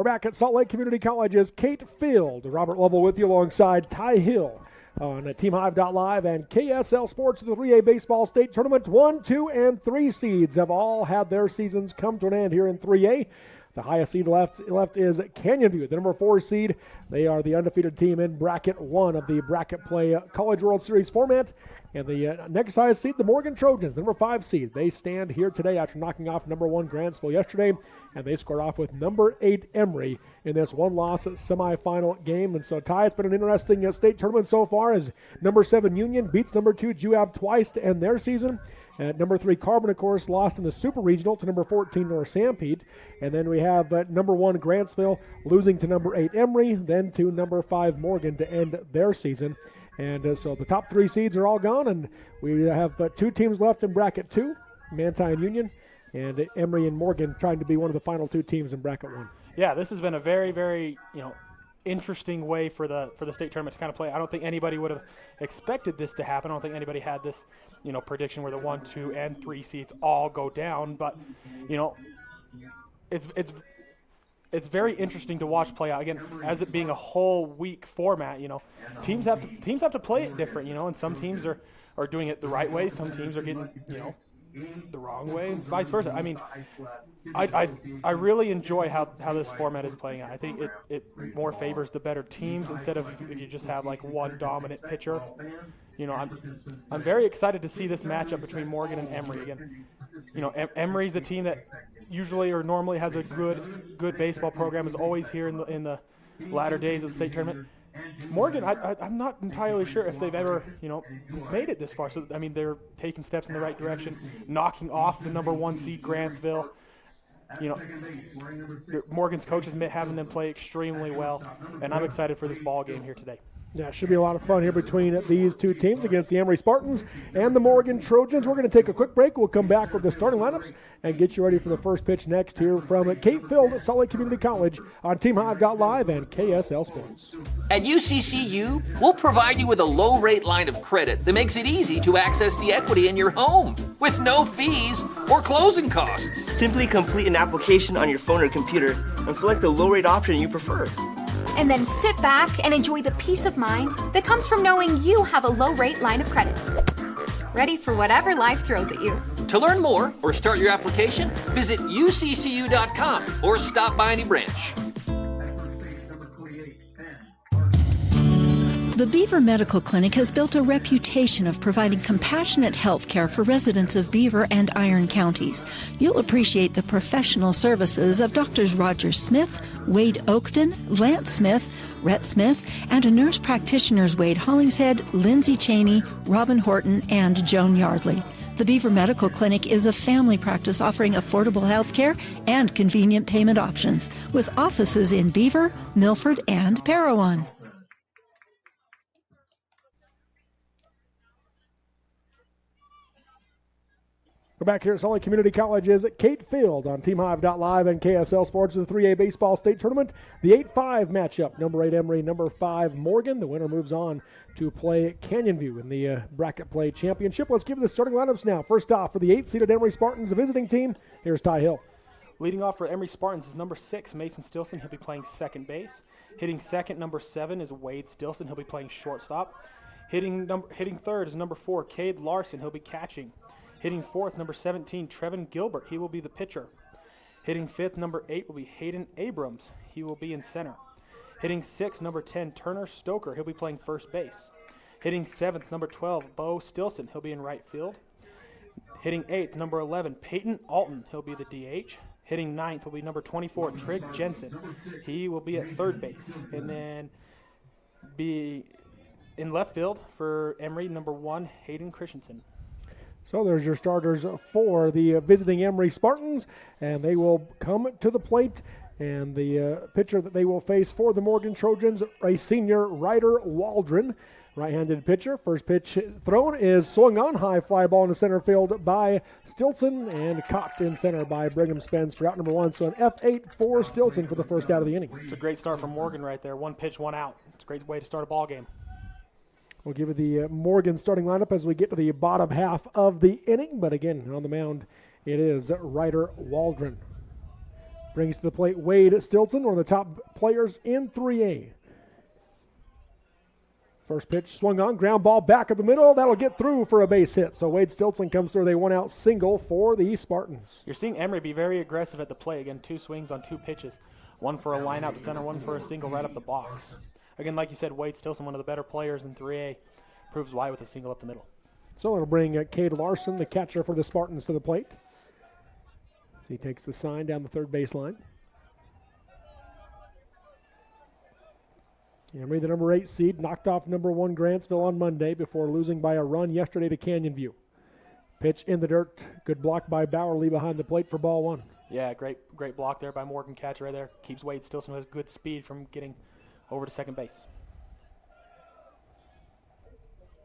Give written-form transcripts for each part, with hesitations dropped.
We're back at Salt Lake Community College's Kate Field. Robert Lovell with you alongside Ty Hill on TeamHive.live and KSL Sports. The 3A Baseball State Tournament 1, 2, and 3 seeds have all had their seasons come to an end here in 3A. The highest seed left is Canyon View, the number 4 seed. They are the undefeated team in Bracket 1 of the Bracket Play College World Series format. And the next highest seed, the Morgan Trojans, the number 5 seed. They stand here today after knocking off number 1 Grantsville yesterday, and they scored off with number 8 Emery in this one-loss semifinal game. And so, Ty, it's been an interesting state tournament so far as number 7 Union beats number 2 Juab twice to end their season. At number 3, Carbon, of course, lost in the Super Regional to number 14 North Sanpete. And then we have number 1 Grantsville losing to number 8 Emery, then to number 5 Morgan to end their season. And so the top 3 seeds are all gone, and we have 2 teams left in Bracket 2, Manti and Union, and Emery and Morgan trying to be one of the final 2 teams in Bracket 1. Yeah, this has been a very, very, interesting way for the state tournament to kind of play. I don't think anybody would have expected this to happen. I don't think anybody had this, prediction where the 1, 2, and 3 seeds all go down. But, it's very interesting to watch play out. Again, as it being a whole week format, teams have to play it different, and some teams are doing it the right way. Some teams are getting, the wrong way, and vice versa. I mean, I really enjoy how this format is playing out. I think it more favors the better teams instead of if you just have like one dominant pitcher. I'm very excited to see this matchup between Morgan and Emery again. Emery's a team that usually or normally has a good baseball program, is always here in the latter days of the state tournament. Morgan, I'm not entirely sure if they've ever, made it this far. So, I mean, they're taking steps in the right direction, knocking off the number 1 seed Grantsville. Morgan's coaches having them play extremely well, and I'm excited for this ball game here today. Yeah, it should be a lot of fun here between these 2 teams against the Emery Spartans and the Morgan Trojans. We're going to take a quick break. We'll come back with the starting lineups and get you ready for the first pitch next here from Kate Field at Salt Lake Community College on TeamHive.live and KSL Sports. At UCCU, we'll provide you with a low-rate line of credit that makes it easy to access the equity in your home with no fees or closing costs. Simply complete an application on your phone or computer and select the low-rate option you prefer. And then sit back and enjoy the peace of mind that comes from knowing you have a low-rate line of credit. Ready for whatever life throws at you. To learn more or start your application, visit uccu.com or stop by any branch. The Beaver Medical Clinic has built a reputation of providing compassionate health care for residents of Beaver and Iron counties. You'll appreciate the professional services of Drs. Roger Smith, Wade Oakton, Lance Smith, Rhett Smith, and a nurse practitioners Wade Hollingshead, Lindsay Cheney, Robin Horton, and Joan Yardley. The Beaver Medical Clinic is a family practice offering affordable health care and convenient payment options, with offices in Beaver, Milford, and Parowan. We're back here at Salt Lake Community College's Kate Field on TeamHive.live and KSL Sports in the 3A Baseball State Tournament. The 8-5 matchup, number 8 Emery, number 5 Morgan. The winner moves on to play Canyon View in the Bracket Play Championship. Let's give you the starting lineups now. First off, for the 8th-seeded Emery Spartans, the visiting team, here's Ty Hill. Leading off for Emery Spartans is number 6, Mason Stilson. He'll be playing second base. Hitting second, number 7, is Wade Stilson. He'll be playing shortstop. Hitting third is number 4, Cade Larson. He'll be catching. Hitting fourth, number 17, Trevin Gilbert. He will be the pitcher. Hitting fifth, number 8, will be Hayden Abrams. He will be in center. Hitting sixth, number 10, Turner Stoker. He'll be playing first base. Hitting seventh, number 12, Bo Stilson. He'll be in right field. Hitting eighth, number 11, Peyton Alton. He'll be the DH. Hitting ninth will be number 24, Trig Jensen. He will be at third base. And then be in left field for Emery, number 1, Hayden Christensen. So there's your starters for the visiting Emery Spartans, and they will come to the plate. And the pitcher that they will face for the Morgan Trojans, a senior Ryder Waldron, right-handed pitcher. First pitch thrown is swung on, high fly ball in the center field by Stilson, and caught in center by Brigham Spence for out number 1. So an F8 for Stilson for the first out of the inning. It's a great start from Morgan right there. 1 pitch, 1 out. It's a great way to start a ball game. We'll give you the Morgan starting lineup as we get to the bottom half of the inning. But again, on the mound, it is Ryder Waldron. Brings to the plate Wade Stilson, one of the top players in 3A. First pitch swung on, ground ball back at the middle. That'll get through for a base hit. So Wade Stilson comes through. They one out single for the Spartans. You're seeing Emery be very aggressive at the plate. Again, 2 swings on 2 pitches. One for a line out to center, one for a single right up the box. Again, like you said, Wade Stilson, one of the better players in 3A, proves why with a single up the middle. So it'll bring Cade Larson, the catcher for the Spartans, to the plate. As he takes the sign down the third baseline. Emery, the number 8 seed, knocked off number 1 Grantsville on Monday before losing by a run yesterday to Canyon View. Pitch in the dirt. Good block by Bowerly behind the plate for ball 1. Yeah, great block there by Morgan, catcher right there. Keeps Wade Stilson, who has good speed, from getting over to second base.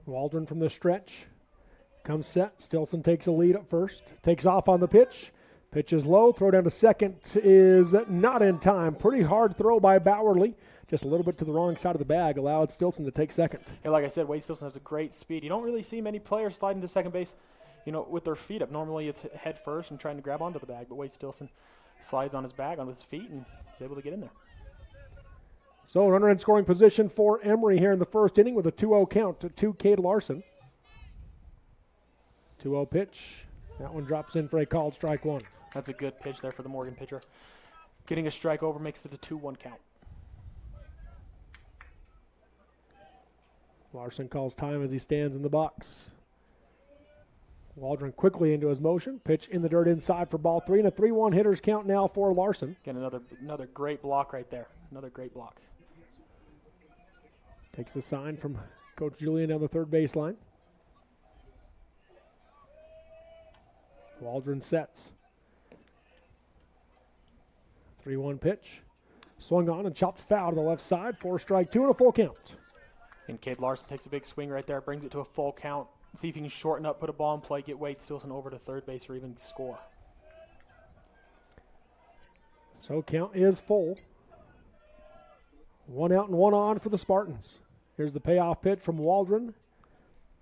Waldron from the stretch. Comes set. Stilson takes a lead at first. Takes off on the pitch. Pitch is low. Throw down to second is not in time. Pretty hard throw by Bowerly. Just a little bit to the wrong side of the bag. Allowed Stilson to take second. Yeah, like I said, Wade Stilson has a great speed. You don't really see many players sliding to second base, with their feet up. Normally it's head first and trying to grab onto the bag, but Wade Stilson slides on his bag, on his feet, and is able to get in there. So runner in scoring position for Emery here in the first inning with a 2-0 count to Cade Larson. 2-0 pitch. That one drops in for a called strike 1. That's a good pitch there for the Morgan pitcher. Getting a strike over makes it a 2-1 count. Larson calls time as he stands in the box. Waldron quickly into his motion. Pitch in the dirt inside for ball 3, and a 3-1 hitter's count now for Larson. Again, another great block right there. Another great block. Takes the sign from Coach Julian down the third baseline. Waldron sets. 3-1 pitch. Swung on and chopped foul to the left side for strike 2 and a full count. And Cade Larson takes a big swing right there, brings it to a full count. See if he can shorten up, put a ball in play, get Wade Stilson over to third base or even score. So count is full. 1 out and 1 on for the Spartans. Here's the payoff pitch from Waldron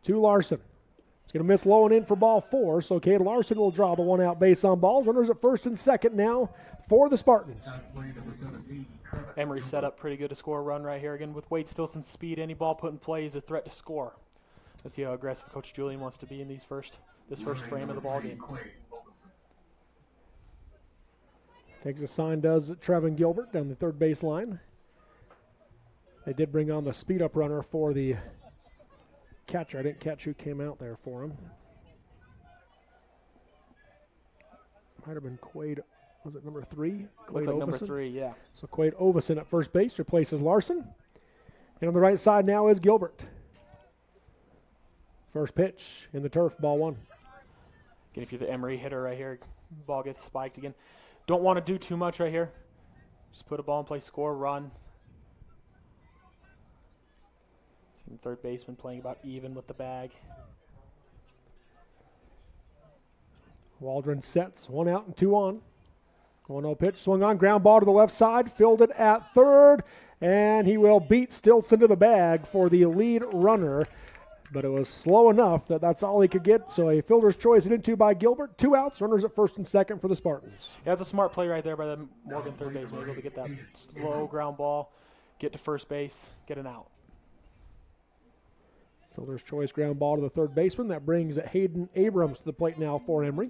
to Larson. It's going to miss low and in for ball 4, so Cade Larson will draw the 1 out base on balls. Runners at first and second now for the Spartans. Emery set up pretty good to score a run right here. Again, with Wade Stilson's speed, any ball put in play is a threat to score. Let's see how aggressive Coach Julian wants to be in this first frame of the ball game. Takes a sign, does Trevin Gilbert down the third baseline. They did bring on the speed-up runner for the catcher. I didn't catch who came out there for him. Might have been Quade. Was it number 3? Looks like number 3, yeah. So Quade Ovison at first base replaces Larson. And on the right side now is Gilbert. First pitch in the turf, ball 1. Again, if you're the Emery hitter right here, ball gets spiked again. Don't want to do too much right here. Just put a ball in play, score, run. See the third baseman playing about even with the bag. Waldron sets, 1 out and 2 on. 1-0 pitch, swung on, ground ball to the left side, fielded at third, and he will beat Stilson to the bag for the lead runner. But it was slow enough that that's all he could get, so a fielder's choice hit into by Gilbert. 2 outs, runners at first and second for the Spartans. Yeah, it's a smart play right there by the Morgan third baseman, able to get that slow ground ball, get to first base, get an out. Fielder's choice ground ball to the third baseman. That brings Hayden Abrams to the plate now for Emery.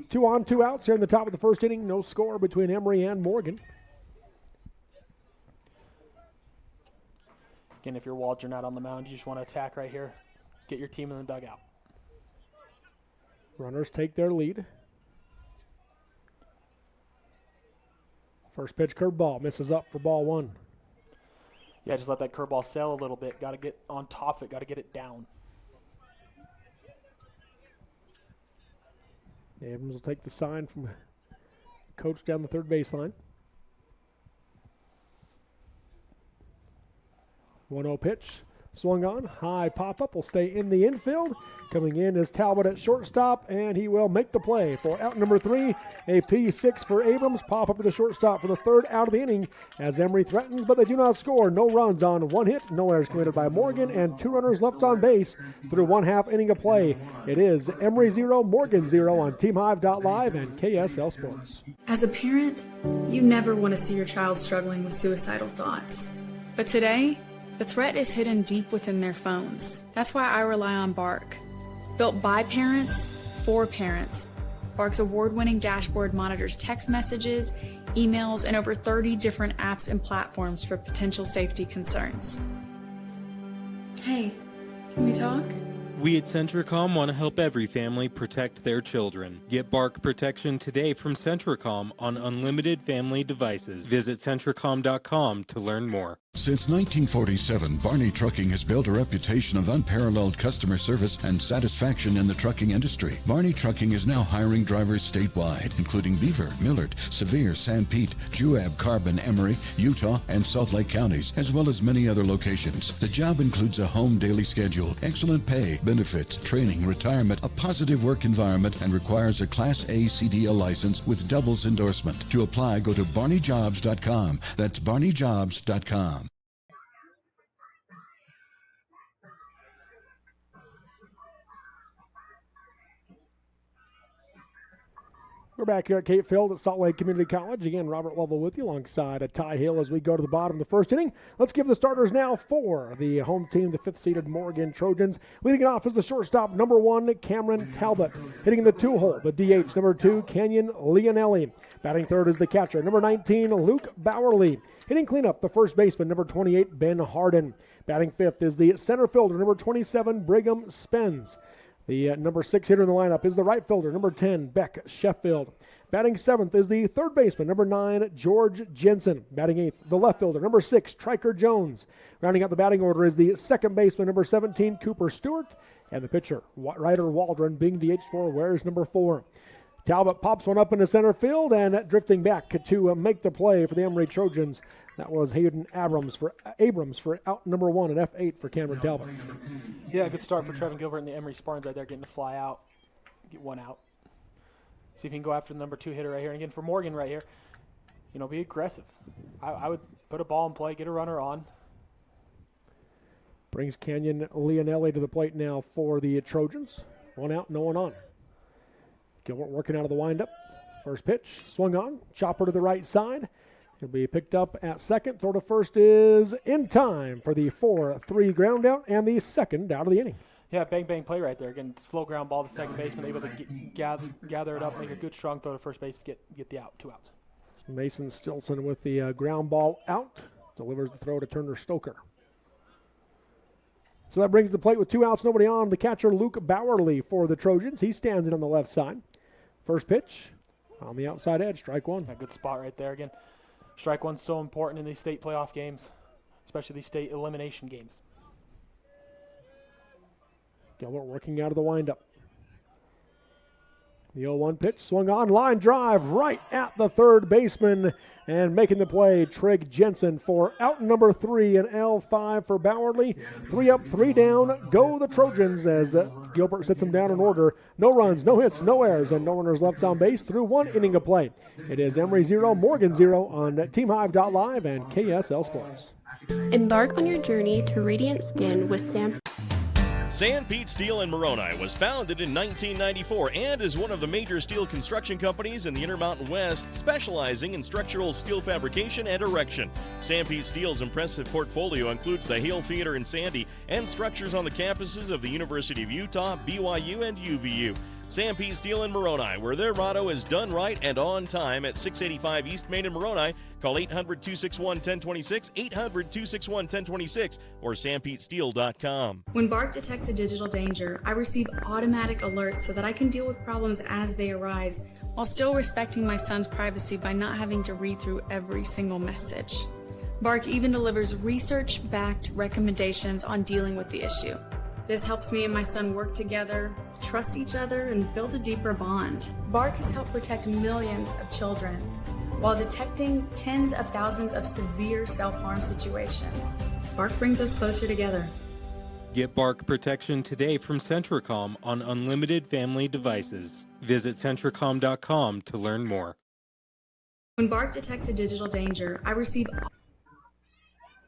2 on, 2 outs here in the top of the first inning. No score between Emery and Morgan. Again, if you're Waldron out on the mound, you just want to attack right here. Get your team in the dugout. Runners take their lead. First pitch curveball misses up for ball 1. Yeah, just let that curveball sail a little bit. Got to get on top of it. Got to get it down. Abrams will take the sign from coach down the third baseline. 1-0 pitch. Swung on, high pop-up will stay in the infield. Coming in is Talbot at shortstop, and he will make the play for out number 3. A P6 for Abrams. Pop up to the shortstop for the third out of the inning as Emery threatens, but they do not score. No runs on 1 hit, no errors committed by Morgan, and 2 runners left on base through 1/2 inning of play. It is Emery 0, Morgan 0 on TeamHive.live and KSL Sports. As a parent, you never want to see your child struggling with suicidal thoughts. But today, the threat is hidden deep within their phones. That's why I rely on Bark. Built by parents, for parents. Bark's award-winning dashboard monitors text messages, emails, and over 30 different apps and platforms for potential safety concerns. Hey, can we talk? We at Centricom want to help every family protect their children. Get Bark protection today from Centricom on unlimited family devices. Visit Centricom.com to learn more. Since 1947, Barney Trucking has built a reputation of unparalleled customer service and satisfaction in the trucking industry. Barney Trucking is now hiring drivers statewide, including Beaver, Millard, Sevier, San Pete, Juab, Carbon, Emery, Utah, and Salt Lake counties, as well as many other locations. The job includes a home daily schedule, excellent pay, benefits, training, retirement, a positive work environment, and requires a Class A CDL license with doubles endorsement. To apply, go to barneyjobs.com. That's barneyjobs.com. We're back here at Cape Field at Salt Lake Community College. Again, Robert Lovell with you alongside Ty Hill as we go to the bottom of the first inning. Let's give the starters now for the home team, the 5th-seeded Morgan Trojans. Leading it off is the shortstop, number 1, Cameron Talbot. Hitting in the 2-hole, the DH, number 2, Kenyon Leonelli. Batting third is the catcher, number 19, Luke Bowerly. Hitting cleanup, the first baseman, number 28, Ben Harden. Batting fifth is the center fielder, number 27, Brigham Spence. The number 6 hitter in the lineup is the right fielder, number 10, Beck Sheffield. Batting 7th is the third baseman, number 9, George Jensen. Batting 8th, the left fielder, number 6, Triker Jones. Rounding out the batting order is the second baseman, number 17, Cooper Stewart. And the pitcher, Ryder Waldron, being DH for Wares number 4. Talbot pops one up into center field, and drifting back to make the play for the Emery Trojans. That was Hayden Abrams for out number 1 and F8 for Cameron Talbot. Yeah, good start for Trevin Gilbert and the Emery Spartans right there, getting to fly out, get one out. See if he can go after the number 2 hitter right here. And again, for Morgan right here, be aggressive. I would put a ball in play, get a runner on. Brings Kenyon Leonelli to the plate now for the Trojans. 1 out, no one on. Gilbert working out of the windup. First pitch, swung on, chopper to the right side. He'll be picked up at second. Throw to first is in time for the 4-3 ground out and the second out of the inning. Yeah, bang play right there. Again, slow ground ball to second baseman, able to gather it up, make a good strong throw to first base to get the out, 2 outs. Mason Stilson with the ground ball out, delivers the throw to Turner Stoker. So that brings the plate with 2 outs, nobody on. The catcher, Luke Bowerly for the Trojans. He stands in on the left side. First pitch on the outside edge, strike 1. A good spot right there. Again, strike 1's so important in these state playoff games, especially these state elimination games. Gilbert working out of the windup. The 0-1 pitch swung on, line drive right at the third baseman, and making the play, Trig Jensen for out number 3 and L5 for Bowerly. 3 up, 3 down, go the Trojans as Gilbert sits them down in order. No runs, no hits, no errors, and no runners left on base through 1 inning of play. It is Emery 0, Morgan 0 on TeamHive.live and KSL Sports. Embark on your journey to radiant skin with San Pete Steel in Moroni was founded in 1994 and is one of the major steel construction companies in the Intermountain West, specializing in structural steel fabrication and erection. San Pete Steel's impressive portfolio includes the Hale Theater in Sandy and structures on the campuses of the University of Utah, BYU, and UVU. San Pete Steel in Moroni, where their motto is done right and on time, at 685 East Main in Moroni. Call 800-261-1026, 800-261-1026, or sanpetesteel.com. When Bark detects a digital danger, I receive automatic alerts so that I can deal with problems as they arise, while still respecting my son's privacy by not having to read through every single message. Bark even delivers research-backed recommendations on dealing with the issue. This helps me and my son work together, trust each other, and build a deeper bond. Bark has helped protect millions of children while detecting tens of thousands of severe self-harm situations. Bark brings us closer together. Get bark protection today from Centricom on unlimited family devices. Visit Centricom.com to learn more. When Bark detects a digital danger, I receive.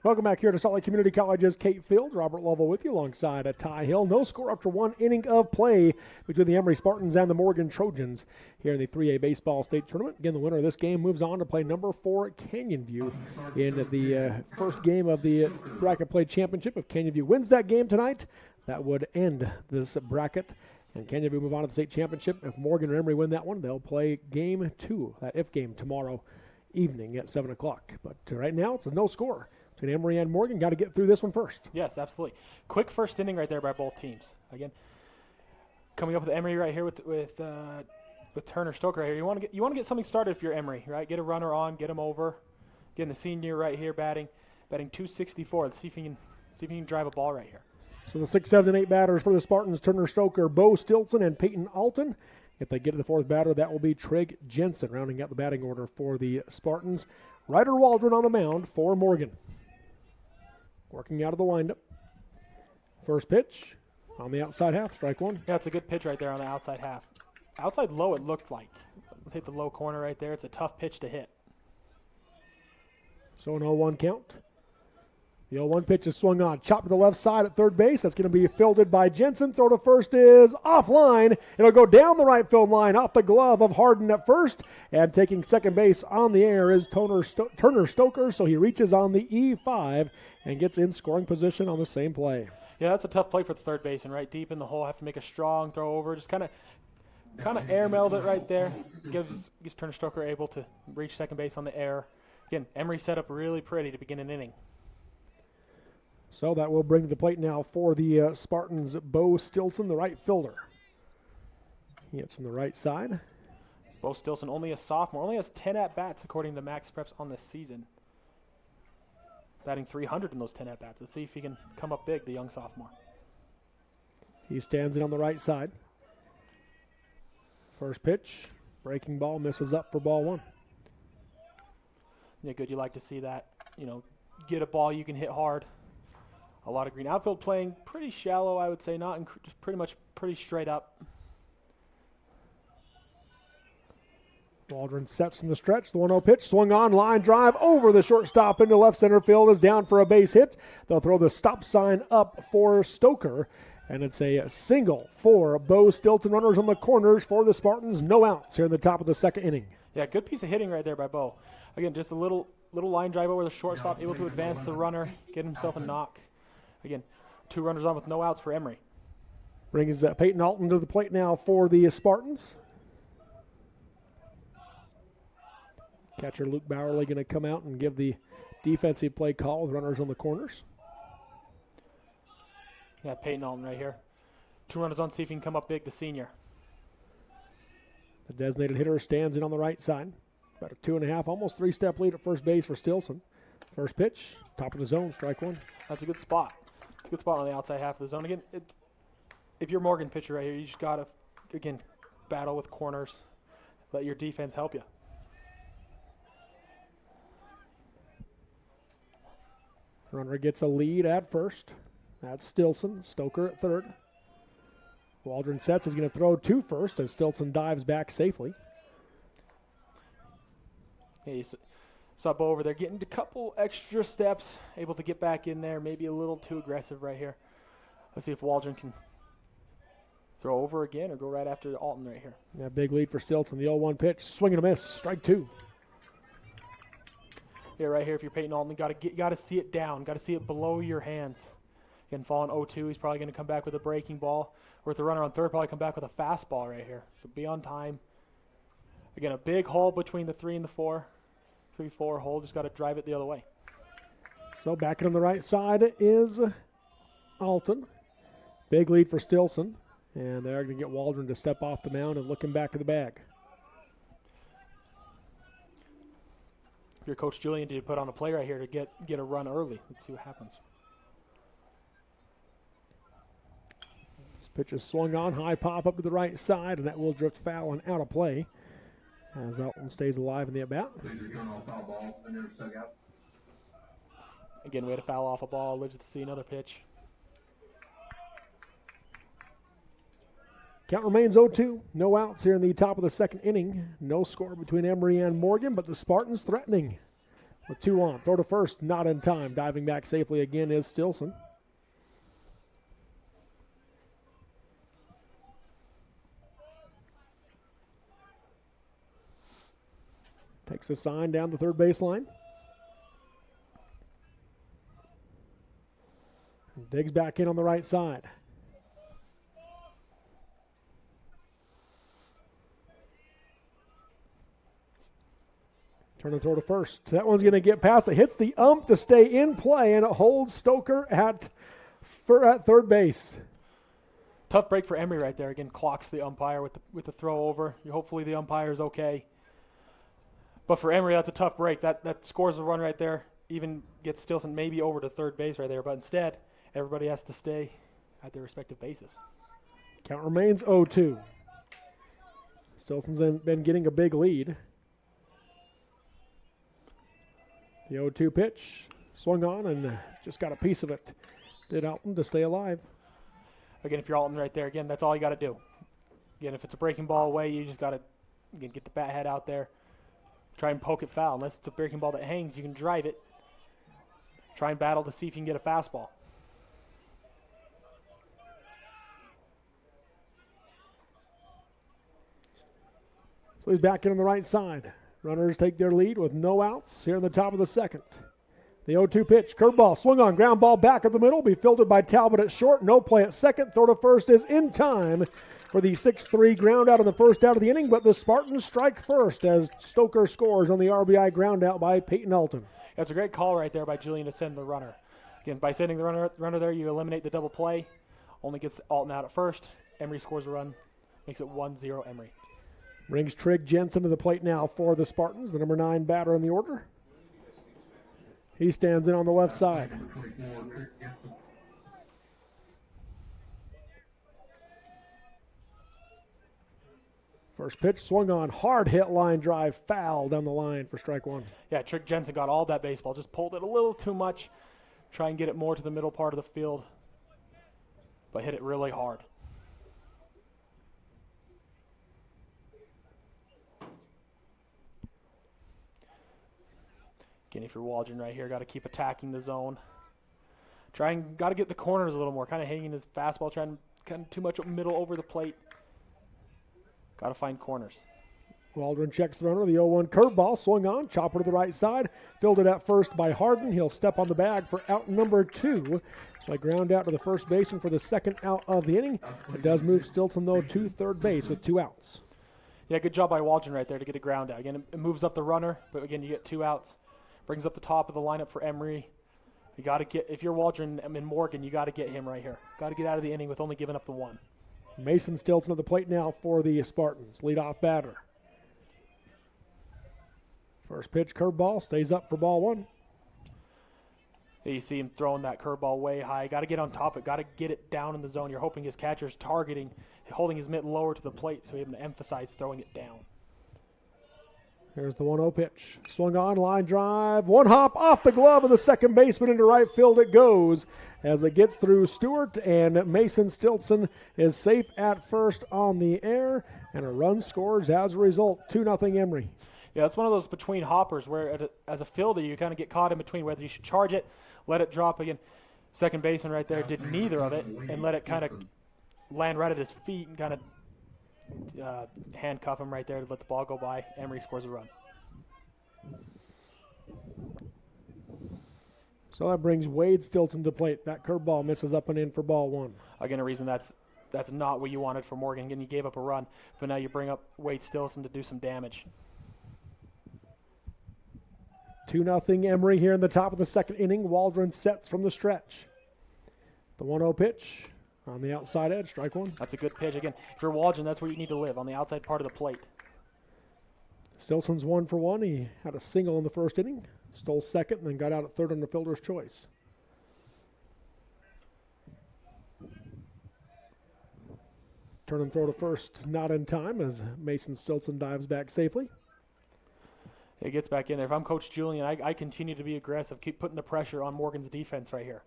Welcome back here to Salt Lake Community College's Kate Field. Robert Lovell with you alongside Ty Hill. No score after one inning of play between the Emery Spartans and the Morgan Trojans here in the 3A Baseball State Tournament. Again, the winner of this game moves on to play number 4 Canyon View in the first game of the bracket play championship. If Canyon View wins that game tonight, that would end this bracket. And Canyon View move on to the state championship. If Morgan or Emery win that one, they'll play game 2, that if game, tomorrow evening at 7 o'clock. But right now, it's a no score between Emery and Morgan. Got to get through this one first. Yes, absolutely. Quick first inning right there by both teams. Again, coming up with Emery right here with Turner Stoker right here. You want to get something started if you're Emery, right? Get a runner on, get him over. Getting the senior right here batting 264. Let's see if he can drive a ball right here. So the 6, 7, and 8 batters for the Spartans: Turner Stoker, Bo Stilson, and Peyton Alton. If they get to the 4th batter, that will be Trig Jensen, rounding out the batting order for the Spartans. Ryder Waldron on the mound for Morgan. Working out of the windup. First pitch on the outside half, strike 1. Yeah, it's a good pitch right there on the outside half. Outside low, it looked like. Hit the low corner right there. It's a tough pitch to hit. So an 0-1 count. The 0-1 pitch is swung on. Chop to the left side at third base. That's going to be fielded by Jensen. Throw to first is offline. It'll go down the right field line off the glove of Harden at first. And taking second base on the air is Turner Stoker. So he reaches on the E5 and gets in scoring position on the same play. Yeah, that's a tough play for the third baseman, right deep in the hole. Have to make a strong throw over. Just kind of air-mailed it right there. Gives Turner Stoker able to reach second base on the air. Again, Emery set up really pretty to begin an inning. So that will bring to the plate now for the Spartans, Bo Stilson, the right fielder. He hits from the right side. Bo Stilson, only a sophomore, only has 10 at-bats according to Max Preps on this season. Batting 300 in those 10 at-bats. Let's see if he can come up big, the young sophomore. He stands in on the right side. First pitch, breaking ball, misses up for ball 1. Yeah, good. You like to see that. Get a ball you can hit hard. A lot of green outfield playing pretty shallow, I would say, just pretty much pretty straight up. Waldron sets from the stretch. The 1-0 pitch swung on, line drive over the shortstop into left center field, is down for a base hit. They'll throw the stop sign up for Stoker, and it's a single for Bo Stilton. Runners on the corners for the Spartans. No outs here in the top of the second inning. Yeah, good piece of hitting right there by Bo. Again, just a little line drive over the shortstop, able to advance the runner, get himself a knock. Again, 2 runners on with no outs for Emery. Brings Peyton Alton to the plate now for the Spartans. Catcher Luke Bowerly going to come out and give the defensive play call with runners on the corners. Yeah, Peyton Alton right here. 2 runners on, see if he can come up big, the senior. The designated hitter stands in on the right side. About a 2.5, almost 3-step lead at first base for Stilson. First pitch, top of the zone, strike 1. That's a good spot. It's a good spot on the outside half of the zone. Again, if you're Morgan pitcher right here, you just got to, again, battle with corners. Let your defense help you. Runner gets a lead at first. That's Stilson. Stoker at third. Waldron sets, is going to throw to first as Stilson dives back safely. Yeah, you saw Bo over there getting a couple extra steps, able to get back in there, maybe a little too aggressive right here. Let's see if Waldron can throw over again or go right after Alton right here. Yeah, big lead for Stilson. The 0-1 pitch, swing and a miss, strike 2. Yeah, right here, if you're Peyton Alton, got to see it down, got to see it below your hands. Again, falling 0-2, he's probably going to come back with a breaking ball. Or with the runner on third, probably come back with a fastball right here. So be on time. Again, a big hole between the 3 and the 4. 3-4 hole, just got to drive it the other way. So back on the right side is Alton. Big lead for Stilson. And they're going to get Waldron to step off the mound and look him back to the bag. If you're Coach Julian, do you put on a play right here to get a run early? Let's see what happens. This pitch is swung on, high pop up to the right side, and that will drift foul and out of play as Alton stays alive in the at-bat. Again, we had to foul off a ball, lives to see another pitch. Count remains 0-2. No outs here in the top of the second inning. No score between Emery and Morgan, but the Spartans threatening. With 2 on. Throw to first, not in time. Diving back safely again is Stilson. Takes a sign down the third baseline. Digs back in on the right side. Turn and throw to first. That one's going to get past it. Hits the ump to stay in play, and it holds Stoker at third base. Tough break for Emery right there. Again, clocks the umpire with the throw over. Hopefully the umpire is okay. But for Emery, that's a tough break. That scores the run right there. Even gets Stilson maybe over to third base right there. But instead, everybody has to stay at their respective bases. Count remains 0-2. Stilson's been getting a big lead. The 0-2 pitch swung on and just got a piece of it. Did Alton to stay alive. Again, if you're Alton right there, again, that's all you got to do. Again, if it's a breaking ball away, you just got to get the bat head out there. Try and poke it foul. Unless it's a breaking ball that hangs, you can drive it. Try and battle to see if you can get a fastball. So he's back in on the right side. Runners take their lead with no outs here in the top of the second. The 0-2 pitch, curveball, swung on, ground ball back up the middle, be fielded by Talbot at short. No play at second. Throw to first is in time for the 6-3 ground out in the first out of the inning, but the Spartans strike first as Stoker scores on the RBI ground out by Peyton Alton. That's a great call right there by Julian to send the runner. Again, by sending the runner there, you eliminate the double play. Only gets Alton out at first. Emery scores a run, makes it 1-0 Emery. Brings Trigg Jensen to the plate now for the Spartans, the number 9 batter in the order. He stands in on the left side. First pitch swung on, hard hit line drive, foul down the line for strike one. Yeah, Trigg Jensen got all that baseball, just pulled it a little too much. Try and get it more to the middle part of the field, but hit it really hard. Again, if you're Waldron right here, got to keep attacking the zone. Got to get the corners a little more, kind of hanging his fastball, trying kind of too much middle over the plate. Got to find corners. Waldron checks the runner. The 0-1 curveball swung on, chopper to the right side, fielded at first by Harden. He'll step on the bag for out number 2. So I ground out to the first baseman for the second out of the inning. It does move Stilson, though, to third base with 2 outs. Yeah, good job by Waldron right there to get a ground out. Again, it moves up the runner, but again, you get 2 outs. Brings up the top of the lineup for Emery. You got to get, if you're Waldron and Morgan, you got to get him right here. Got to get out of the inning with only giving up the 1. Mason Stilson at the plate now for the Spartans. Leadoff batter. First pitch, curveball, stays up for ball 1. You see him throwing that curveball way high. Got to get on top of it. Got to get it down in the zone. You're hoping his catcher's holding his mitt lower to the plate, so you have to emphasize throwing it down. Here's the 1-0 pitch. Swung on, line drive. One hop off the glove of the second baseman into right field it goes as it gets through Stewart, and Mason Stilson is safe at first on the air, and a run scores as a result. 2-0 Emery. Yeah, it's one of those between hoppers where as a fielder you kind of get caught in between whether you should charge it, let it drop again. Second baseman right there did neither of it and let it kind of land right at his feet and kind of handcuff him right there to let the ball go by. Emery scores a run. So that brings Wade Stilson to plate. That curveball misses up and in for ball 1. Again, a reason that's not what you wanted for Morgan. Again, you gave up a run, but now you bring up Wade Stilson to do some damage. 2-0 Emery here in the top of the second inning. Waldron sets from the stretch. The 1-0 pitch. On the outside edge, strike 1. That's a good pitch. Again, if you're Waldron, that's where you need to live, on the outside part of the plate. Stilson's 1 for 1. He had a single in the first inning, stole second, and then got out at third on the fielder's choice. Turn and throw to first, not in time, as Mason Stilson dives back safely. It gets back in there. If I'm Coach Julian, I continue to be aggressive, keep putting the pressure on Morgan's defense right here.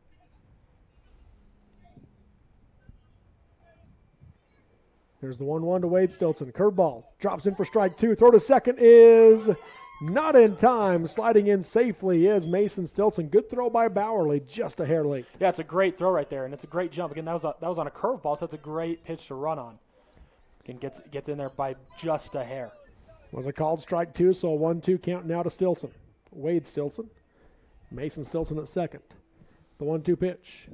Here's the 1-1 to Wade Stilson. Curveball drops in for strike 2. Throw to second is not in time. Sliding in safely is Mason Stilson. Good throw by Bowerly, just a hair late. Yeah, it's a great throw right there, and it's a great jump. Again, that was on a curveball, so it's a great pitch to run on. Again, gets in there by just a hair. Was a called strike 2, so a 1-2 count now to Stilson. Wade Stilson. Mason Stilson at second. The 1-2 pitch.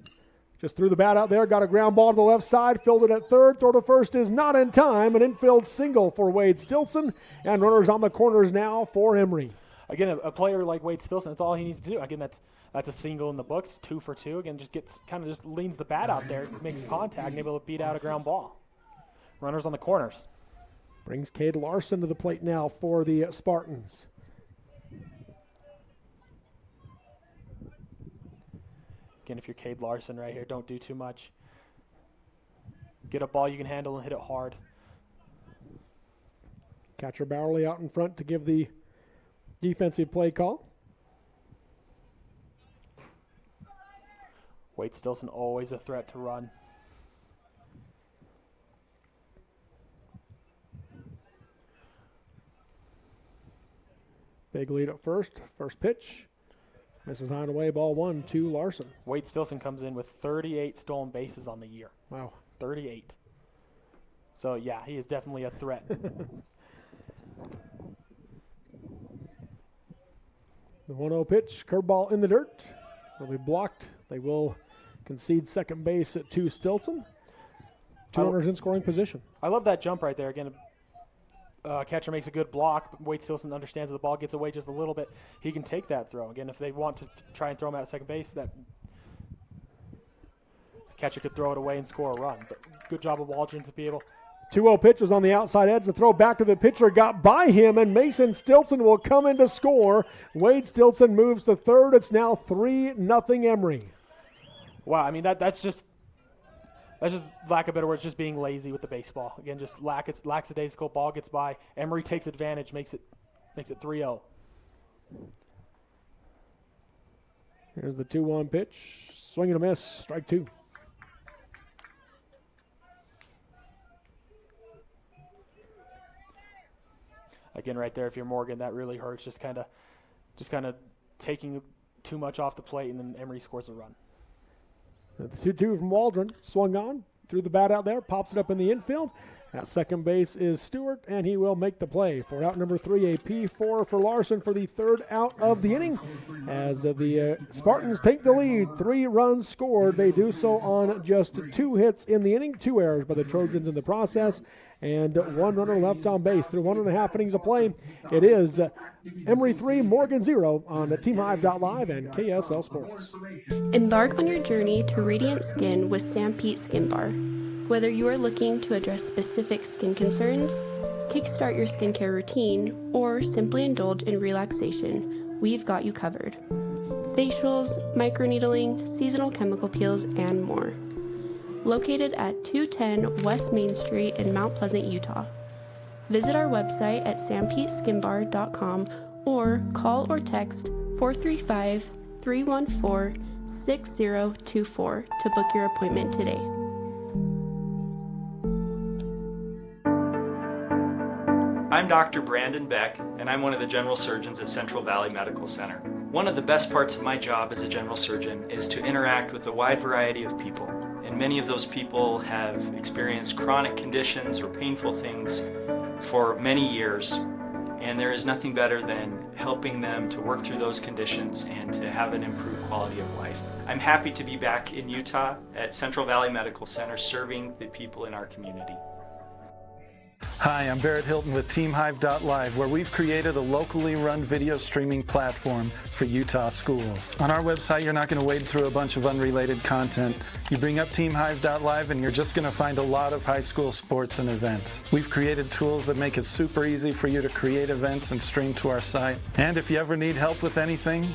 Just threw the bat out there, got a ground ball to the left side, filled it at third. Throw to first is not in time. An infield single for Wade Stilson, and runners on the corners now for Emery. Again, a player like Wade Stilson, that's all he needs to do. Again, that's a single in the books, 2 for 2. Again, just leans the bat out there, makes contact, and able to beat out a ground ball. Runners on the corners. Brings Cade Larson to the plate now for the Spartans. Again, if you're Cade Larson right here, don't do too much. Get a ball you can handle and hit it hard. Catcher Bowerly out in front to give the defensive play call. Wade Stilson always a threat to run. Big lead at first. First pitch. Misses high and away, ball 1 to Larson. Wade Stilson comes in with 38 stolen bases on the year. Wow. 38. So, yeah, he is definitely a threat. The 1-0 pitch, curveball in the dirt. Will be blocked. They will concede second base to Stilson. 2 runners in scoring position. I love that jump right there. Again, catcher makes a good block. But Wade Stilson understands that the ball gets away just a little bit. He can take that throw. Again, if they want to try and throw him out at second base, that catcher could throw it away and score a run. But good job of Waldron to be able. 2-0 pitch was on the outside edge. The throw back to the pitcher got by him, and Mason Stilson will come in to score. Wade Stilson moves to third. It's now 3-0 Emery. Wow, I mean, that's just lack of better words, just being lazy with the baseball. Again, just lackadaisical. Ball gets by. Emery takes advantage, makes it 3-0. Here's the 2-1 pitch. Swing and a miss. Strike 2. Again, right there, if you're Morgan, that really hurts. Just kind of taking too much off the plate, and then Emery scores a run. The 2-2 from Waldron, swung on, threw the bat out there, pops it up in the infield. At second base is Stewart, and he will make the play for out number 3, a P4 for Larson for the third out of the inning. As the Spartans take the lead, 3 runs scored. They do so on just 2 hits in the inning, 2 errors by the Trojans in the process, and 1 runner left on base through 1.5 innings of play. It is Emery 3, Morgan 0 on TeamHive.live and KSL Sports. Embark on your journey to radiant skin with Sam Pete Skin Bar. Whether you are looking to address specific skin concerns, kickstart your skincare routine, or simply indulge in relaxation, we've got you covered. Facials, microneedling, seasonal chemical peels, and more. Located at 210 West Main Street in Mount Pleasant, Utah. Visit our website at sampeteskinbar.com or call or text 435-314-6024 to book your appointment today. I'm Dr. Brandon Beck, and I'm one of the general surgeons at Central Valley Medical Center. One of the best parts of my job as a general surgeon is to interact with a wide variety of people, and many of those people have experienced chronic conditions or painful things for many years, and there is nothing better than helping them to work through those conditions and to have an improved quality of life. I'm happy to be back in Utah at Central Valley Medical Center serving the people in our community. Hi, I'm Barrett Hilton with TeamHive.live, where we've created a locally run video streaming platform for Utah schools. On our website, you're not going to wade through a bunch of unrelated content. You bring up TeamHive.live and you're just going to find a lot of high school sports and events. We've created tools that make it super easy for you to create events and stream to our site. And if you ever need help with anything,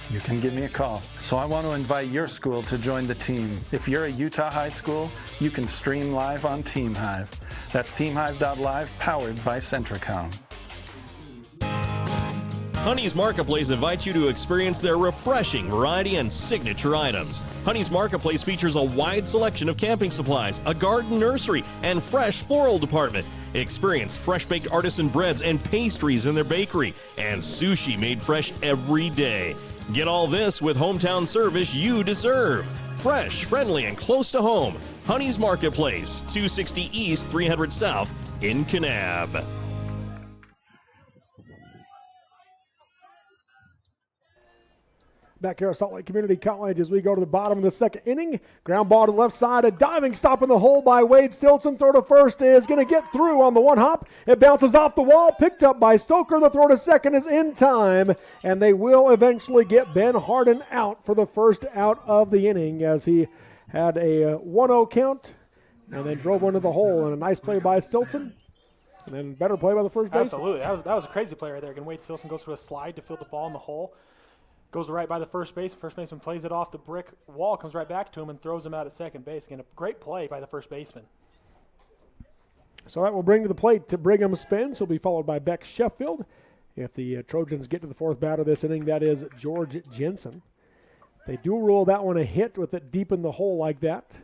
you can give me a call. So I want to invite your school to join the team. If you're a Utah high school, you can stream live on TeamHive. That's TeamHive.live, powered by Centricom. Honey's Marketplace invites you to experience their refreshing variety and signature items. Honey's Marketplace features a wide selection of camping supplies, a garden nursery, and fresh floral department. Experience fresh-baked artisan breads and pastries in their bakery, and sushi made fresh every day. Get all this with hometown service you deserve. Fresh, friendly, and close to home. Honey's Marketplace, 260 East, 300 South in Kanab. Back here at Salt Lake Community College as we go to the bottom of the second inning. Ground ball to the left side. A diving stop in the hole by Wade Stilson. Throw to first is going to get through on the one hop. It bounces off the wall. Picked up by Stoker. The throw to second is in time. And they will eventually get Ben Harden out for the first out of the inning as he had a 1-0 count and then drove into the hole. And a nice play by Stilson. And then better play by the first baseman. Absolutely. That was a crazy play right there. Again, Wade Stilson goes for a slide to field the ball in the hole. Goes right by the first base. First baseman plays it off the brick wall, comes right back to him, and throws him out at second base. Again, a great play by the first baseman. So that will bring to the plate to Brigham Spence. He'll be followed by Beck Sheffield. If the Trojans get to the fourth batter of this inning, that is George Jensen. They do rule that one a hit with it deep in the hole like that.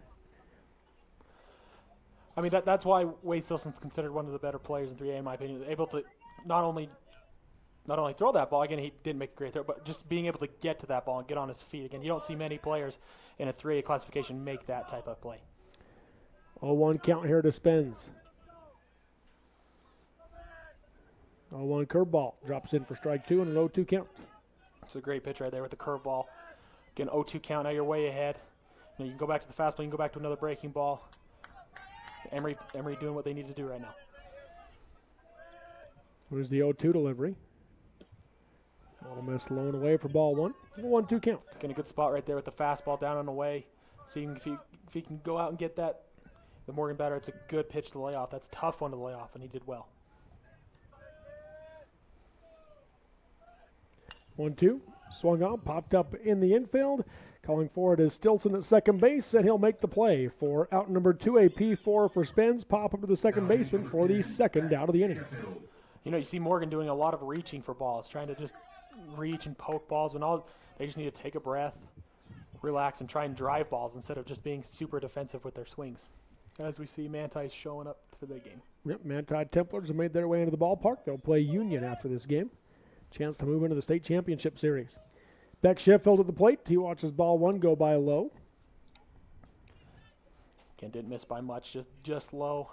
I mean, that's why Wade Stilson's considered one of the better players in 3A, in my opinion. Able to not only throw that ball, again, he didn't make a great throw, but just being able to get to that ball and get on his feet. Again, you don't see many players in a 3A classification make that type of play. 0-1 count here to Spence. 0-1 curveball. Drops in for strike two and an 0-2 count. It's a great pitch right there with the curveball. Again, 0-2 count, now you're way ahead. You can go back to the fastball, you can go back to another breaking ball. Emery doing what they need to do right now. Here's the 0-2 delivery. Little miss low and away for ball one. 1-2 count. Getting a good spot right there with the fastball down and away. Seeing if he can go out and get that, the Morgan batter, it's a good pitch to lay off. That's a tough one to lay off, and he did well. 1-2. Swung on, popped up in the infield. Calling for it is Stilson at second base, and he'll make the play for out number 2, a P4 for Spence. Pop up to the second baseman for the second out of the inning. You know, you see Morgan doing a lot of reaching for balls, trying to just reach and poke balls when they just need to take a breath, relax, and try and drive balls instead of just being super defensive with their swings. As we see, Manti showing up to the game. Yep, Manti Templars have made their way into the ballpark. They'll play Union after this game. Chance to move into the state championship series. Beck Sheffield at the plate. He watches ball one go by low. Again, didn't miss by much, just low.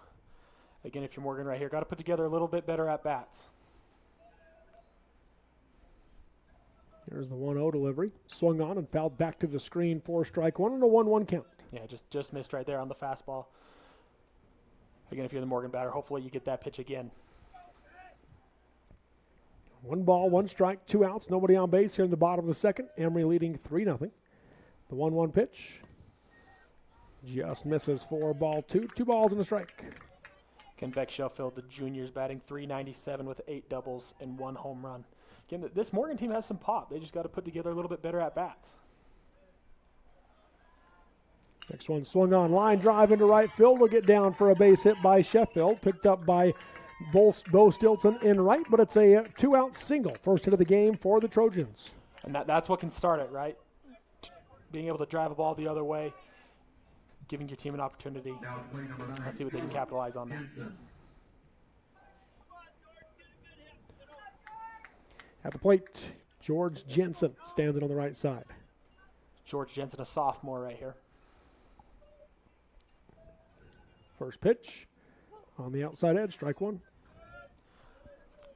Again, if you're Morgan right here, got to put together a little bit better at bats. Here's the 1-0 delivery. Swung on and fouled back to the screen for strike one and a 1-1 count. Yeah, just missed right there on the fastball. Again, if you're the Morgan batter, hopefully you get that pitch again. 1 ball, 1 strike, 2 outs, nobody on base here in the bottom of the second. Emery leading 3-0. The 1-1 pitch just misses for ball 2. 2 balls and a strike. Again, Beck Sheffield, the juniors, batting .397 with 8 doubles and 1 home run. Again, this Morgan team has some pop. They just got to put together a little bit better at bats. Next one swung on, line drive into right field. Will get down for a base hit by Sheffield. Picked up by Bo Stilson in right, but it's a 2-out single. First hit of the game for the Trojans. And that's what can start it, right? Being able to drive a ball the other way, giving your team an opportunity. Let's see what they can capitalize on there. At the plate, George Jensen stands on the right side. George Jensen, a sophomore right here. First pitch on the outside edge, strike one.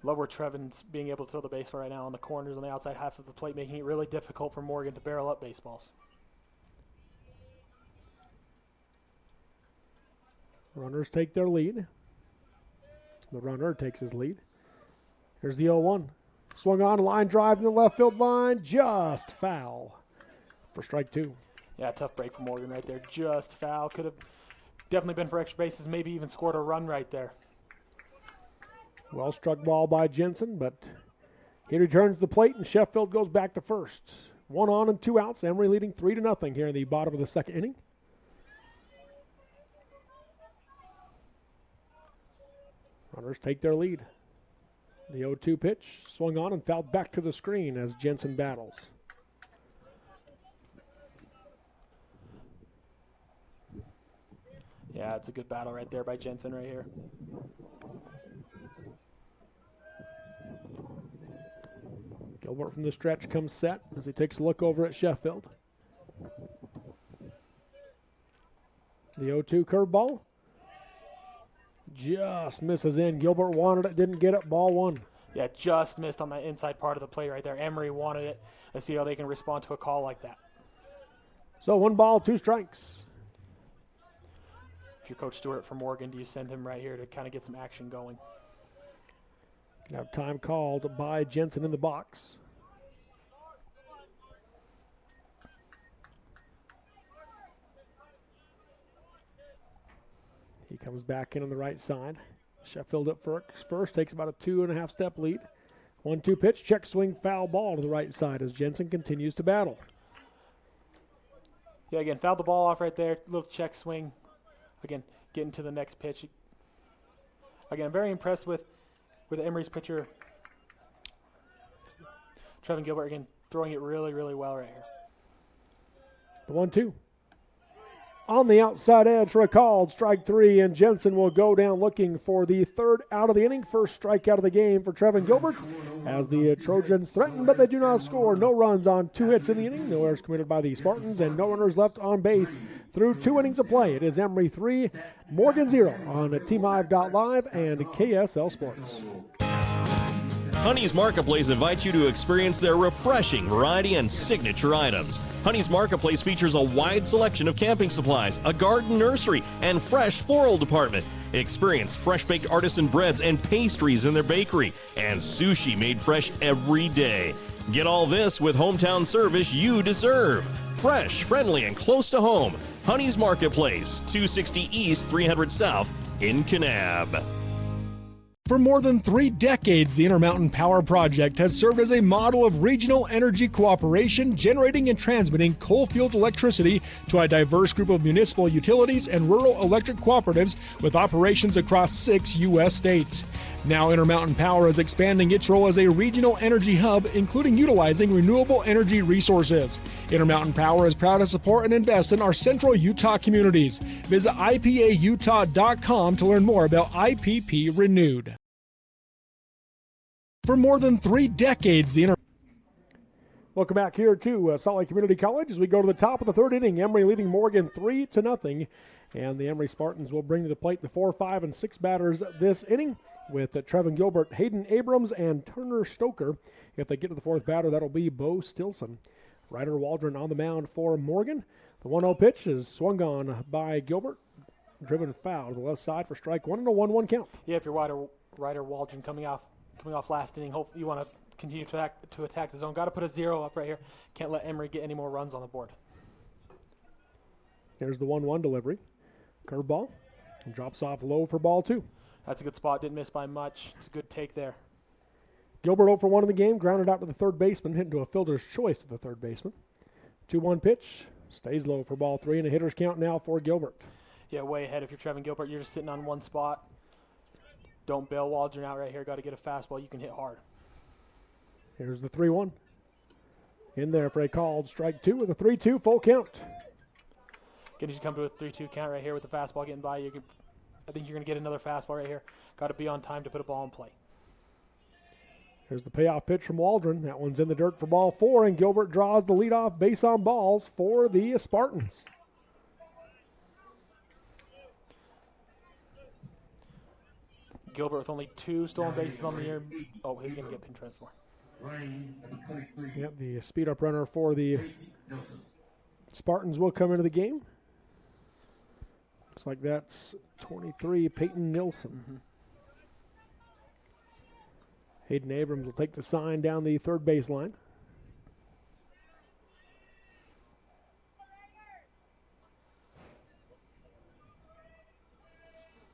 Love where Trevin's being able to throw the baseball right now on the corners on the outside half of the plate, making it really difficult for Morgan to barrel up baseballs. Runners take their lead. The runner takes his lead. Here's the 0-1. Swung on, line drive in the left field line, just foul for strike two. Yeah, tough break for Morgan right there. Just foul. Could have definitely been for extra bases, maybe even scored a run right there. Well struck ball by Jensen, but he returns to the plate and Sheffield goes back to first. 1 on and 2 outs. Emery leading 3-0 here in the bottom of the second inning. Runners take their lead. The 0-2 pitch swung on and fouled back to the screen as Jensen battles. Yeah, it's a good battle right there by Jensen right here. Gilbert from the stretch comes set as he takes a look over at Sheffield. The 0-2 curveball just misses in. Gilbert wanted it, didn't get it, ball one. Yeah, just missed on the inside part of the play right there. Emery wanted it. Let's see how they can respond to a call like that. So 1 ball, 2 strikes. If you're Coach Stewart from Morgan, do you send him right here to kind of get some action going? Now time called by Jensen in the box. He comes back in on the right side. Sheffield up first, takes about a 2.5 step lead. 1-2 pitch, check swing, foul ball to the right side as Jensen continues to battle. Yeah, again, fouled the ball off right there. Little check swing. Again, getting to the next pitch. Again, I'm very impressed with Emery's pitcher. Trevin Gilbert, again, throwing it really, really well right here. The 1-2. On the outside edge for a called strike 3, and Jensen will go down looking for the 3rd out of the inning. First strikeout of the game for Trevin Gilbert as the Trojans threaten, but they do not score. No runs on 2 hits in the inning. No errors committed by the Spartans, and no runners left on base through 2 innings of play. It is Emery 3, Morgan 0 on TeamHive.live and KSL Sports. Honey's Marketplace invites you to experience their refreshing variety and signature items. Honey's Marketplace features a wide selection of camping supplies, a garden nursery, and fresh floral department. Experience fresh-baked artisan breads and pastries in their bakery, and sushi made fresh every day. Get all this with hometown service you deserve. Fresh, friendly, and close to home. Honey's Marketplace, 260 East, 300 South in Kanab. For more than 3 decades, the Intermountain Power Project has served as a model of regional energy cooperation, generating and transmitting coal-fueled electricity to a diverse group of municipal utilities and rural electric cooperatives with operations across 6 U.S. states. Now Intermountain Power is expanding its role as a regional energy hub, including utilizing renewable energy resources. Intermountain Power is proud to support and invest in our central Utah communities. Visit IPAUtah.com to learn more about IPP Renewed. For more than 3 decades, Welcome back here to Salt Lake Community College as we go to the top of the 3rd inning. Emery leading Morgan 3-0, and the Emery Spartans will bring to the plate the 4, 5, and 6 batters this inning with Trevin Gilbert, Hayden Abrams, and Turner Stoker. If they get to the 4th batter, that'll be Bo Stilson. Ryder Waldron on the mound for Morgan. The 1-0 pitch is swung on by Gilbert, driven foul to the left side for strike 1 and a 1-1 count. Yeah, if you're Ryder Waldron coming off last inning, hope you want to continue to attack the zone. Got to put a 0 up right here. Can't let Emery get any more runs on the board. There's the 1-1 delivery. Curveball. And drops off low for ball 2. That's a good spot. Didn't miss by much. It's a good take there. Gilbert 0 for 1 in the game. Grounded out to the 3rd baseman. Hit into a fielder's choice to the 3rd baseman. 2-1 pitch. Stays low for ball 3. And a hitter's count now for Gilbert. Yeah, way ahead. If you're Trevin Gilbert, you're just sitting on one spot. Don't bail Waldron out right here. Got to get a fastball. You can hit hard. Here's the 3-1. In there for a called strike 2 with a 3-2 full count. Again, as you come to a 3-2 count right here with the fastball getting by, I think you're going to get another fastball right here. Got to be on time to put a ball in play. Here's the payoff pitch from Waldron. That one's in the dirt for ball 4, and Gilbert draws the leadoff base on balls for the Spartans. Gilbert with only 2 stolen bases on the year. Oh, he's going to get pinch runs more. Yep, the speed-up runner for the Spartans will come into the game. Looks like that's 23, Peyton Nilsson. Mm-hmm. Hayden Abrams will take the sign down the 3rd baseline.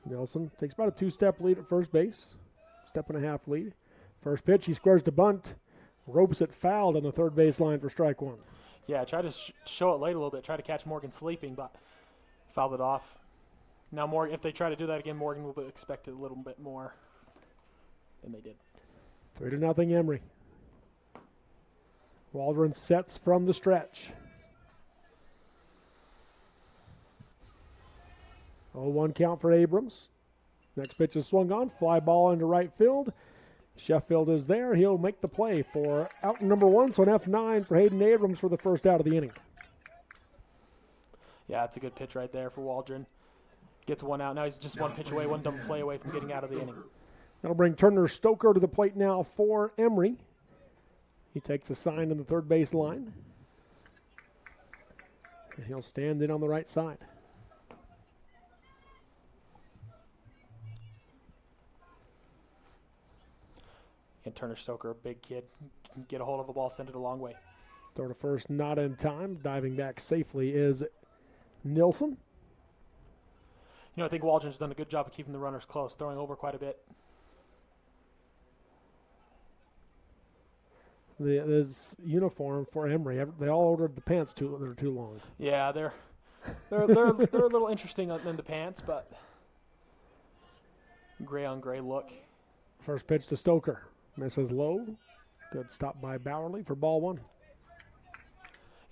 Nilsson takes about a 2-step lead at first base. 1.5 step lead. First pitch, he squares to bunt. Ropes it fouled on the 3rd baseline for strike 1. Yeah, try to show it late a little bit. Try to catch Morgan sleeping, but fouled it off. Now, Morgan, if they try to do that again, Morgan will expect a little bit more than they did. 3-0 Emery. Waldron sets from the stretch. 0-1 count for Abrams. Next pitch is swung on. Fly ball into right field. Sheffield is there. He'll make the play for out number 1. So an F9 for Hayden Abrams for the first out of the inning. Yeah, it's a good pitch right there for Waldron. Gets one out. Now he's just one pitch away, one double play away from getting out of the inning. That'll bring Turner Stoker to the plate now for Emery. He takes a sign in the third base line. And he'll stand in on the right side. And Turner Stoker, a big kid, can get a hold of the ball, send it a long way. Throw to first, not in time. Diving back safely is Nilsson. You know, I think Waldron's done a good job of keeping the runners close, throwing over quite a bit. This uniform for Emery, they all ordered the pants that are too long. Yeah, they're a little interesting in the pants, but gray on gray look. First pitch to Stoker. Misses low. Good stop by Bowerly for ball 1.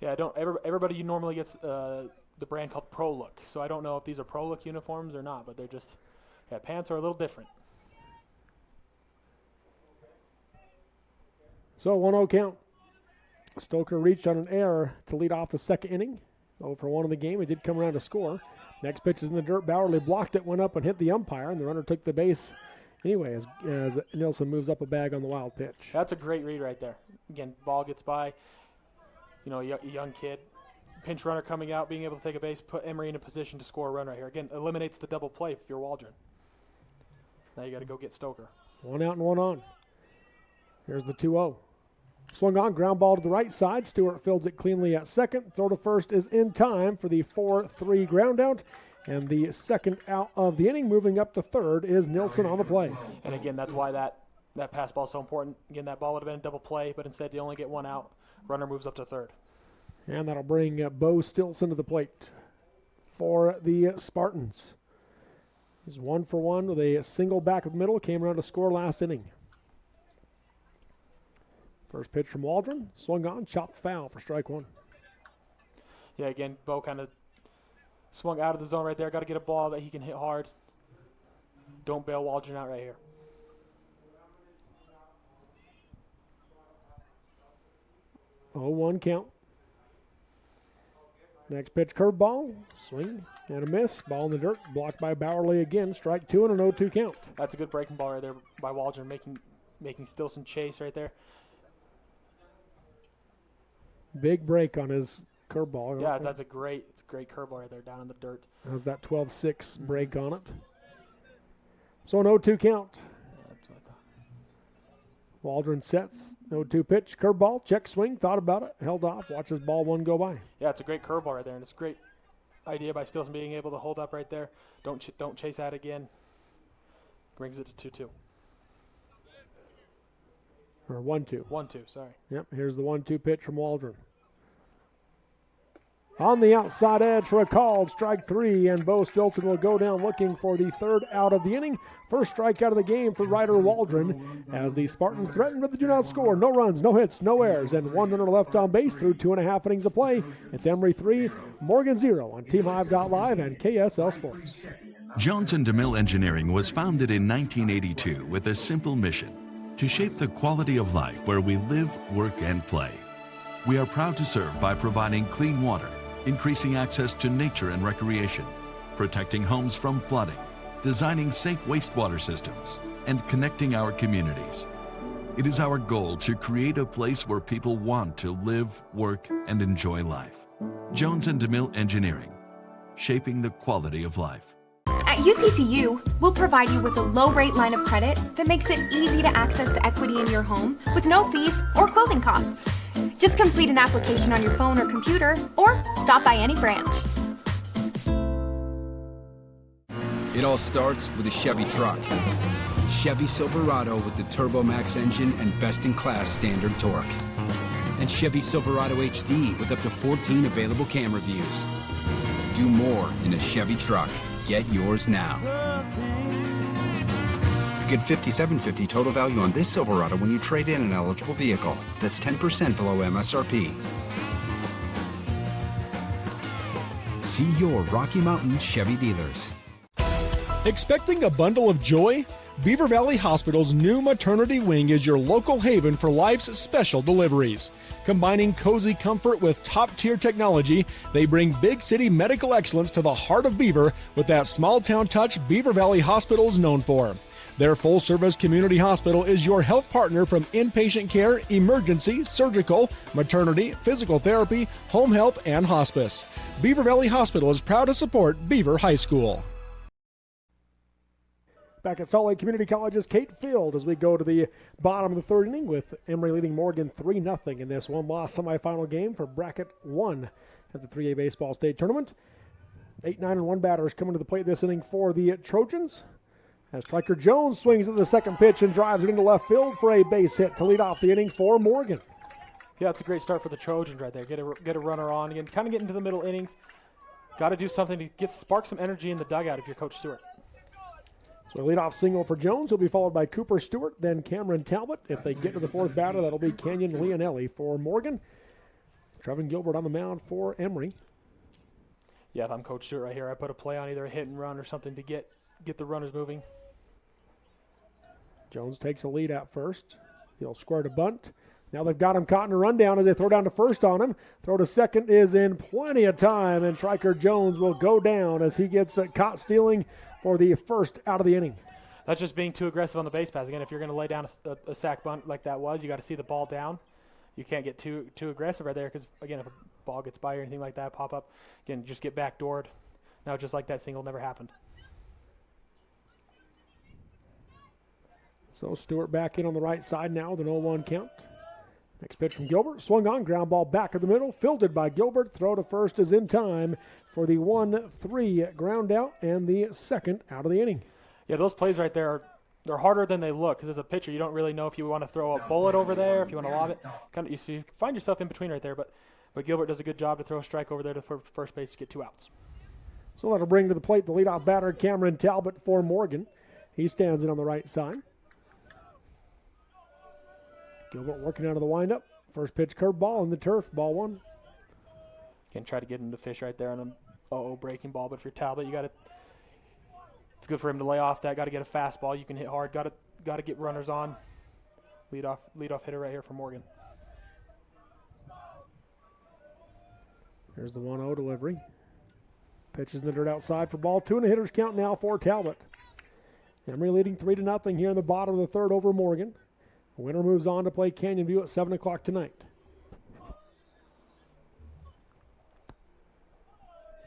Yeah, everybody normally gets the brand called Pro Look, so I don't know if these are Pro Look uniforms or not, but they're just, pants are a little different. So 1-0 count. Stoker reached on an error to lead off the second inning. 0-for-1 in the game. He did come around to score. Next pitch is in the dirt. Bowerly blocked it, went up and hit the umpire, and the runner took the base anyway as Nilsson moves up a bag on the wild pitch. That's a great read right there. Again, ball gets by. You know, a young kid. Pinch runner coming out, being able to take a base, put Emery in a position to score a run right here. Again, eliminates the double play if you're Waldron. Now you got to go get Stoker. 1 out and 1 on. Here's the 2-0. Swung on, ground ball to the right side. Stewart fields it cleanly at second. Throw to first is in time for the 4-3 ground out. And the second out of the inning, moving up to third, is Nilsson on the play. And again, that's why that pass ball is so important. Again, that ball would have been a double play, but instead you only get 1 out. Runner moves up to third. And that'll bring Bo Stilson to the plate for the Spartans. He's 1-for-1 with a single back of the middle. Came around to score last inning. First pitch from Waldron. Swung on, chopped foul for strike 1. Yeah, again, Bo kind of swung out of the zone right there. Got to get a ball that he can hit hard. Don't bail Waldron out right here. Oh, 1 count. Next pitch, curveball, swing and a miss. Ball in the dirt, blocked by Bowerly again. Strike 2 and an 0-2 count. That's a good breaking ball right there by Waldron, making Stilson chase right there. Big break on his curveball. Yeah, that's a great curveball right there down in the dirt. Has that 12-6 break on it. So an 0-2 count. Yeah, that's what I thought. Waldron sets, 0-2 pitch, curveball, check swing, thought about it, held off, watches ball 1 go by. Yeah, it's a great curveball right there, and it's a great idea by Stilson being able to hold up right there. Don't chase that again. Brings it to 2-2. Or 1-2. 1-2, sorry. Yep, here's the 1-2 pitch from Waldron. On the outside edge for a called strike 3, and Bo Stilson will go down looking for the third out of the inning. First strikeout of the game for Ryder Waldron as the Spartans threaten but they do not score. No runs, no hits, no errors, and 1 runner left on base through 2.5 innings of play. It's Emery 3, Morgan 0 on TeamHive.live and KSL Sports. Jones & DeMille Engineering was founded in 1982 with a simple mission: to shape the quality of life where we live, work, and play. We are proud to serve by providing clean water, increasing access to nature and recreation, protecting homes from flooding, designing safe wastewater systems, and connecting our communities. It is our goal to create a place where people want to live, work, and enjoy life. Jones & DeMille Engineering, shaping the quality of life. At UCCU, we'll provide you with a low-rate line of credit that makes it easy to access the equity in your home with no fees or closing costs. Just complete an application on your phone or computer, or stop by any branch. It all starts with a Chevy truck. Chevy Silverado with the TurboMax engine and best-in-class standard torque. And Chevy Silverado HD with up to 14 available camera views. Do more in a Chevy truck. Get yours now. Get $5,750 total value on this Silverado when you trade in an eligible vehicle. That's 10% below MSRP. See your Rocky Mountain Chevy dealers. Expecting a bundle of joy? Beaver Valley Hospital's new maternity wing is your local haven for life's special deliveries. Combining cozy comfort with top-tier technology, they bring big city medical excellence to the heart of Beaver with that small-town touch Beaver Valley Hospital is known for. Their full-service community hospital is your health partner from inpatient care, emergency, surgical, maternity, physical therapy, home health, and hospice. Beaver Valley Hospital is proud to support Beaver High School. Back at Salt Lake Community College's Kate Field as we go to the bottom of the third inning with Emery leading Morgan 3-0 in this one-loss semifinal game for bracket 1 at the 3A Baseball State Tournament. 8, 9, and 1 batters coming to the plate this inning for the Trojans. As Striker Jones swings at the second pitch and drives it into left field for a base hit to lead off the inning for Morgan. Yeah, it's a great start for the Trojans right there. Get a runner on again, kind of get into the middle innings. Got to do something to spark some energy in the dugout if you're Coach Stewart. So a leadoff single for Jones will be followed by Cooper Stewart, then Cameron Talbot. If they get to the fourth batter, that'll be Kenyon Leonelli for Morgan. Trevin Gilbert on the mound for Emery. Yeah, if I'm Coach Stewart right here, I put a play on either a hit and run or something to get the runners moving. Jones takes a lead at first. He'll square to bunt. Now they've got him caught in a rundown as they throw down to first on him. Throw to second is in plenty of time, and Striker Jones will go down as he gets caught stealing for the first out of the inning. That's just being too aggressive on the base pass. Again, if you're going to lay down a sack bunt like that was, you got to see the ball down. You can't get too aggressive right there because, again, if a ball gets by or anything like that, pop up, again, just get backdoored. Now just like that single never happened. So Stewart back in on the right side now with an 0-1 count. Next pitch from Gilbert. Swung on, ground ball back of the middle. Fielded by Gilbert. Throw to first is in time for the 1-3 ground out and the second out of the inning. Yeah, those plays right there they're harder than they look because as a pitcher, you don't really know if you want to throw a bullet over there, if you want to lob it. You find yourself in between right there, but Gilbert does a good job to throw a strike over there to first base to get 2 outs. So that'll bring to the plate the leadoff batter, Cameron Talbot for Morgan. He stands in on the right side. Gilbert working out of the windup. First pitch curveball in the turf, ball 1. Can try to get him to fish right there on a breaking ball, but if you're Talbot, it's good for him to lay off that. Got to get a fastball. You can hit hard. Got to get runners on. Leadoff hitter right here for Morgan. There's the 1-0 delivery. Pitches in the dirt outside for ball 2, and a hitter's count now for Talbot. Emery leading 3-0 here in the bottom of the third over Morgan. The winner moves on to play Canyon View at 7 o'clock tonight.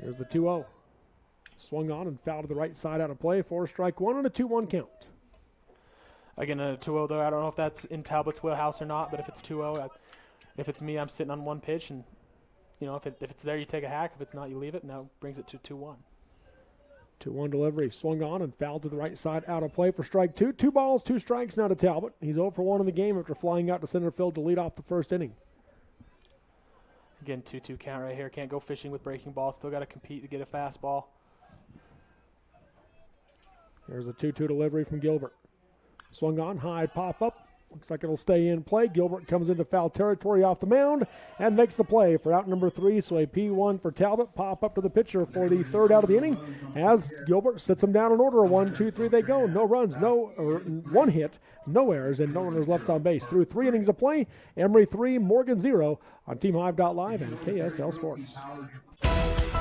Here's the 2-0. Swung on and fouled to the right side out of play for strike 1 and a 2-1 count. Again, a 2-0 though. I don't know if that's in Talbot's wheelhouse or not, but if it's 2-0, if it's me, I'm sitting on one pitch, and if it's there, you take a hack. If it's not, you leave it, and that brings it to 2-1. 2-1 delivery. Swung on and fouled to the right side out of play for strike 2. 2 balls, 2 strikes now to Talbot. He's 0 for 1 in the game after flying out to center field to lead off the first inning. Again, 2-2 count right here. Can't go fishing with breaking balls. Still got to compete to get a fastball. There's a 2-2 delivery from Gilbert. Swung on, high pop up. Looks like it'll stay in play. Gilbert comes into foul territory off the mound and makes the play for out number 3. So a P1 for Talbot. Pop up to the pitcher for the third out of the inning as Gilbert sits him down in order. 1, 2, 3 they go. No runs, 1 hit, no errors, and no runners left on base. Through 3 innings of play, Emery 3, Morgan 0 on TeamHive.live and KSL Sports.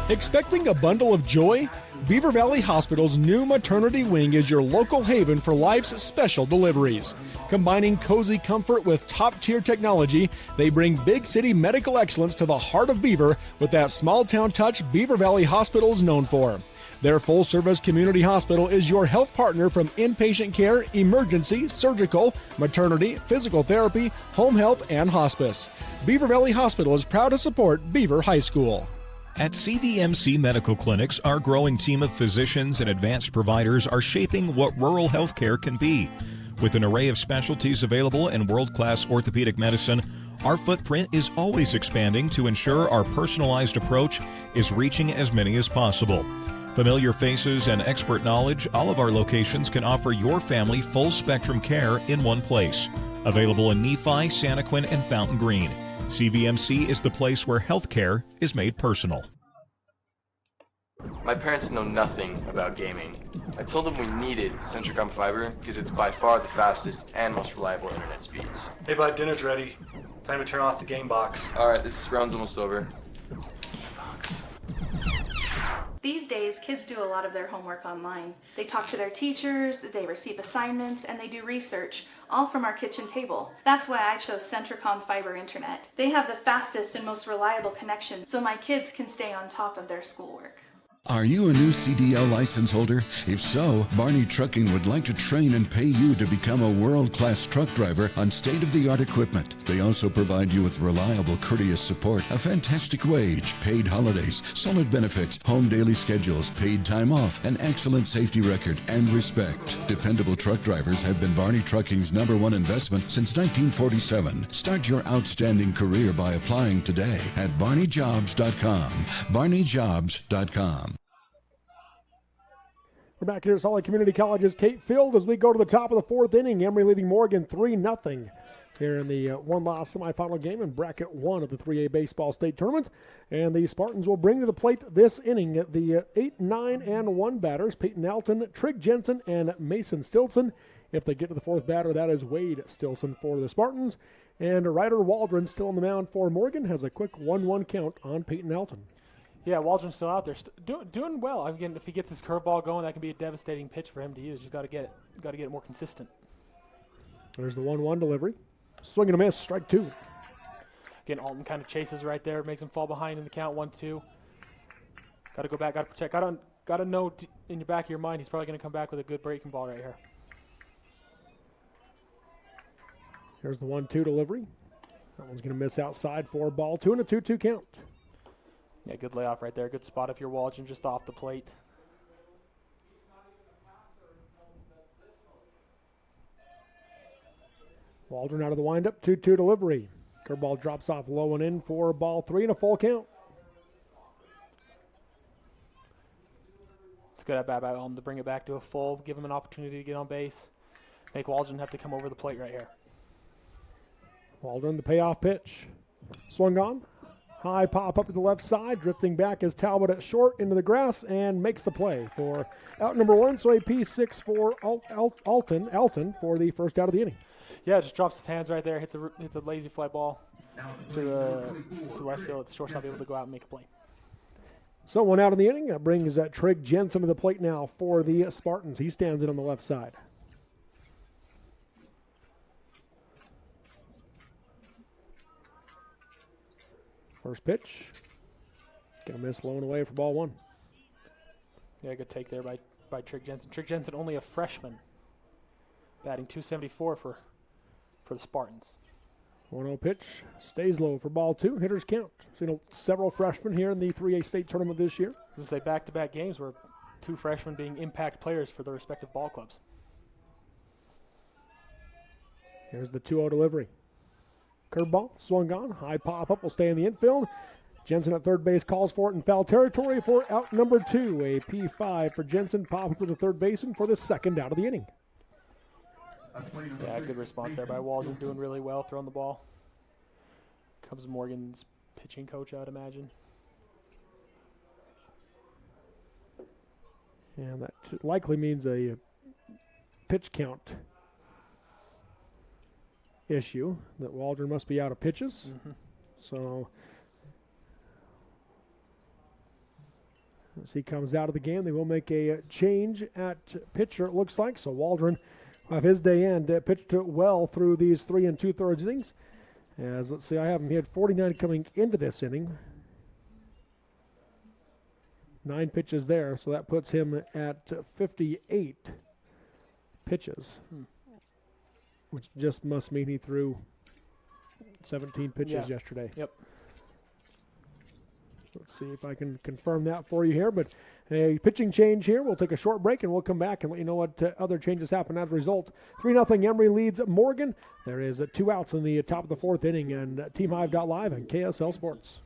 Expecting a bundle of joy? Beaver Valley Hospital's new maternity wing is your local haven for life's special deliveries. Combining cozy comfort with top-tier technology, they bring big city medical excellence to the heart of Beaver with that small-town touch Beaver Valley Hospital is known for. Their full-service community hospital is your health partner from inpatient care, emergency, surgical, maternity, physical therapy, home health, and hospice. Beaver Valley Hospital is proud to support Beaver High School. At CVMC Medical Clinics, our growing team of physicians and advanced providers are shaping what rural healthcare can be. With an array of specialties available in world-class orthopedic medicine, our footprint is always expanding to ensure our personalized approach is reaching as many as possible. Familiar faces and expert knowledge, all of our locations can offer your family full-spectrum care in one place. Available in Nephi, Santaquin, and Fountain Green. CVMC is the place where healthcare is made personal. My parents know nothing about gaming. I told them we needed Centricom Fiber because it's by far the fastest and most reliable internet speeds. Hey bud, dinner's ready. Time to turn off the game box. Alright, this round's almost over. These days, kids do a lot of their homework online. They talk to their teachers, they receive assignments, and they do research, all from our kitchen table. That's why I chose Centricom Fiber Internet. They have the fastest and most reliable connection, so my kids can stay on top of their schoolwork. Are you a new CDL license holder? If so, Barney Trucking would like to train and pay you to become a world-class truck driver on state-of-the-art equipment. They also provide you with reliable, courteous support, a fantastic wage, paid holidays, solid benefits, home daily schedules, paid time off, an excellent safety record, and respect. Dependable truck drivers have been Barney Trucking's #1 investment since 1947. Start your outstanding career by applying today at barneyjobs.com. barneyjobs.com. We're back here at Salt Lake Community College's Kate Field as we go to the top of the fourth inning. Emery leading Morgan 3-0 here in the one-loss semifinal game in bracket 1 of the 3A baseball state tournament. And the Spartans will bring to the plate this inning the 8, 9, and 1 batters, Peyton Alton, Trig Jensen, and Mason Stilson. If they get to the fourth batter, that is Wade Stilson for the Spartans. And Ryder Waldron still on the mound for Morgan, has a quick 1-1 count on Peyton Alton. Yeah, Waldron's still out there, doing well. Again, if he gets his curveball going, that can be a devastating pitch for him to use. He's got to get it more consistent. There's the 1-1 delivery. Swing and a miss, strike 2. Again, Alton kind of chases right there, makes him fall behind in the count 1-2. Got to go back, got to protect. Got to know in the back of your mind he's probably going to come back with a good breaking ball right here. Here's the 1-2 delivery. That one's going to miss outside for ball 2 and a 2-2 count. Yeah, good layoff right there. Good spot if you're Waldron just off the plate. Waldron out of the windup, 2-2 delivery. Curveball drops off low and in for ball 3 and a full count. It's good at bat by Alton to bring it back to a full, give him an opportunity to get on base. Make Waldron have to come over the plate right here. Waldron, the payoff pitch. Swung on. High pop up to the left side, drifting back as Talbot at short into the grass and makes the play for out number 1. So a P6 for Alton for the first out of the inning. Yeah, just drops his hands right there, hits a lazy fly ball to left field. The shortstop able to go out and make a play. So 1 out of the inning. That brings Trig Jensen to the plate now for the Spartans. He stands in on the left side. First pitch. Going to miss low and away for ball 1. Yeah, good take there by Trig Jensen. Trig Jensen, only a freshman, batting .274 for the Spartans. 1-0 pitch. Stays low for ball 2. Hitters count. Seen several freshmen here in the 3A state tournament this year. This is a back-to-back games where 2 freshmen being impact players for their respective ball clubs. Here's the 2-0 delivery. Curveball, swung on, high pop-up will stay in the infield. Jensen at third base calls for it in foul territory for out number 2. A P5 for Jensen, pop up to the third baseman for the second out of the inning. Yeah, good response there by Waldron, doing really well, throwing the ball. Comes Morgan's pitching coach, I would imagine. And that likely means a pitch count issue, that Waldron must be out of pitches. Mm-hmm. So as he comes out of the game, they will make a change at pitcher, it looks like. So Waldron, of his day end, pitched well through these 3 2/3 innings. As let's see, I have him. He had 49 coming into this inning. 9 pitches there, so that puts him at 58 pitches. Which just must mean he threw 17 pitches yesterday. Yep. Let's see if I can confirm that for you here. But a pitching change here. We'll take a short break, and we'll come back and let you know what other changes happen as a result. 3-0 Emery leads Morgan. There is 2 outs in the top of the 4th inning, and Team Hive.live and KSL Sports.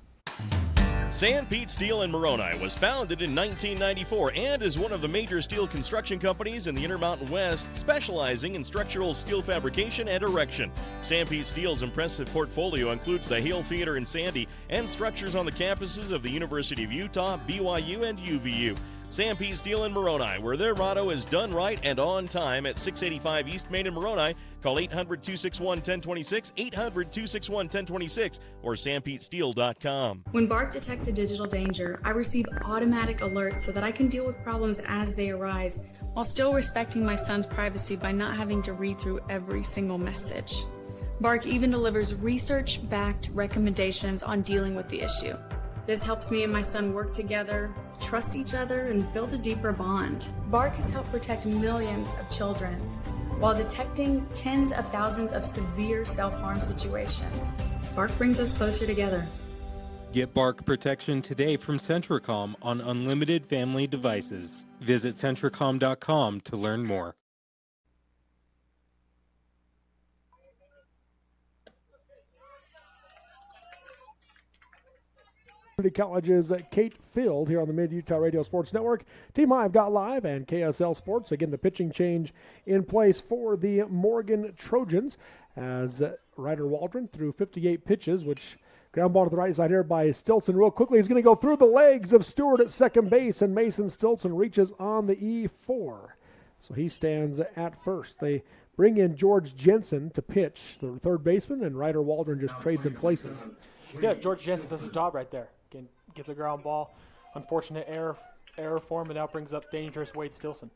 Sanpete Steel in Moroni was founded in 1994 and is one of the major steel construction companies in the Intermountain West, specializing in structural steel fabrication and erection. Sanpete Steel's impressive portfolio includes the Hale Theater in Sandy and structures on the campuses of the University of Utah, BYU, and UVU. Sanpete Steel in Moroni, where their motto is done right and on time, at 685 East Main in Moroni. Call 800-261-1026, 800-261-1026, or sanpetesteel.com. When Bark detects a digital danger, I receive automatic alerts so that I can deal with problems as they arise, while still respecting my son's privacy by not having to read through every single message. Bark even delivers research-backed recommendations on dealing with the issue. This helps me and my son work together, trust each other, and build a deeper bond. Bark has helped protect millions of children while detecting tens of thousands of severe self-harm situations. Bark brings us closer together. Get Bark protection today from Centricom on unlimited family devices. Visit Centricom.com to learn more. College's Kate Field here on the Mid-Utah Radio Sports Network, TeamHive.live, and KSL Sports. Again, the pitching change in place for the Morgan Trojans as Ryder Waldron threw 58 pitches, which ground ball to the right side here by Stilson. Real quickly, he's going to go through the legs of Stewart at second base, and Mason Stilson reaches on the E4. So he stands at first. They bring in George Jensen to pitch, the third baseman, and Ryder Waldron just trades in places. Yeah, George Jensen does his job right there. Again, gets a ground ball. Unfortunate error for him, and now brings up dangerous Wade Stilson.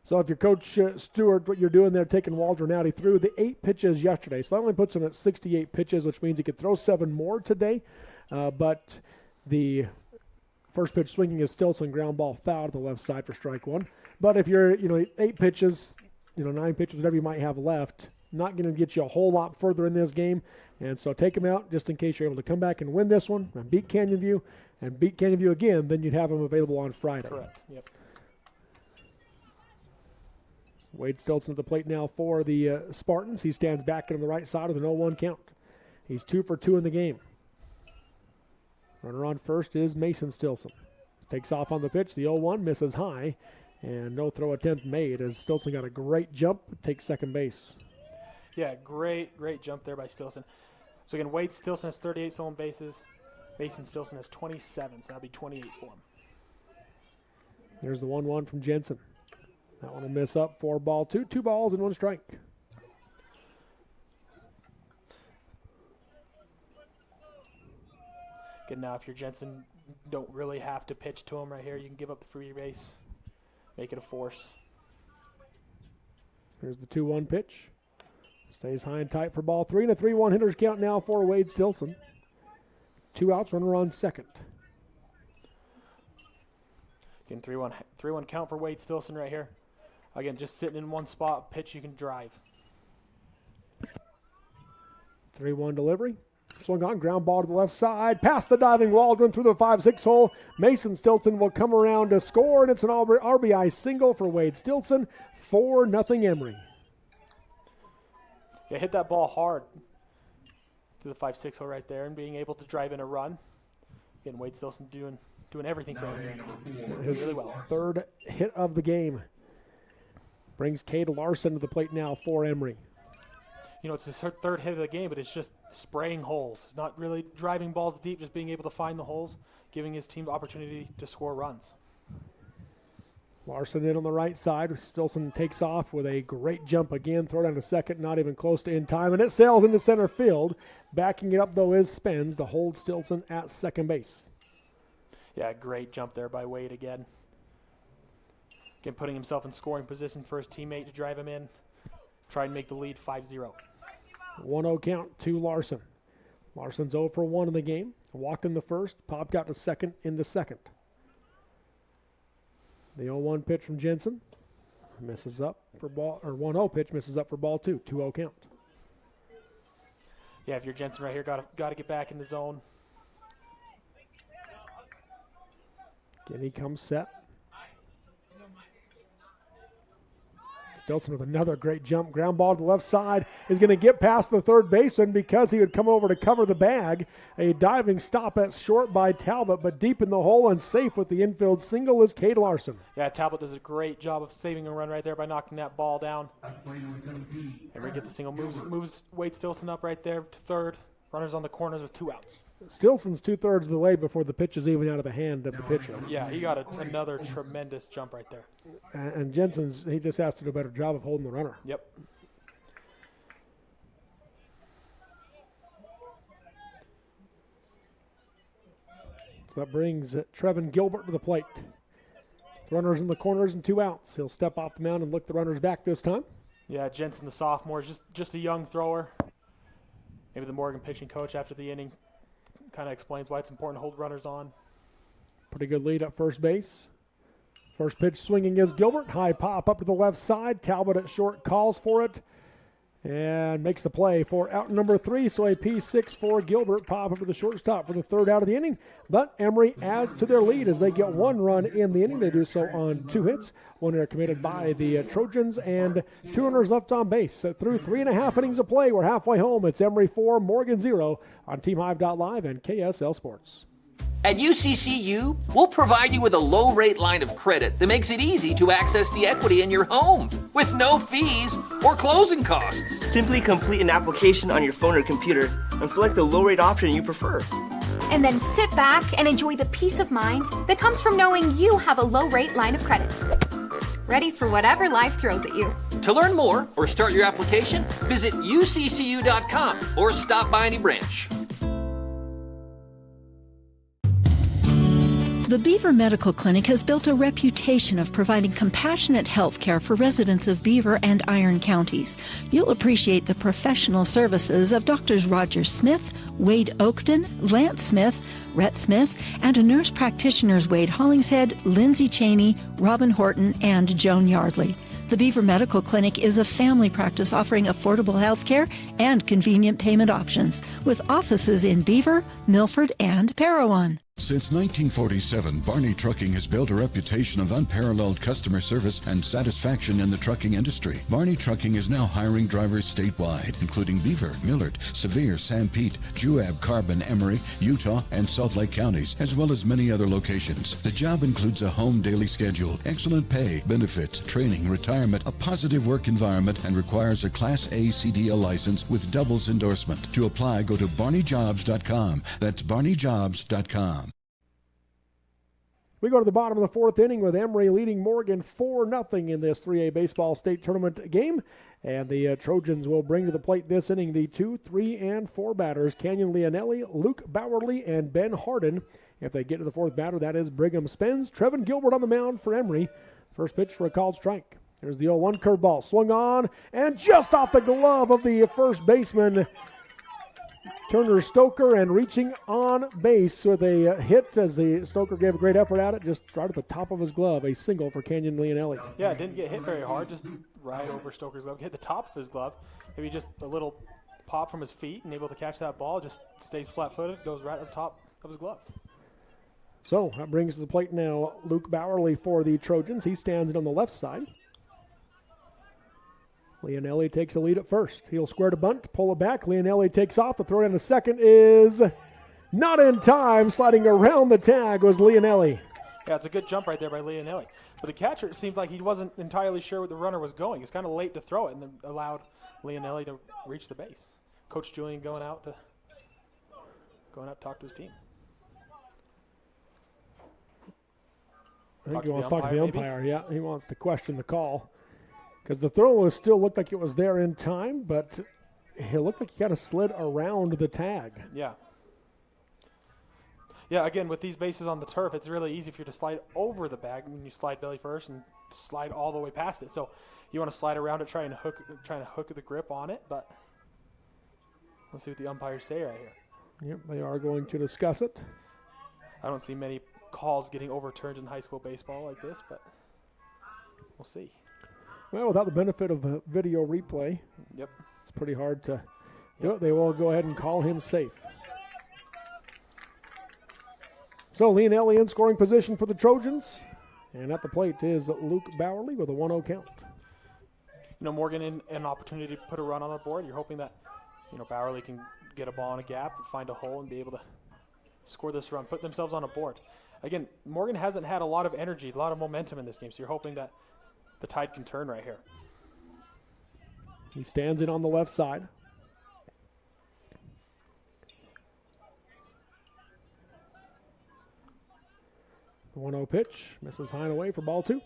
So if you're Coach Stewart, what you're doing there, taking Waldron out, he threw the 8 pitches yesterday. So that only puts him at 68 pitches, which means he could throw 7 more today. But the first pitch swinging is Stilson, ground ball foul to the left side for strike 1. But if you're, 8 pitches, 9 pitches, whatever you might have left, not going to get you a whole lot further in this game. And so take him out just in case you're able to come back and win this one and beat Canyon View again, then you'd have him available on Friday. Correct, yep. Wade Stilson at the plate now for the Spartans. He stands back on the right side with an 0-1 count. He's 2 for 2 in the game. Runner on first is Mason Stilson. Takes off on the pitch. The 0-1 misses high, and no throw attempt made as Stilson got a great jump, takes second base. Yeah, great jump there by Stilson. So again, Wade Stilson has 38 stolen bases. Mason Stilson has 27, so that'll be 28 for him. There's the 1-1 from Jensen. That one will miss up for ball 2. 2 balls and 1 strike. Again, now if you're Jensen, don't really have to pitch to him right here. You can give up the free base, make it a force. Here's the 2-1 pitch. Stays high and tight for ball 3, and a 3-1 hitter's count now for Wade Stilson. 2 outs, runner on second. Again, 3-1 count for Wade Stilson right here. Again, just sitting in one spot, pitch you can drive. 3-1 delivery. Swung on, ground ball to the left side. Past the diving Waldron through the 5-6 hole. Mason Stilson will come around to score, and it's an RBI single for Wade Stilson. 4-0 Emery. Yeah, hit that ball hard to the 5-6 hole right there and being able to drive in a run. Again, Wade Stilson doing everything for him. His really well. Third hit of the game. Brings Cade Larson to the plate now for Emery. It's his third hit of the game, but it's just spraying holes. It's not really driving balls deep, just being able to find the holes, giving his team the opportunity to score runs. Larson in on the right side. Stilson takes off with a great jump again. Throw down to second, not even close to in time, and it sails into center field. Backing it up, though, is Spence to hold Stilson at second base. Yeah, great jump there by Wade again. Again, putting himself in scoring position for his teammate to drive him in. Try and make the lead 5-0. 1-0 count to Larson. Larson's 0 for 1 in the game. Walked in the first, popped out to second in the second. The 0-1 pitch from Jensen misses up for ball, or 1-0 pitch misses up for ball 2. 2-0 count. Yeah, if you're Jensen right here, got to get back in the zone. Again, he comes set. Stilson with another great jump. Ground ball to the left side is going to get past the third baseman because he would come over to cover the bag. A diving stop at short by Talbot, but deep in the hole and safe with the infield single is Cade Larson. Yeah, Talbot does a great job of saving a run right there by knocking that ball down. Emery gets a single, moves Wade Stilson up right there to third. Runners on the corners with 2 outs. Stilson's 2/3 of the way before the pitch is even out of the hand of the pitcher. Yeah, he got another tremendous jump right there. And Jensen's, he just has to do a better job of holding the runner. Yep. So that brings Trevin Gilbert to the plate. Runners in the corners and 2 outs. He'll step off the mound and look the runners back this time. Yeah, Jensen, the sophomore, is just a young thrower. Maybe the Morgan pitching coach after the inning kind of explains why it's important to hold runners on. Pretty good lead at first base. First pitch swinging is Gilbert. High pop up to the left side. Talbot at short calls for it and makes the play for out number 3. So a P6 for Gilbert. Pop up to the shortstop for the 3rd out of the inning. But Emery adds to their lead as they get 1 run in the inning. They do so on 2 hits. 1 error committed by the Trojans and 2 runners left on base. Through 3.5 innings of play, we're halfway home. It's Emery 4, Morgan 0 on TeamHive.live and KSL Sports. At UCCU, we'll provide you with a low-rate line of credit that makes it easy to access the equity in your home with no fees or closing costs. Simply complete an application on your phone or computer and select the low-rate option you prefer. And then sit back and enjoy the peace of mind that comes from knowing you have a low-rate line of credit. Ready for whatever life throws at you. To learn more or start your application, visit uccu.com or stop by any branch. The Beaver Medical Clinic has built a reputation of providing compassionate health care for residents of Beaver and Iron counties. You'll appreciate the professional services of Drs. Roger Smith, Wade Oakton, Lance Smith, Rhett Smith, and nurse practitioners Wade Hollingshead, Lindsay Cheney, Robin Horton, and Joan Yardley. The Beaver Medical Clinic is a family practice offering affordable health care and convenient payment options, with offices in Beaver, Milford, and Parowan. Since 1947, Barney Trucking has built a reputation of unparalleled customer service and satisfaction in the trucking industry. Barney Trucking is now hiring drivers statewide, including Beaver, Millard, Sevier, San Pete, Juab, Carbon, Emery, Utah, and Salt Lake counties, as well as many other locations. The job includes a home daily schedule, excellent pay, benefits, training, retirement, a positive work environment, and requires a Class A CDL license with doubles endorsement. To apply, go to barneyjobs.com. That's barneyjobs.com. We go to the bottom of the 4th inning with Emery leading Morgan 4-0 in this 3A baseball state tournament game. And the Trojans will bring to the plate this inning the 2, 3, and 4 batters, Canyon Leonelli, Luke Bowerly, and Ben Harden. If they get to the 4th batter, that is Brigham Spence. Trevin Gilbert on the mound for Emery. First pitch for a called strike. There's the 0-1 curveball. Swung on, and just off the glove of the first baseman, Turner Stoker, and reaching on base with a hit as the Stoker gave a great effort at it, just right at the top of his glove, a single for Canyon Leonelli. Yeah, it didn't get hit very hard, just right over Stoker's glove. Hit the top of his glove. Maybe just a little pop from his feet and able to catch that ball, just stays flat-footed, goes right up top of his glove. So that brings to the plate now Luke Bowerly for the Trojans. He stands on the left side. Leonelli takes the lead at first. He'll square to bunt, pull it back. Leonelli takes off. The throw down to second is not in time. Sliding around the tag was Leonelli. Yeah, it's a good jump right there by Leonelli. But the catcher, it seemed like he wasn't entirely sure where the runner was going. He's kind of late to throw it and then allowed Leonelli to reach the base. Coach Julian going out to talk to his team. I think he wants to talk to the umpire. Yeah, he wants to question the call. Because the throw still looked like it was there in time, but it looked like he kind of slid around the tag. Yeah. Yeah, again, with these bases on the turf, it's really easy for you to slide over the bag when you slide belly first and slide all the way past it. So you want to slide around it, trying to hook the grip on it, but let's see what the umpires say right here. Yep, they are going to discuss it. I don't see many calls getting overturned in high school baseball like this, but we'll see. Well, without the benefit of a video replay, yep, it's pretty hard to do it. They will go ahead and call him safe. So Leonelli in scoring position for the Trojans. And at the plate is Luke Bowerly with a 1-0 count. Morgan in an opportunity to put a run on the board. You're hoping that, Bowerly can get a ball in a gap and find a hole and be able to score this run, put themselves on a board. Again, Morgan hasn't had a lot of energy, a lot of momentum in this game, so you're hoping that the tide can turn right here. He stands in on the left side. The 1-0 pitch misses high and away for ball 2.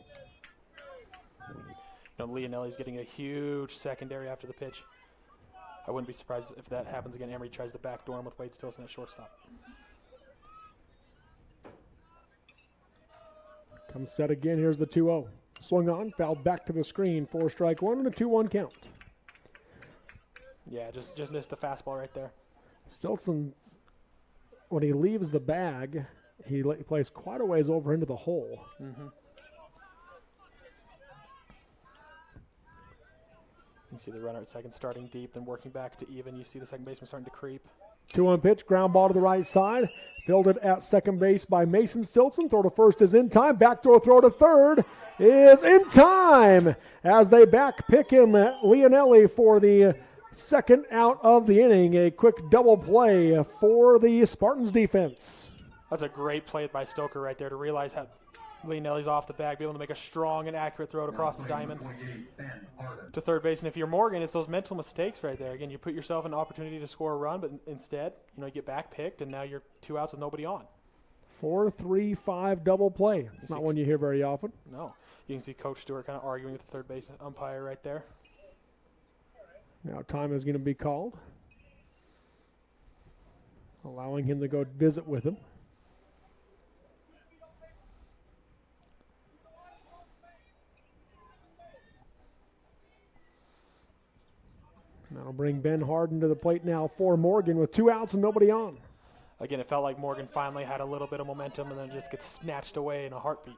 Leonelli's getting a huge secondary after the pitch. I wouldn't be surprised if that happens again. Emery tries to backdoor him with Wade Stilson at shortstop. Comes set again. Here's the 2-0. Swung on, fouled back to the screen for strike 1 and a 2-1 count. Yeah, just missed the fastball right there. Stilson, when he leaves the bag, he plays quite a ways over into the hole. Mm-hmm. You see the runner at second starting deep, then working back to even. You see the second baseman starting to creep. 2-1 pitch, ground ball to the right side. Fielded at second base by Mason Stilson. Throw to first is in time. Backdoor throw to third is in time as they back pick him, Leonelli, for the second out of the inning. A quick double play for the Spartans defense. That's a great play by Stoker right there to realize how Leonelli's off the bag, be able to make a strong and accurate throw across the diamond to third base. And if you're Morgan, it's those mental mistakes right there. Again, you put yourself in an opportunity to score a run, but instead, you get back picked, and now you're 2 outs with nobody on. 4-3-5 double play. It's not one you hear very often. No. You can see Coach Stewart kind of arguing with the third base umpire right there. Now time is going to be called, allowing him to go visit with him. That'll bring Ben Harden to the plate now for Morgan with 2 outs and nobody on. Again, it felt like Morgan finally had a little bit of momentum and then just gets snatched away in a heartbeat.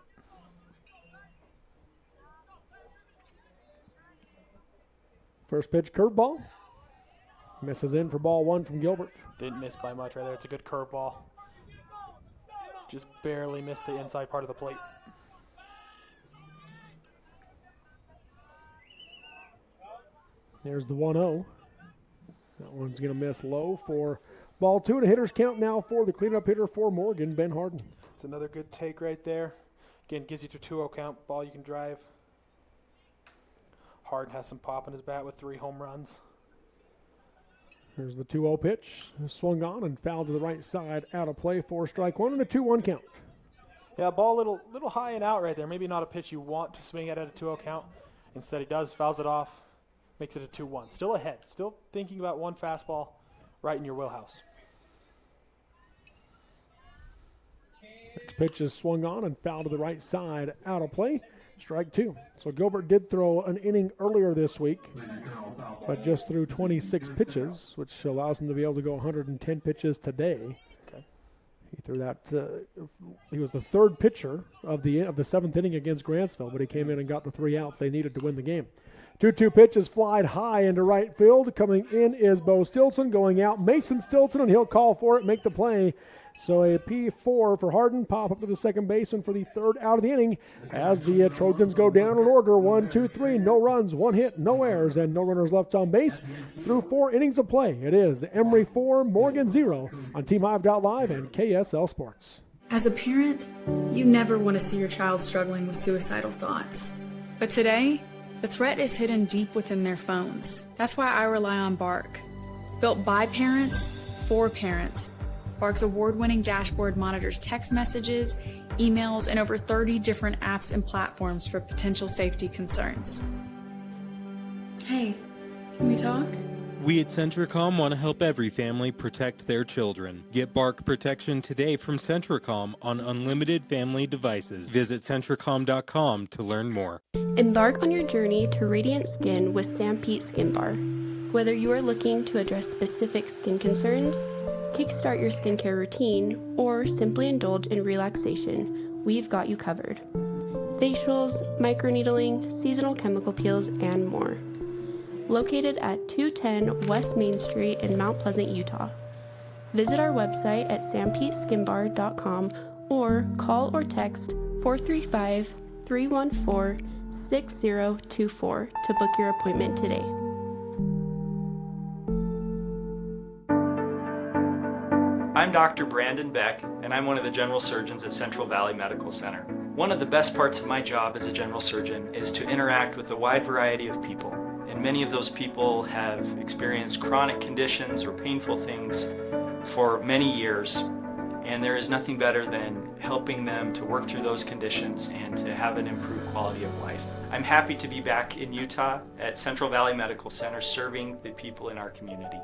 First pitch, curveball. Misses in for ball 1 from Gilbert. Didn't miss by much right there. It's a good curveball. Just barely missed the inside part of the plate. There's the 1-0. That one's going to miss low for ball 2. And a hitter's count now for the cleanup hitter for Morgan, Ben Harden. It's another good take right there. Again, gives you to 2-0 count. Ball you can drive. Harden has some pop in his bat with 3 home runs. Here's the 2-0 pitch. Swung on and fouled to the right side. Out of play for strike 1 and a 2-1 count. Yeah, ball little high and out right there. Maybe not a pitch you want to swing at a 2-0 count. Instead he does, fouls it off. Makes it a 2-1. Still ahead. Still thinking about one fastball right in your wheelhouse. Next pitch is swung on and fouled to the right side. Out of play. Strike 2. So Gilbert did throw an inning earlier this week, but just threw 26 pitches, which allows him to be able to go 110 pitches today. Okay. He threw that. He was the third pitcher of the 7th inning against Grantsville, but he came in and got the 3 outs they needed to win the game. 2-2 pitch is flied high into right field. Coming in is Bo Stilson. Going out, Mason Stilson, and he'll call for it, make the play. So a P4 for Harden. Pop up to the second baseman for the 3rd out of the inning as the Trojans go down in order. 1, 2, 3. No runs, 1 hit, no errors, and no runners left on base through 4 innings of play. It is Emery 4, Morgan 0 on TeamHive.live and KSL Sports. As a parent, you never want to see your child struggling with suicidal thoughts. But today, the threat is hidden deep within their phones. That's why I rely on Bark. Built by parents, for parents. Bark's award-winning dashboard monitors text messages, emails, and over 30 different apps and platforms for potential safety concerns. Hey, can we talk? We at Centricom want to help every family protect their children. Get Bark protection today from Centricom on unlimited family devices. Visit Centricom.com to learn more. Embark on your journey to radiant skin with Sam Pete Skin Bar. Whether you are looking to address specific skin concerns, kickstart your skincare routine, or simply indulge in relaxation, we've got you covered. Facials, microneedling, seasonal chemical peels, and more. Located at 210 West Main Street in Mount Pleasant, Utah. Visit our website at sampeteskinbar.com or call or text 435-314-0999 6024 to book your appointment today. I'm Dr. Brandon Beck, and I'm one of the general surgeons at Central Valley Medical Center. One of the best parts of my job as a general surgeon is to interact with a wide variety of people. And many of those people have experienced chronic conditions or painful things for many years. And there is nothing better than helping them to work through those conditions and to have an improved quality of life. I'm happy to be back in Utah at Central Valley Medical Center serving the people in our community.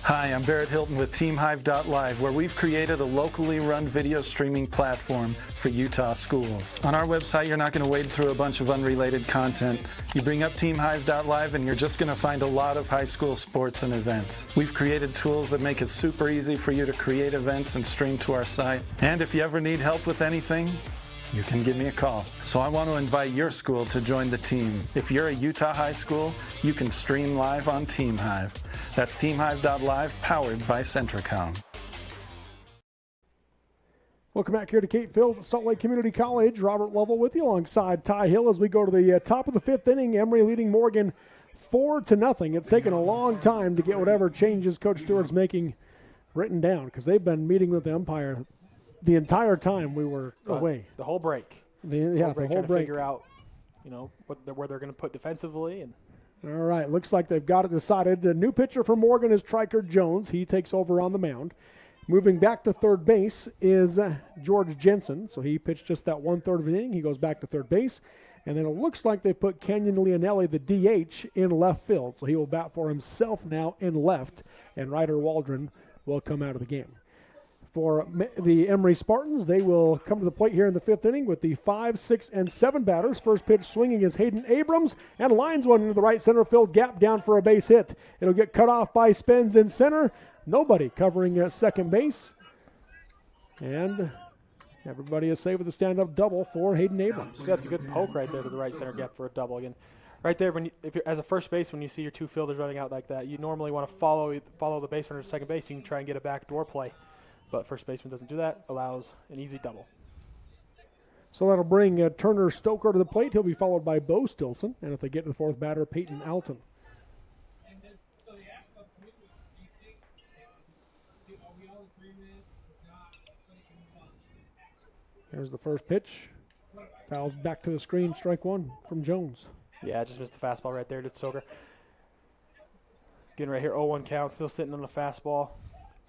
Hi, I'm Barrett Hilton with TeamHive.live, where we've created a locally run video streaming platform for Utah schools. On our website, you're not going to wade through a bunch of unrelated content. You bring up TeamHive.live and you're just going to find a lot of high school sports and events. We've created tools that make it super easy for you to create events and stream to our site. And if you ever need help with anything, you can give me a call. So I want to invite your school to join the team. If you're a Utah high school, you can stream live on TeamHive. That's TeamHive.live, powered by Centricom. Welcome back here to Kate Field, Salt Lake Community College. Robert Lovell with you alongside Ty Hill as we go to the top of the fifth inning. Emery leading Morgan 4-0. It's taken a long time to get whatever changes Coach Stewart's making written down because they've been meeting with the umpire the entire time we were away. The whole break. The whole trying to break. figure out, where they're going to put defensively. And all right, looks like they've got it decided. The new pitcher for Morgan is Triker Jones. He takes over on the mound. Moving back to third base is George Jensen. So he pitched just that 1/3 of an inning. He goes back to third base. And then it looks like they put Kenyon Leonelli, the DH, in left field. So he will bat for himself now in left. And Ryder Waldron will come out of the game. For the Emery Spartans, they will come to the plate here in the fifth inning with the 5, 6, and 7 batters. First pitch swinging is Hayden Abrams and lines one into the right center field gap down for a base hit. It'll get cut off by Spence in center. Nobody covering second base. And everybody is safe with a stand-up double for Hayden Abrams. That's a good poke right there to the right center gap for a double. Again, right there, if you're as a first base, when you see your two fielders running out like that, you normally want to follow the base runner to second base. You can try and get a backdoor play. But first baseman doesn't do that, allows an easy double. So that'll bring Turner Stoker to the plate. He'll be followed by Bo Stilson. And if they get to the fourth batter, Peyton Alton. There's the first pitch. Fouled back to the screen, strike one from Jones. Yeah, just missed the fastball right there to Stoker. Getting right here, 0-1 count, still sitting on the fastball,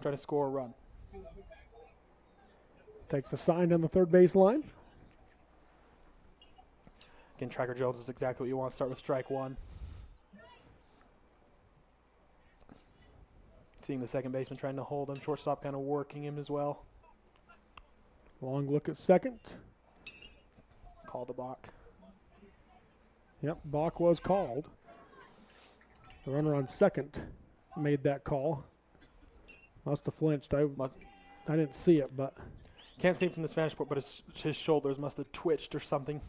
trying to score a run. Takes a sign on the third base line. Again, Triker Jones is exactly what you want. Start with strike one. Seeing the second baseman trying to hold him. Shortstop kind of working him as well. Long look at second. Call the balk. Yep, balk was called. The runner on second made that call. Must have flinched. I didn't see it, but can't see it from the Spanish report, but his shoulders must have twitched or something.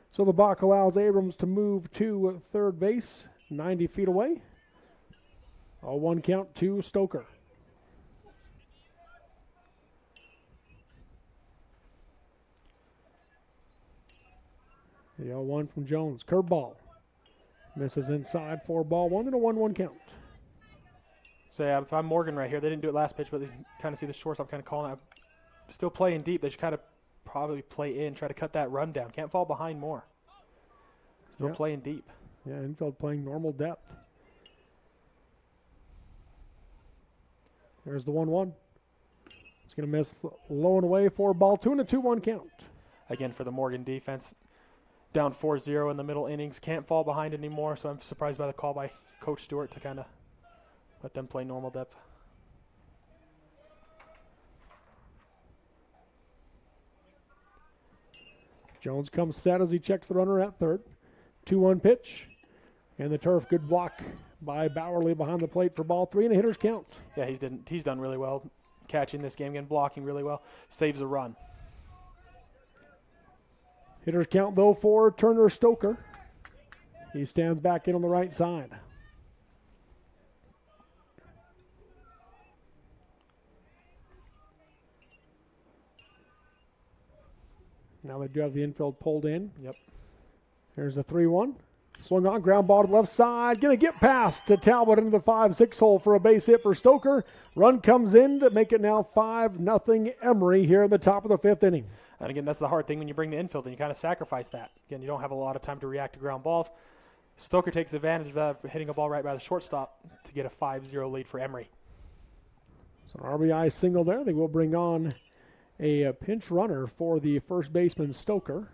So the balk allows Abrams to move to third base, 90 feet away. 0-1 count to Stoker. The 0-1 from Jones. Curveball. Misses inside for ball one and a 1-1 count. So yeah, if I'm Morgan right here, they didn't do it last pitch, but they kind of see the shortstop kind of calling out. Still playing deep. They should kind of probably play in, try to cut that run down. Can't fall behind more. Still playing deep. Yeah, infield playing normal depth. There's the 1-1. It's going to miss low and away for ball two and a 2-1 count. Again, for the Morgan defense, down 4-0 in the middle innings. Can't fall behind anymore, so I'm surprised by the call by Coach Stewart to kind of let them play normal depth. Jones comes set as he checks the runner at third. 2-1 pitch. And the turf, good block by Bowerly behind the plate for ball three and a hitter's count. Yeah, he's done really well catching this game, again, blocking really well. Saves a run. Hitter's count, though, for Turner Stoker. He stands back in on the right side. Now they do have the infield pulled in. Yep. Here's the 3-1. Swung on, ground ball to the left side. Going to get past to Talbot into the 5-6 hole for a base hit for Stoker. Run comes in to make it now 5-0 Emery here in the top of the 5th inning. And again, that's the hard thing when you bring the infield and you kind of sacrifice that. Again, you don't have a lot of time to react to ground balls. Stoker takes advantage of that, hitting a ball right by the shortstop to get a 5-0 lead for Emery. So an RBI single there. They will bring on a pinch runner for the first baseman Stoker.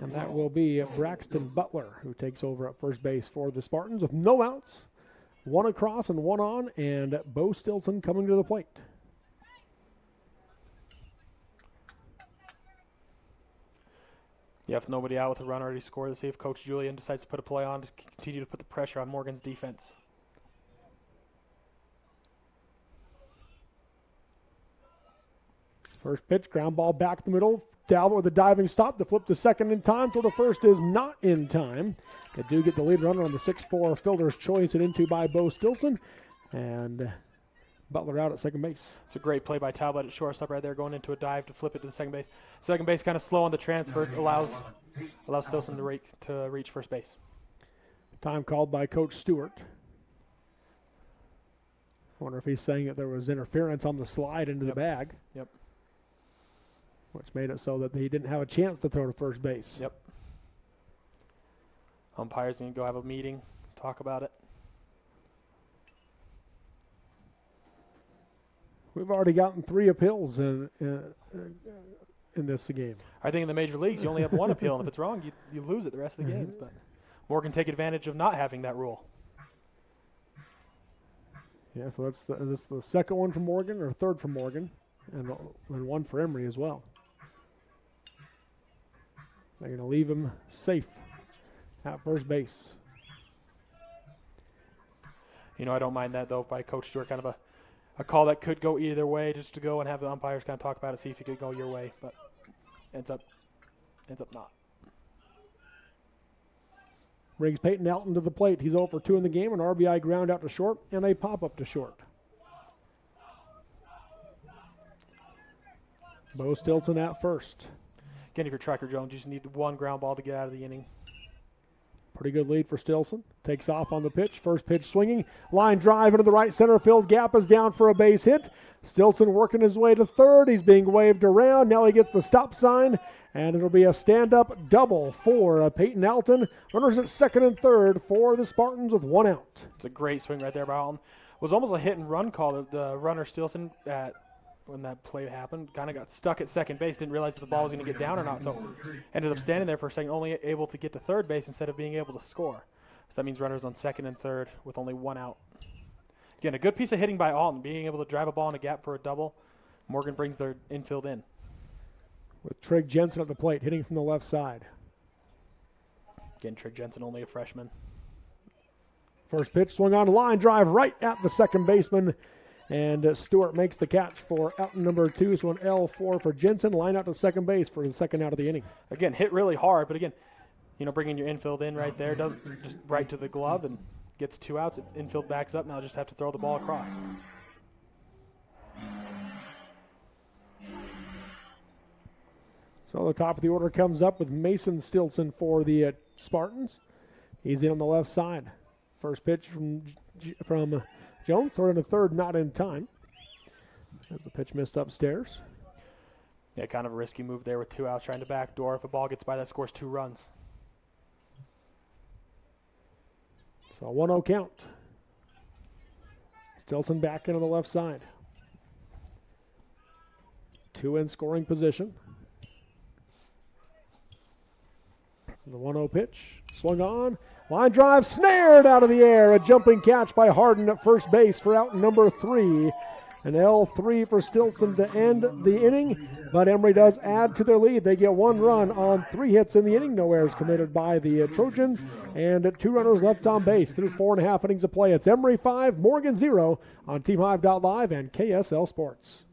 And that will be Braxton Butler, who takes over at first base for the Spartans with no outs, one across and one on, and Bo Stilson coming to the plate. You have nobody out with a run already scored. Let's see if Coach Julian decides to put a play on to continue to put the pressure on Morgan's defense. First pitch, ground ball back the middle. Talbot with a diving stop to flip to second in time. Throw to first is not in time. They do get the lead runner on the 6-4 fielder's choice and into by Bo Stilson. And Butler out at second base. It's a great play by Talbot at shortstop right there, going into a dive to flip it to the second base. Second base kind of slow on the transfer, allows Stilson to reach first base. Time called by Coach Stewart. I wonder if he's saying that there was interference on the slide into the bag. Yep. Which made it so that he didn't have a chance to throw to first base. Yep. Umpires need to go have a meeting, talk about it. We've already gotten 3 appeals in this game. I think in the major leagues you only have 1 appeal, and if it's wrong, you lose it the rest of the game. But Morgan take advantage of not having that rule. Yeah, so is this the second one from Morgan or third from Morgan, and one for Emery as well. They're going to leave him safe at first base. You know, I don't mind that, though, by Coach Stewart, kind of a call that could go either way, just to go and have the umpires kind of talk about it, see if it could go your way, but ends up not. Brings Peyton Alton to the plate. He's 0 for 2 in the game, an RBI ground out to short, and a pop-up to short. Bo Stilson at first. Again, if you're Tracker Jones, you just need 1 ground ball to get out of the inning. Pretty good lead for Stilson. Takes off on the pitch. First pitch swinging. Line drive into the right center field. Gap is down for a base hit. Stilson working his way to third. He's being waved around. Now he gets the stop sign, and it'll be a stand-up double for Peyton Alton. Runners at second and third for the Spartans with 1 out. It's a great swing right there by Alton. It was almost a hit-and-run call. The runner Stilson when that play happened, kind of got stuck at second base, didn't realize if the ball was going to get down or not, so ended up standing there for a second, only able to get to third base instead of being able to score. So that means runners on second and third with only 1 out. Again, a good piece of hitting by Alton, being able to drive a ball in a gap for a double. Morgan brings their infield in. With Trig Jensen at the plate, hitting from the left side. Again, Trig Jensen, only a freshman. First pitch, swung on, line drive right at the second baseman. And Stewart makes the catch for out number 2. So an L4 for Jensen. Line out to second base for the second out of the inning. Again, hit really hard, but again, bringing your infield in right there, just right to the glove and gets 2 outs. Infield backs up. Now just have to throw the ball across. So the top of the order comes up with Mason Stilson for the Spartans. He's in on the left side. First pitch from Jones, thrown into third, not in time. As the pitch missed upstairs. Yeah, kind of a risky move there with 2 outs, trying to backdoor. If a ball gets by, that scores 2 runs. So a 1-0 count. Stilson back in on the left side. 2 in scoring position. The 1-0 pitch, swung on. Line drive, snared out of the air. A jumping catch by Harden at first base for out number 3. An L3 for Stilson to end the inning, but Emery does add to their lead. They get 1 run on 3 hits in the inning. No errors committed by the Trojans, and 2 runners left on base through 4.5 innings of play. It's Emery 5, Morgan 0 on TeamHive.live and KSL Sports.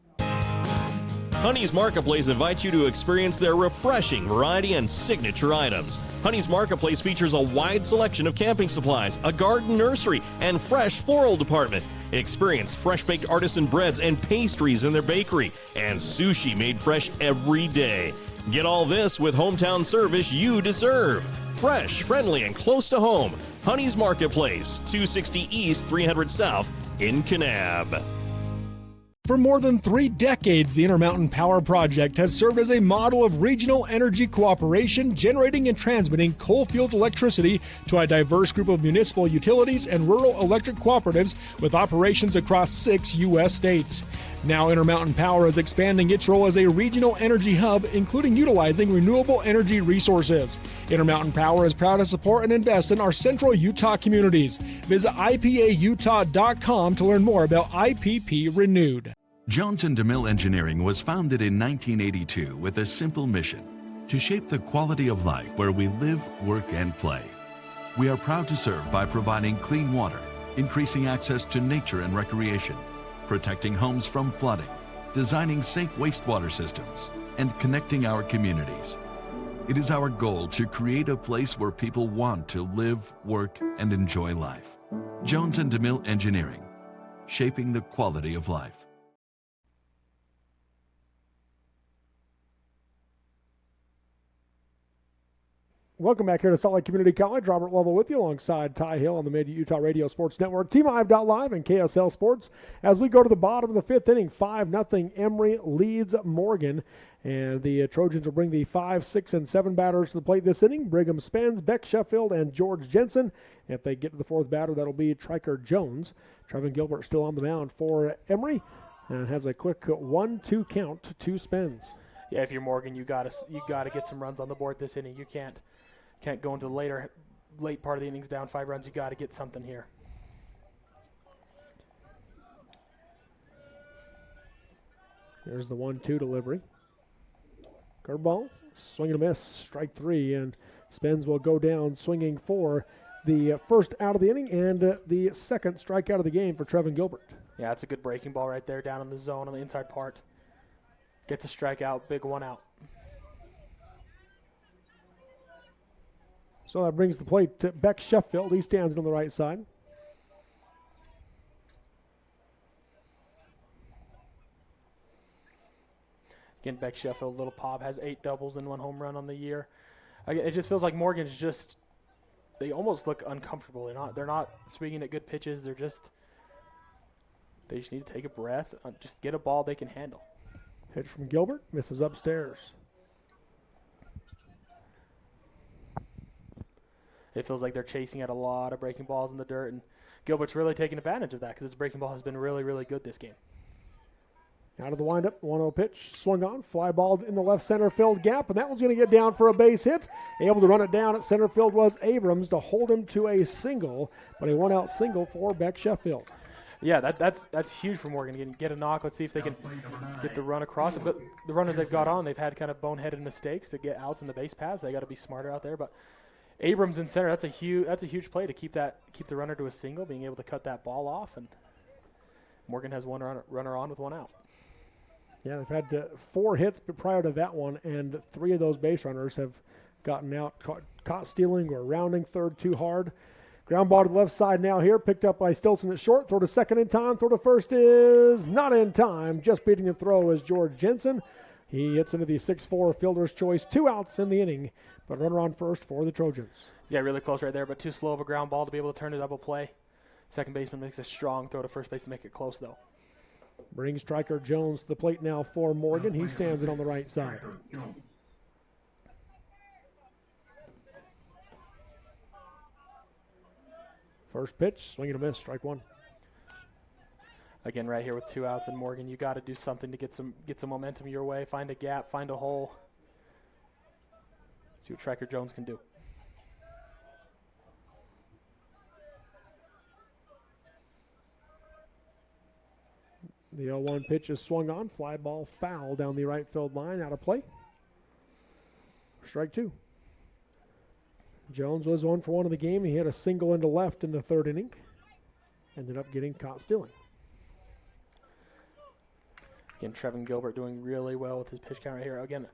Honey's Marketplace invites you to experience their refreshing variety and signature items. Honey's Marketplace features a wide selection of camping supplies, a garden nursery, and fresh floral department. Experience fresh-baked artisan breads and pastries in their bakery and sushi made fresh every day. Get all this with hometown service you deserve. Fresh, friendly, and close to home. Honey's Marketplace, 260 East, 300 South in Kanab. For more than 3 decades, the Intermountain Power Project has served as a model of regional energy cooperation, generating and transmitting coal-fueled electricity to a diverse group of municipal utilities and rural electric cooperatives with operations across 6 U.S. states. Now Intermountain Power is expanding its role as a regional energy hub, including utilizing renewable energy resources. Intermountain Power is proud to support and invest in our central Utah communities. Visit IPAUtah.com to learn more about IPP Renewed. Johnson DeMille Engineering was founded in 1982 with a simple mission: to shape the quality of life where we live, work, and play. We are proud to serve by providing clean water, increasing access to nature and recreation, protecting homes from flooding, designing safe wastewater systems, and connecting our communities. It is our goal to create a place where people want to live, work, and enjoy life. Johnson DeMille Engineering, shaping the quality of life. Welcome back here to Salt Lake Community College. Robert Lovell with you alongside Ty Hill on the Mid-Utah Radio Sports Network, Team5.live, and KSL Sports. As we go to the bottom of the 5th inning, 5-0 Emery leads Morgan. And the Trojans will bring the 5, 6, and 7 batters to the plate this inning. Brigham Spence, Beck Sheffield, and George Jensen. If they get to the 4th batter, that'll be Triker Jones. Trevin Gilbert still on the mound for Emery and has a quick 1-2 count to 2 spins. Yeah, if you're Morgan, you gotta get some runs on the board this inning. You can't go into the late part of the innings down 5 runs. You got to get something here. There's the 1-2 delivery. Curveball, swing and a miss, strike 3, and Spence will go down swinging for the first out of the inning and the second strikeout of the game for Trevin Gilbert. Yeah, it's a good breaking ball right there down in the zone on the inside part. Gets a strikeout, big 1 out. So that brings the plate to Beck Sheffield. He stands on the right side. Again, Beck Sheffield, little pop, has 8 doubles and 1 home run on the year. Again, it just feels like Morgan's they almost look uncomfortable. They're not swinging at good pitches. They just need to take a breath, just get a ball they can handle. Pitch from Gilbert, misses upstairs. It feels like they're chasing at a lot of breaking balls in the dirt, and Gilbert's really taking advantage of that because his breaking ball has been really, really good this game. Out of the windup, 1-0 pitch, swung on, fly ball in the left center field gap, and that one's going to get down for a base hit. Able to run it down at center field was Abrams to hold him to a single, but a 1-out single for Beck Sheffield. Yeah, that's huge for Morgan. Get a knock. Let's see if they can get the run across it. But the runners they've got on, they've had kind of boneheaded mistakes to get outs in the base paths. They got to be smarter out there, but Abrams in center, that's a huge play to keep the runner to a single, being able to cut that ball off, and Morgan has one runner on with 1 out. Yeah, they've had 4 hits prior to that one, and 3 of those base runners have gotten out, caught stealing or rounding third too hard. Ground ball to the left side now here, picked up by Stilson at short. Throw to second in time, throw to first is not in time. Just beating the throw is George Jensen. He hits into the 6-4 fielder's choice, 2 outs in the inning, but runner on first for the Trojans. Yeah, really close right there, but too slow of a ground ball to be able to turn a double play. Second baseman makes a strong throw to first base to make it close, though. Brings Striker Jones to the plate now for Morgan. He stands it on the right side. First pitch, swing and a miss, strike 1. Again, right here with 2 outs and Morgan, you got to do something to get some momentum your way. Find a gap, find a hole. See what Striker Jones can do. The 0-1 pitch is swung on. Fly ball foul down the right field line, out of play. Strike 2. Jones was 1 for 1 in the game. He hit a single into left in the 3rd inning. Ended up getting caught stealing. Again, Trevin Gilbert doing really well with his pitch count right here. Again,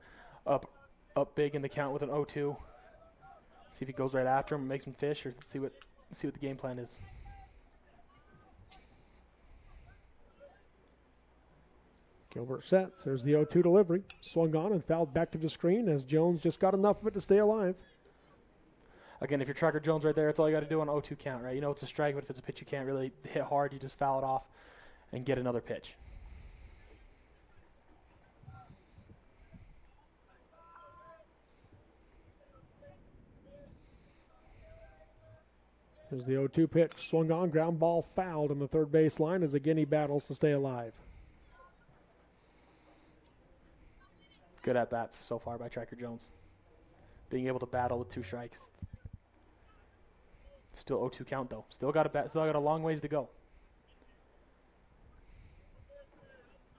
up big in the count with an 0-2. See if he goes right after him and makes him fish, or see what the game plan is. Gilbert sets. There's the 0-2 delivery. Swung on and fouled back to the screen as Jones just got enough of it to stay alive. Again, if you're Tracker Jones right there, that's all you got to do on an 0-2 count, right? You know it's a strike, but if it's a pitch you can't really hit hard, you just foul it off and get another pitch. There's the 0-2 pitch. Swung on, ground ball fouled on the third base line as again he battles to stay alive. Good at bat so far by Tracker Jones. Being able to battle with 2 strikes. Still 0-2 count though. Still got a long ways to go.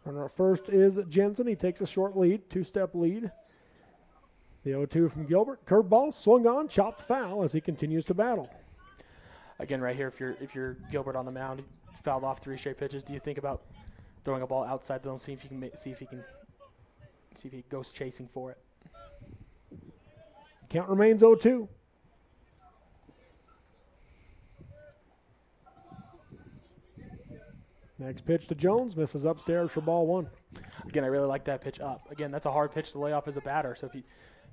Runner at first is Jensen. He takes a short lead, 2-step lead. The 0-2 from Gilbert. Curveball swung on, chopped foul as he continues to battle. Again, right here, if you're Gilbert on the mound, he fouled off 3 straight pitches. Do you think about throwing a ball outside the zone, see if he goes chasing for it? Count remains 0-2. Next pitch to Jones, misses upstairs for ball 1. Again, I really like that pitch up. Again, that's a hard pitch to lay off as a batter. So if you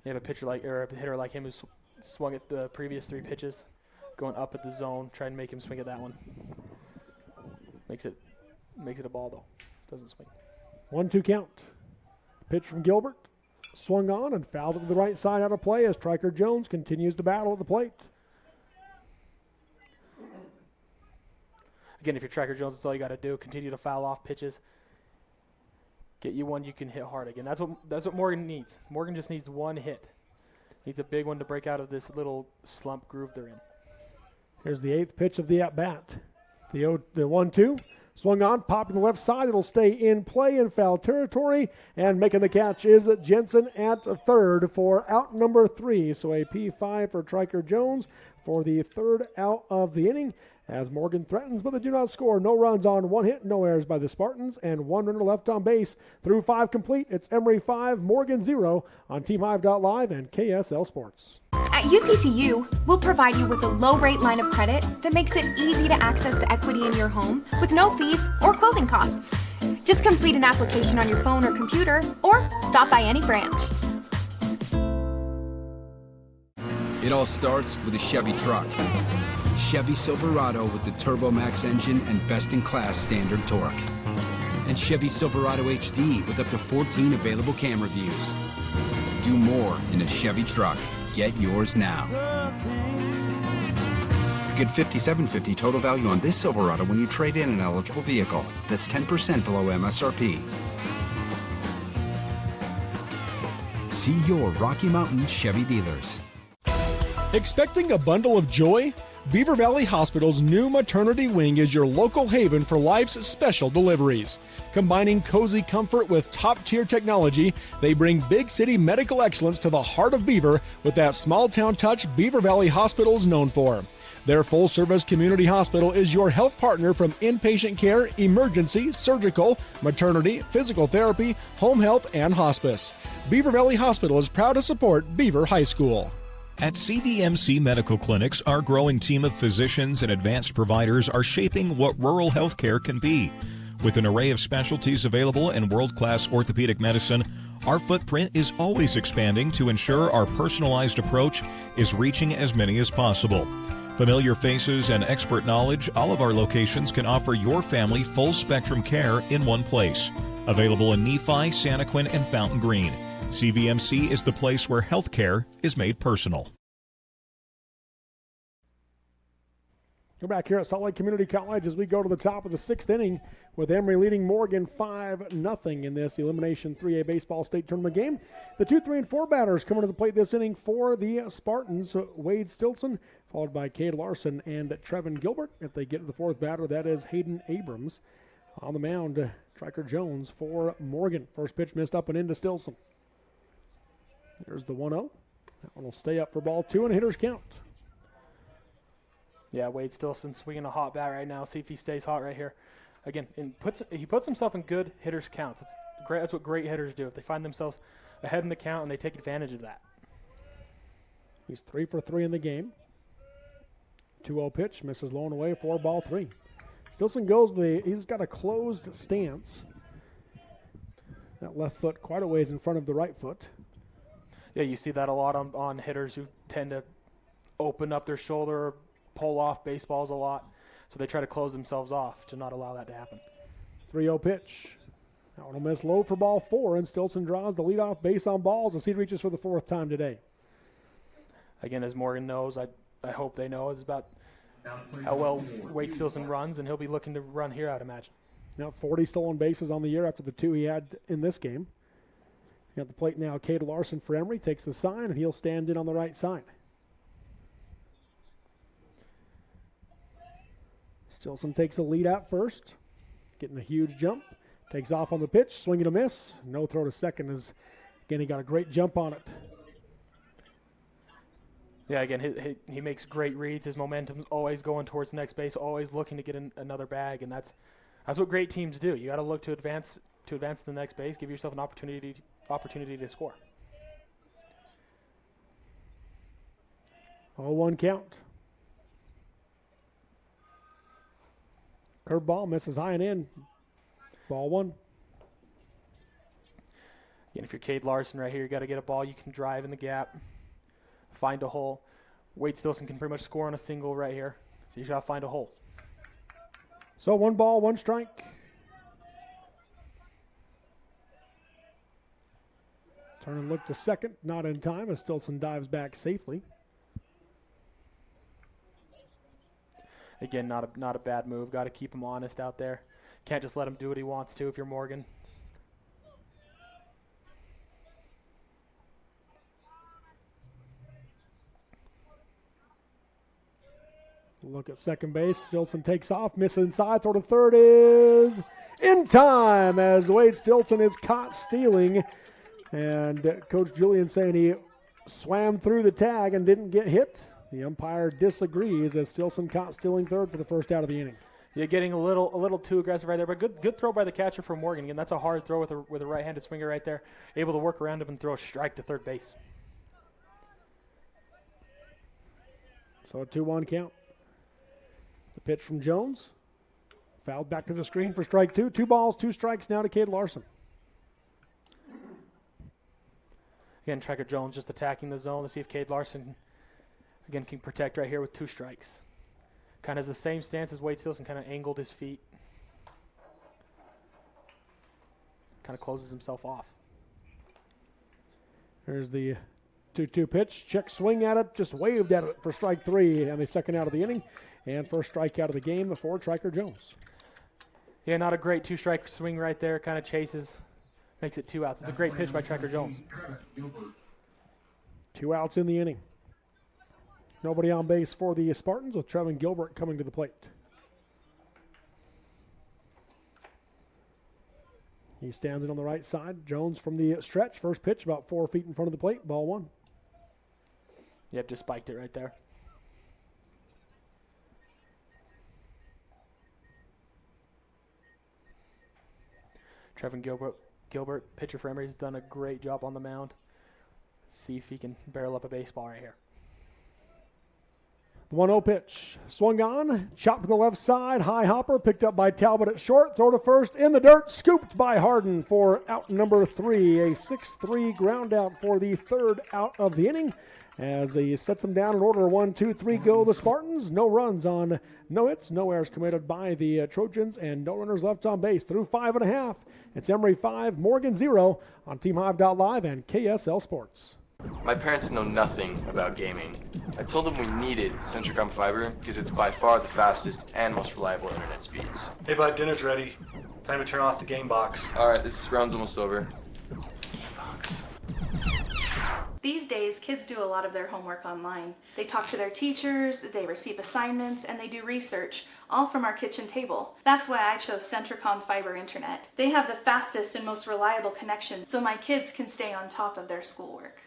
have a pitcher or a hitter like him who's swung at the previous 3 pitches, going up at the zone, try and make him swing at that one. Makes it a ball though. Doesn't swing. 1-2 count. Pitch from Gilbert. Swung on and fouls it to the right side out of play as Tracker Jones continues to battle at the plate. Again, if you're Tracker Jones, that's all you got to do. Continue to foul off pitches. Get you one you can hit hard again. That's what Morgan needs. Morgan just needs 1 hit. Needs a big one to break out of this little slump groove they're in. Here's the 8th pitch of the at-bat. The 1-2. Swung on, popping the left side. It'll stay in play in foul territory. And making the catch is Jensen at third for out number 3. So a P5 for Tracker Jones for the 3rd out of the inning. As Morgan threatens, but they do not score. No runs on 1 hit, no errors by the Spartans, and 1 runner left on base. Through 5 complete, it's Emery 5, Morgan 0 on TeamHive.live and KSL Sports. At UCCU, we'll provide you with a low-rate line of credit that makes it easy to access the equity in your home with no fees or closing costs. Just complete an application on your phone or computer, or stop by any branch. It all starts with a Chevy truck. Chevy Silverado with the Turbo Max engine and best-in-class standard torque. And Chevy Silverado HD with up to 14 available camera views. Do more in a Chevy truck. Get yours now. Get $5,750 total value on this Silverado when you trade in an eligible vehicle. That's 10% below MSRP. See your Rocky Mountain Chevy dealers. Expecting a bundle of joy? Beaver Valley Hospital's new maternity wing is your local haven for life's special deliveries. Combining cozy comfort with top-tier technology, they bring big city medical excellence to the heart of Beaver with that small-town touch Beaver Valley Hospital is known for. Their full-service community hospital is your health partner from inpatient care, emergency, surgical, maternity, physical therapy, home health, and hospice. Beaver Valley Hospital is proud to support Beaver High School. At CVMC Medical Clinics, our growing team of physicians and advanced providers are shaping what rural healthcare can be. With an array of specialties available in world-class orthopedic medicine, our footprint is always expanding to ensure our personalized approach is reaching as many as possible. Familiar faces and expert knowledge, all of our locations can offer your family full-spectrum care in one place. Available in Nephi, Santaquin, and Fountain Green. CVMC is the place where healthcare is made personal. We're back here at Salt Lake Community College as we go to the top of the 6th inning with Emery leading Morgan 5-0 in this Elimination 3A Baseball State Tournament game. The 2, 3, and 4 batters coming to the plate this inning for the Spartans. Wade Stilson, followed by Cade Larson and Trevin Gilbert. If they get to the 4th batter, that is Hayden Abrams. On the mound, Tracker Jones for Morgan. First pitch missed up and into Stilson. There's the 1-0. That one will stay up for ball 2 and hitter's count. Yeah, Wade Stilson swinging a hot bat right now. See if he stays hot right here. Again, he puts himself in good hitter's counts. It's great. That's what great hitters do. If they find themselves ahead in the count and they take advantage of that. He's 3 for 3 in the game. 2-0 pitch, misses low and away for ball 3. Stilson goes, he's got a closed stance. That left foot quite a ways in front of the right foot. Yeah, you see that a lot on hitters who tend to open up their shoulder or pull off baseballs a lot. So they try to close themselves off to not allow that to happen. 3-0 pitch. That one will miss low for ball 4, and Stilson draws the leadoff base on balls as he reaches for the 4th time today. Again, as Morgan knows, I hope they know, is about how well Wade Stilson runs, and he'll be looking to run here, I'd imagine. Now 40 stolen bases on the year after the 2 he had in this game. At the plate now, Cade Larson for Emery takes the sign, and he'll stand in on the right side. Stilson takes a lead at first, getting a huge jump. Takes off on the pitch, swing and a miss. No throw to second as, again, he got a great jump on it. Yeah, again, he makes great reads. His momentum's always going towards the next base, always looking to get another bag, and that's what great teams do. You got to look to advance to the next base, give yourself an opportunity to score. 0-1 count. Curveball misses high and in. Ball 1. Again, if you're Cade Larson right here, you got to get a ball you can drive in the gap, find a hole. Wade Stilson can pretty much score on a single right here, so you got to find a hole. So 1 ball, 1 strike. Turn and look to second, not in time as Stilson dives back safely. Again, not a bad move. Got to keep him honest out there. Can't just let him do what he wants to if you're Morgan. Look at second base. Stilson takes off, miss inside, throw to third is in time as Wade Stilson is caught stealing. And Coach Julian saying he swam through the tag and didn't get hit. The umpire disagrees as Stilson caught stealing third for the first out of the inning. Yeah, getting a little too aggressive right there, but good throw by the catcher from Morgan. Again, that's a hard throw with a right-handed swinger right there. Able to work around him and throw a strike to third base. So a 2-1 count. The pitch from Jones. Fouled back to the screen for strike 2. 2 balls, 2 strikes now to Cade Larson. Again, Tracker Jones just attacking the zone to see if Cade Larson, again, can protect right here with 2 strikes. Kind of has the same stance as Wade Stilson, kind of angled his feet. Kind of closes himself off. There's the 2-2 pitch. Check swing at it, just waved at it for strike 3 on the second out of the inning. And first strikeout of the game for Tracker Jones. Yeah, not a great 2-strike swing right there. Kind of chases, makes it 2 outs. It's a great pitch by Tracker Jones. 2 outs in the inning. Nobody on base for the Spartans with Trevin Gilbert coming to the plate. He stands in on the right side. Jones from the stretch. First pitch about 4 feet in front of the plate. Ball 1. Yep, just spiked it right there. Trevin Gilbert, pitcher for Emery, has done a great job on the mound. Let's see if he can barrel up a baseball right here. The 1-0 pitch. Swung on, chopped to the left side. High hopper, picked up by Talbot at short. Throw to first, in the dirt, scooped by Harden for out number 3. A 6-3 ground out for the 3rd out of the inning. As he sets them down in order, 1, 2, 3, go the Spartans. No runs on no hits, no errors committed by the Trojans, and no runners left on base through 5.5. It's Emery 5, Morgan 0 on TeamHive.live and KSL Sports. My parents know nothing about gaming. I told them we needed Centricom Fiber because it's by far the fastest and most reliable internet speeds. Hey bud, dinner's ready. Time to turn off the game box. Alright, this round's almost over. These days, kids do a lot of their homework online. They talk to their teachers, they receive assignments, and they do research, all from our kitchen table. That's why I chose Centricom Fiber Internet. They have the fastest and most reliable connection, so my kids can stay on top of their schoolwork.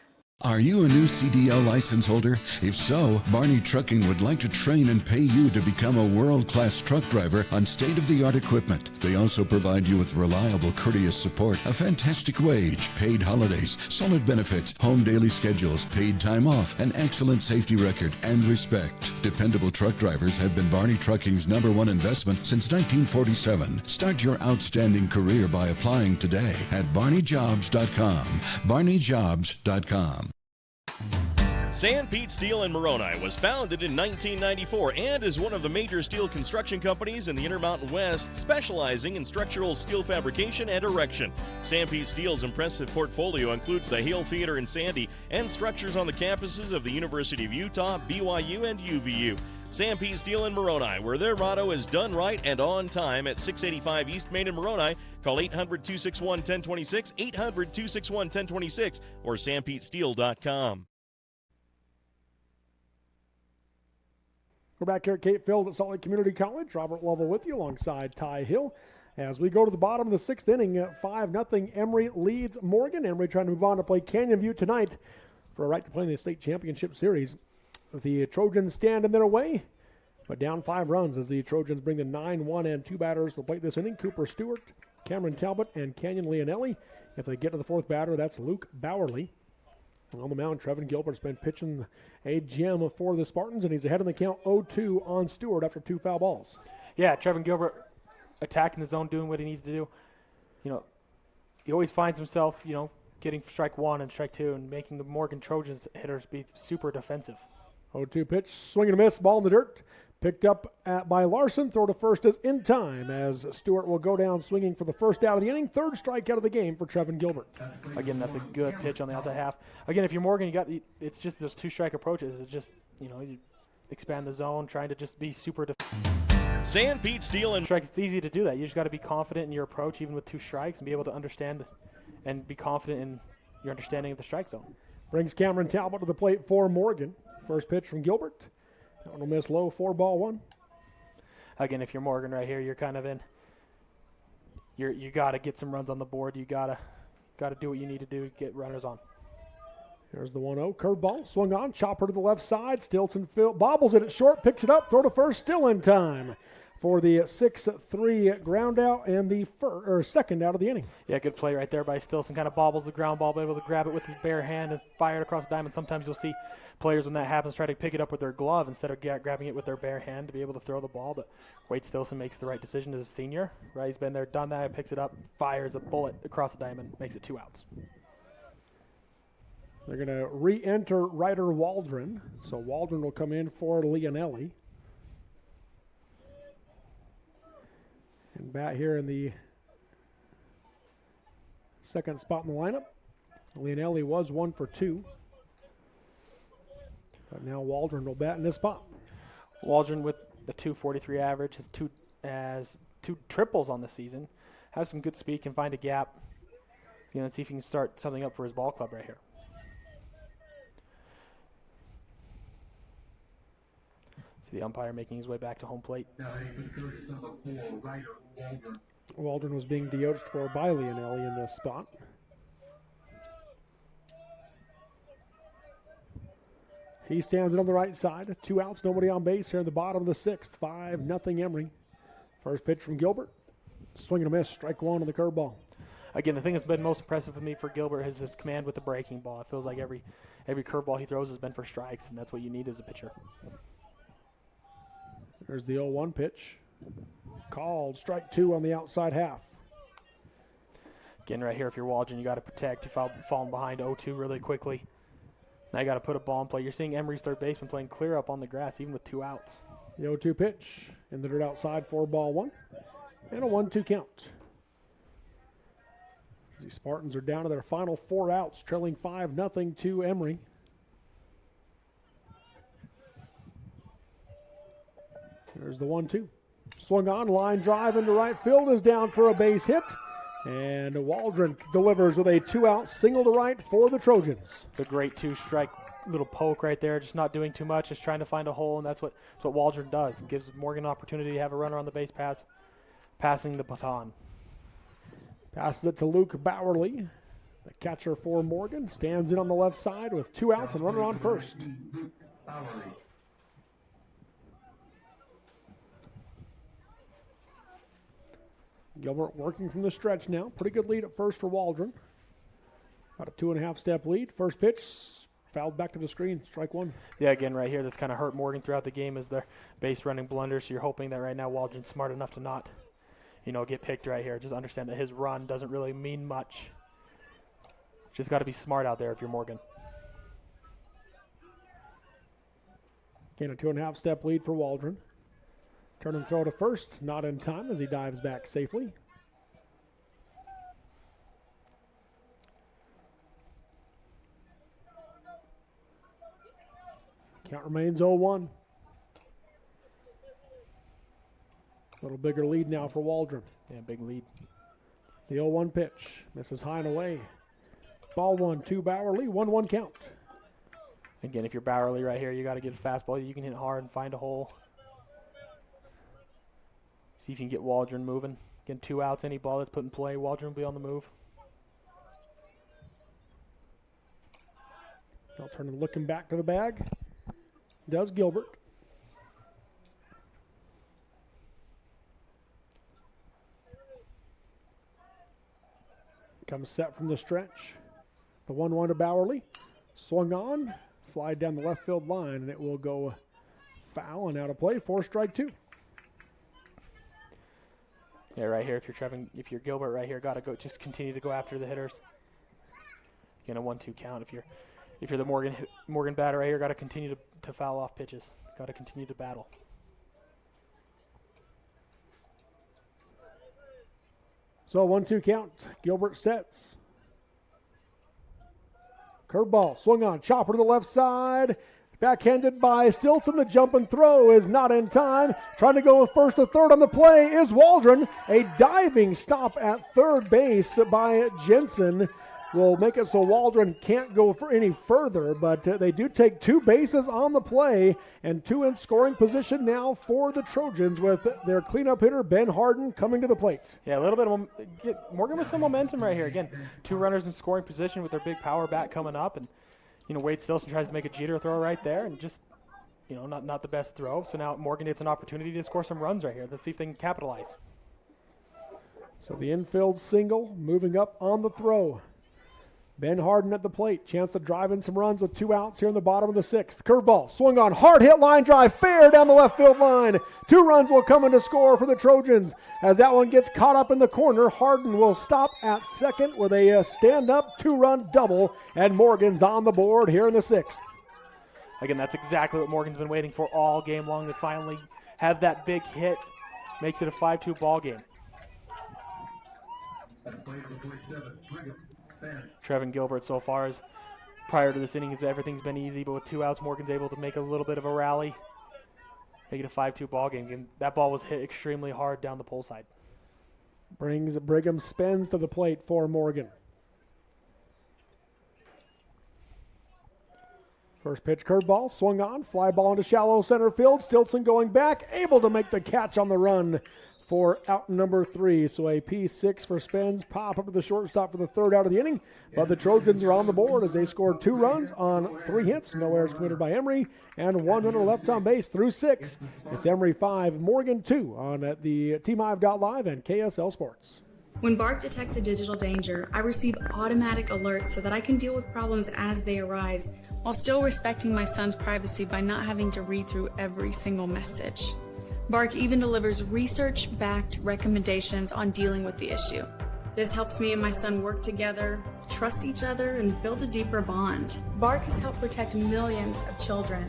Are you a new CDL license holder? If so, Barney Trucking would like to train and pay you to become a world-class truck driver on state-of-the-art equipment. They also provide you with reliable, courteous support, a fantastic wage, paid holidays, solid benefits, home daily schedules, paid time off, an excellent safety record, and respect. Dependable truck drivers have been Barney Trucking's #1 investment since 1947. Start your outstanding career by applying today at barneyjobs.com. barneyjobs.com. San Pete Steel in Moroni was founded in 1994 and is one of the major steel construction companies in the Intermountain West, specializing in structural steel fabrication and erection. San Pete Steel's impressive portfolio includes the Hale Theater in Sandy and structures on the campuses of the University of Utah, BYU, and UVU. San Pete Steel in Moroni, where their motto is done right and on time, at 685 East Main in Moroni. Call 800-261-1026, 800-261-1026, or sanpetesteel.com. We're back here at Cape Field at Salt Lake Community College. Robert Lovell with you alongside Ty Hill. As we go to the bottom of the 6th inning, 5-0 Emery leads Morgan. Emery trying to move on to play Canyon View tonight for a right to play in the state championship series. The Trojans stand in their way, but down 5 runs as the Trojans bring the 9-1 and 2 batters to the plate this inning. Cooper Stewart, Cameron Talbot, and Canyon Leonelli. If they get to the 4th batter, that's Luke Bowerly. On the mound, Trevin Gilbert's been pitching a gem for the Spartans, and he's ahead in the count 0-2 on Stewart after 2 foul balls. Yeah, Trevin Gilbert attacking the zone, doing what he needs to do. You know, he always finds himself, you know, getting strike 1 and strike 2 and making the Morgan Trojans hitters be super defensive. 0-2 pitch, swing and a miss, ball in the dirt. Picked up by Larson. Throw to first is in time as Stewart will go down swinging for the first out of the inning. 3rd strikeout of the game for Trevin Gilbert. Again, that's a good pitch on the outside half. Again, if you're Morgan, it's just those 2-strike approaches. It's just, you know, you expand the zone, trying to just be super San Pete Steel and strikes. It's easy to do that. You just got to be confident in your approach, even with 2 strikes, and be able to understand and be confident in your understanding of the strike zone. Brings Cameron Talbot to the plate for Morgan. First pitch from Gilbert. That one will miss low, 4-1. Again, if you're Morgan right here, you're kind of in. You got to get some runs on the board. You got to do what you need to do to get runners on. There's the 1-0 curveball, swung on, chopper to the left side. Stilson bobbles it at short, picks it up, throw to first, still in time for the 6-3 ground out and the 2nd out of the inning. Yeah, good play right there by Stilson. Kind of bobbles the ground ball, but able to grab it with his bare hand and fire it across the diamond. Sometimes you'll see players, when that happens, try to pick it up with their glove instead of grabbing it with their bare hand to be able to throw the ball. But Wade Stilson makes the right decision as a senior. Right, he's been there, done that, picks it up, fires a bullet across the diamond, makes it 2 outs. They're going to re-enter Ryder Waldron. So Waldron will come in for Leonelli. And bat here in the 2nd spot in the lineup. Leonelli was 1 for 2. But now Waldron will bat in this spot. Waldron with the .243 average, has 2 triples on the season. Has some good speed, can find a gap. You know, and see if he can start something up for his ball club right here. See the umpire making his way back to home plate. Waldron was being deoaged for by Leonelli in this spot. He stands it on the right side. 2 outs, nobody on base here in the bottom of the 6th. 5-0 Emery. First pitch from Gilbert. Swing and a miss. Strike 1 on the curveball. Again, the thing that's been most impressive for me for Gilbert is his command with the breaking ball. It feels like every curveball he throws has been for strikes, and that's what you need as a pitcher. There's the 0-1 pitch. Called. Strike 2 on the outside half. Again, right here, if you're Waldron, you got to protect. You've fallen behind 0-2 really quickly. Now you got to put a ball in play. You're seeing Emery's third baseman playing clear up on the grass, even with 2 outs. The 0-2 pitch in the dirt outside for ball 1. And a 1-2 count. The Spartans are down to their final 4 outs, trailing 5-0 to Emery. There's the 1-2. Swung on, line drive into right field is down for a base hit. And Waldron delivers with a 2-out single to right for the Trojans. It's a great 2-strike little poke right there, just not doing too much, just trying to find a hole, and that's what Waldron does. It gives Morgan an opportunity to have a runner on the base pass, passing the baton. Passes it to Luke Bowerly. The catcher for Morgan stands in on the left side with 2 outs and runner on first. Gilbert working from the stretch now. Pretty good lead at first for Waldron. About a 2.5-step lead. First pitch, fouled back to the screen. Strike one. Yeah, again, right here, that's kind of hurt Morgan throughout the game is their base running blunder. So you're hoping that right now Waldron's smart enough to not, get picked right here. Just understand that his run doesn't really mean much. Just got to be smart out there if you're Morgan. Again, a 2.5-step lead for Waldron. Turn and throw to first, not in time as he dives back safely. Count remains 0-1. A little bigger lead now for Waldron. Yeah, big lead. The 0-1 pitch. Misses high and away. Ball 1-2 Bowerly, 1-1 count. Again, if you're Bowerly right here, you got to get a fastball. You can hit hard and find a hole. See if you can get Waldron moving. Again, 2 outs, any ball that's put in play, Waldron will be on the move. I'll turn and looking back to the bag. Does Gilbert. Comes set from the stretch. The 1-1 to Bowerly. Swung on. Fly down the left field line, and it will go foul and out of play for strike 2. Yeah, right here, if you're Gilbert right here, got to go. Just continue to go after the hitters. Again, a 1-2 count. If you're the Morgan batter right here, got to continue to foul off pitches. Got to continue to battle. So 1-2 count. Gilbert sets. Curveball swung on. Chopper to the left side. Backhanded by Stilson. The jump and throw is not in time. Trying to go first to third on the play is Waldron. A diving stop at third base by Jensen will make it so Waldron can't go for any further, but they do take 2 bases on the play and 2 in scoring position now for the Trojans with their cleanup hitter Ben Harden coming to the plate. Yeah, a little bit of Morgan with some momentum right here. Again, 2 runners in scoring position with their big power bat coming up, and Wade Stilson tries to make a Jeter throw right there, and just not the best throw. So now Morgan gets an opportunity to score some runs right here. Let's see if they can capitalize. So the infield single moving up on the throw. Ben Harden at the plate. Chance to drive in some runs with 2 outs here in the bottom of the 6th. Curveball swung on. Hard hit line drive. Fair down the left field line. 2 runs will come in to score for the Trojans. As that one gets caught up in the corner, Harden will stop at second with a stand-up 2-run double. And Morgan's on the board here in the 6th. Again, that's exactly what Morgan's been waiting for all game long to finally have that big hit. Makes it a 5-2 ball game. Trevin Gilbert so far is prior to this inning, everything's been easy, but with 2 outs, Morgan's able to make a little bit of a rally, make it a 5-2 ball game. And that ball was hit extremely hard down the pole side. Brings Brigham spins to the plate for Morgan. First pitch curveball, swung on, fly ball into shallow center field. Stilson going back, able to make the catch on the run for out number 3. So a P6 for Spence. Pop up to the shortstop for the 3rd out of the inning. But the Trojans are on the board as they scored 2 runs on 3 hits. No errors committed by Emery and 1 runner left on base through 6. It's Emery 5, Morgan 2 on the TeamHive.live and KSL Sports. When Bark detects a digital danger, I receive automatic alerts so that I can deal with problems as they arise, while still respecting my son's privacy by not having to read through every single message. Bark even delivers research-backed recommendations on dealing with the issue. This helps me and my son work together, trust each other, and build a deeper bond. Bark has helped protect millions of children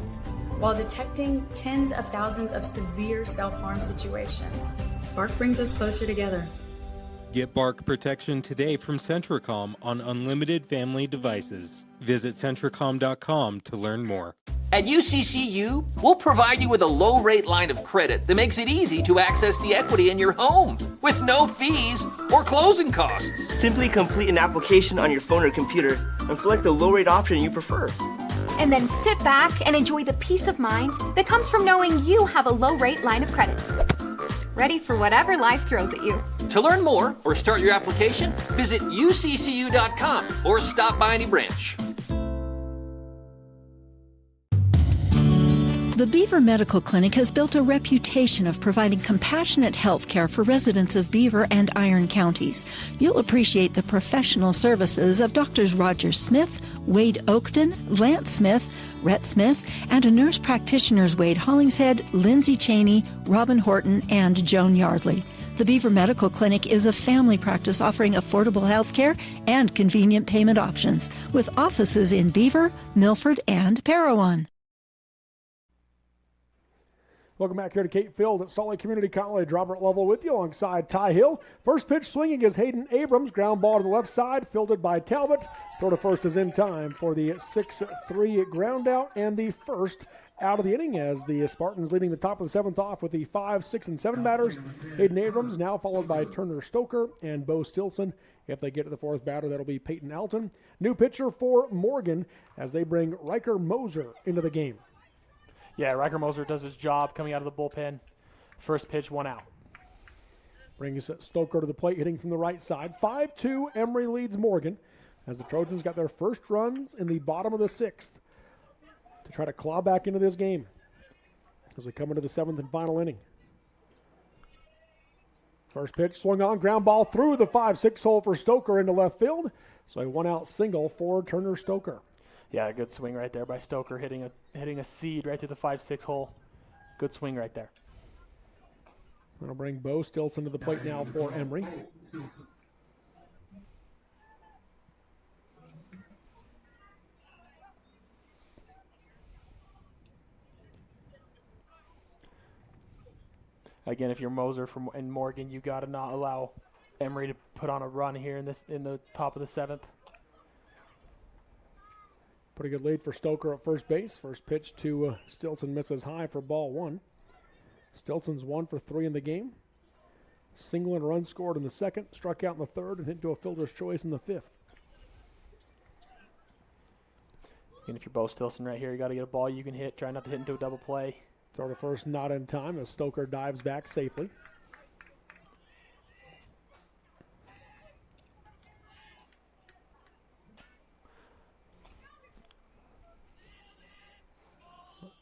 while detecting tens of thousands of severe self-harm situations. Bark brings us closer together. Get Bark protection today from Centricom on unlimited family devices. Visit Centricom.com to learn more. At UCCU, we'll provide you with a low-rate line of credit that makes it easy to access the equity in your home with no fees or closing costs. Simply complete an application on your phone or computer and select the low-rate option you prefer. And then sit back and enjoy the peace of mind that comes from knowing you have a low-rate line of credit. ready for whatever life throws at you. To learn more or start your application, visit uccu.com or stop by any branch. The Beaver Medical Clinic has built a reputation of providing compassionate health care for residents of Beaver and Iron counties. You'll appreciate the professional services of Drs. Roger Smith, Wade Oakton, Lance Smith, Rhett Smith, and nurse practitioners Wade Hollingshead, Lindsay Cheney, Robin Horton, and Joan Yardley. The Beaver Medical Clinic is a family practice offering affordable health care and convenient payment options, with offices in Beaver, Milford, and Parowan. Welcome back here to Kate Field at Salt Lake Community College. Robert Lovell with you alongside Ty Hill. First pitch swinging is Hayden Abrams. Ground ball to the left side, fielded by Talbot. Throw to first is in time for the 6-3 ground out and the first out of the inning, as the Spartans leading the top of the seventh off with the 5, 6, and 7 batters. Hayden Abrams now followed by Turner Stoker and Bo Stilson. If they get to the fourth batter, that'll be Peyton Alton. New pitcher for Morgan as they bring Riker Moser into the game. Yeah, Riker Moser does his job coming out of the bullpen. First pitch, 1 out. Brings Stoker to the plate, hitting from the right side. 5-2, Emery leads Morgan as the Trojans got their first runs in the bottom of the 6th to try to claw back into this game as we come into the 7th and final inning. First pitch swung on, ground ball through the 5-6 hole for Stoker into left field. So a 1-out single for Turner Stoker. Yeah, good swing right there by Stoker, hitting a seed right to the 5-6 hole. Good swing right there. That'll bring Bo Stilson to the plate now for Emery. Again, if you're Moser and Morgan, you got to not allow Emery to put on a run here in the top of the 7th. Pretty good lead for Stoker at first base. First pitch to Stilson misses high for ball 1. Stilson's 1 for 3 in the game. Single and run scored in the 2nd, struck out in the 3rd, and hit to a fielder's choice in the 5th. And if you're Bo Stilson right here, you got to get a ball you can hit. Try not to hit into a double play. Throw to first, not in time as Stoker dives back safely.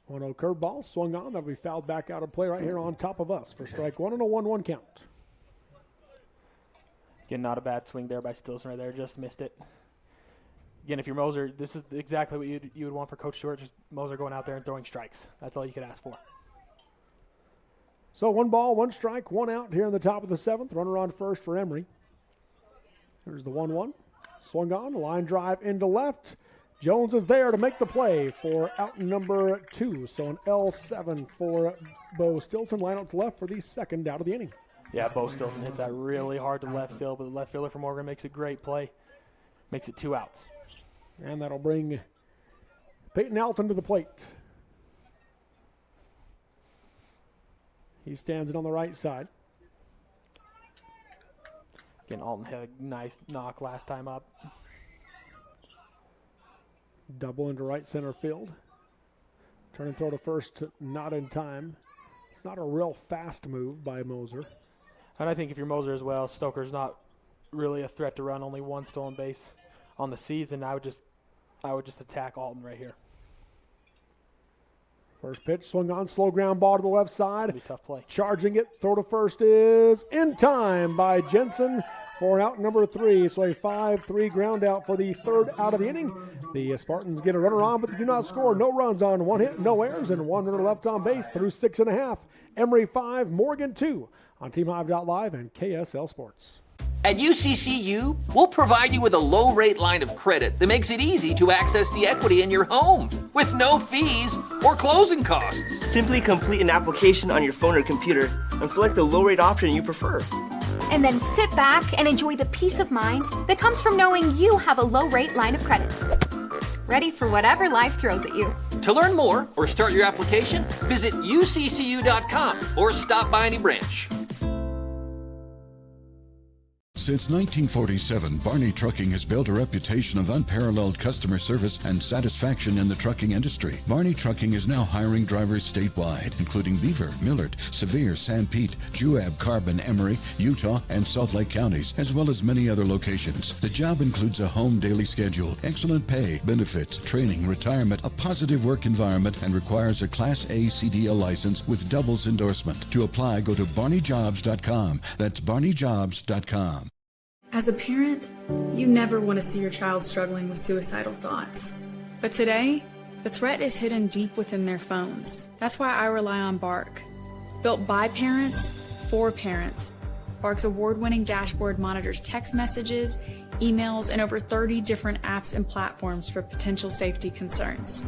One 0 curveball swung on. That'll be fouled back out of play right here on top of us for strike 1 and a 1-1 count. Again, not a bad swing there by Stilson right there. Just missed it. Again, if you're Moser, this is exactly what you would want for Coach Stewart. Just Moser going out there and throwing strikes. That's all you could ask for. So 1 ball, 1 strike, 1 out here in the top of the 7th. Runner on first for Emery. Here's the 1-1. Swung on. Line drive into left. Jones is there to make the play for out number 2. So an L7 for Bo Stilson. Line out to left for the 2nd out of the inning. Yeah, Bo Stilson hits that really hard to left field, but the left fielder for Morgan makes a great play. Makes it 2 outs. And that'll bring Peyton Alton to the plate. He stands in on the right side. Again, Alton had a nice knock last time up. Double into right center field. Turn and throw to first, not in time. It's not a real fast move by Moser. And I think if you're Moser as well, Stoker's not really a threat to run. Only 1 stolen base on the season. I would just attack Alton right here. First pitch swung on, slow ground ball to the left side. That'd be a tough play. Charging it, throw to first is in time by Jensen for out number 3. So a 5-3 ground out for the 3rd out of the inning. The Spartans get a runner on, but they do not score. No runs on 1 hit, no errors, and 1 runner left on base through 6.5. Emery 5, Morgan 2 on TeamHive.live and KSL Sports. At UCCU, we'll provide you with a low-rate line of credit that makes it easy to access the equity in your home with no fees or closing costs. Simply complete an application on your phone or computer and select the low-rate option you prefer. And then sit back and enjoy the peace of mind that comes from knowing you have a low-rate line of credit. Ready for whatever life throws at you. To learn more or start your application, visit uccu.com or stop by any branch. Since 1947, Barney Trucking has built a reputation of unparalleled customer service and satisfaction in the trucking industry. Barney Trucking is now hiring drivers statewide, including Beaver, Millard, Sevier, San Pete, Juab, Carbon, Emery, Utah, and Salt Lake counties, as well as many other locations. The job includes a home daily schedule, excellent pay, benefits, training, retirement, a positive work environment, and requires a Class A CDL license with doubles endorsement. To apply, go to barneyjobs.com. That's barneyjobs.com. As a parent, you never want to see your child struggling with suicidal thoughts. But today, the threat is hidden deep within their phones. That's why I rely on Bark. Built by parents, for parents. Bark's award-winning dashboard monitors text messages, emails, and over 30 different apps and platforms for potential safety concerns.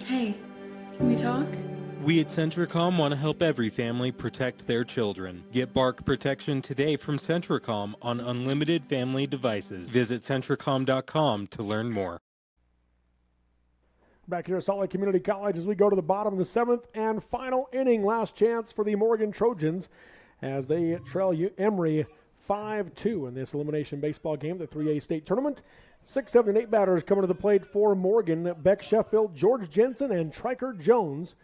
Hey, can we talk? We at Centricom want to help every family protect their children. Get Bark protection today from Centricom on unlimited family devices. Visit Centricom.com to learn more. Back here at Salt Lake Community College as we go to the bottom of the 7th and final inning. Last chance for the Morgan Trojans as they trail Emery 5-2 in this elimination baseball game, the 3A state tournament. 6, 7, and 8 batters coming to the plate for Morgan. Beck Sheffield, George Jensen, and Triker Jones.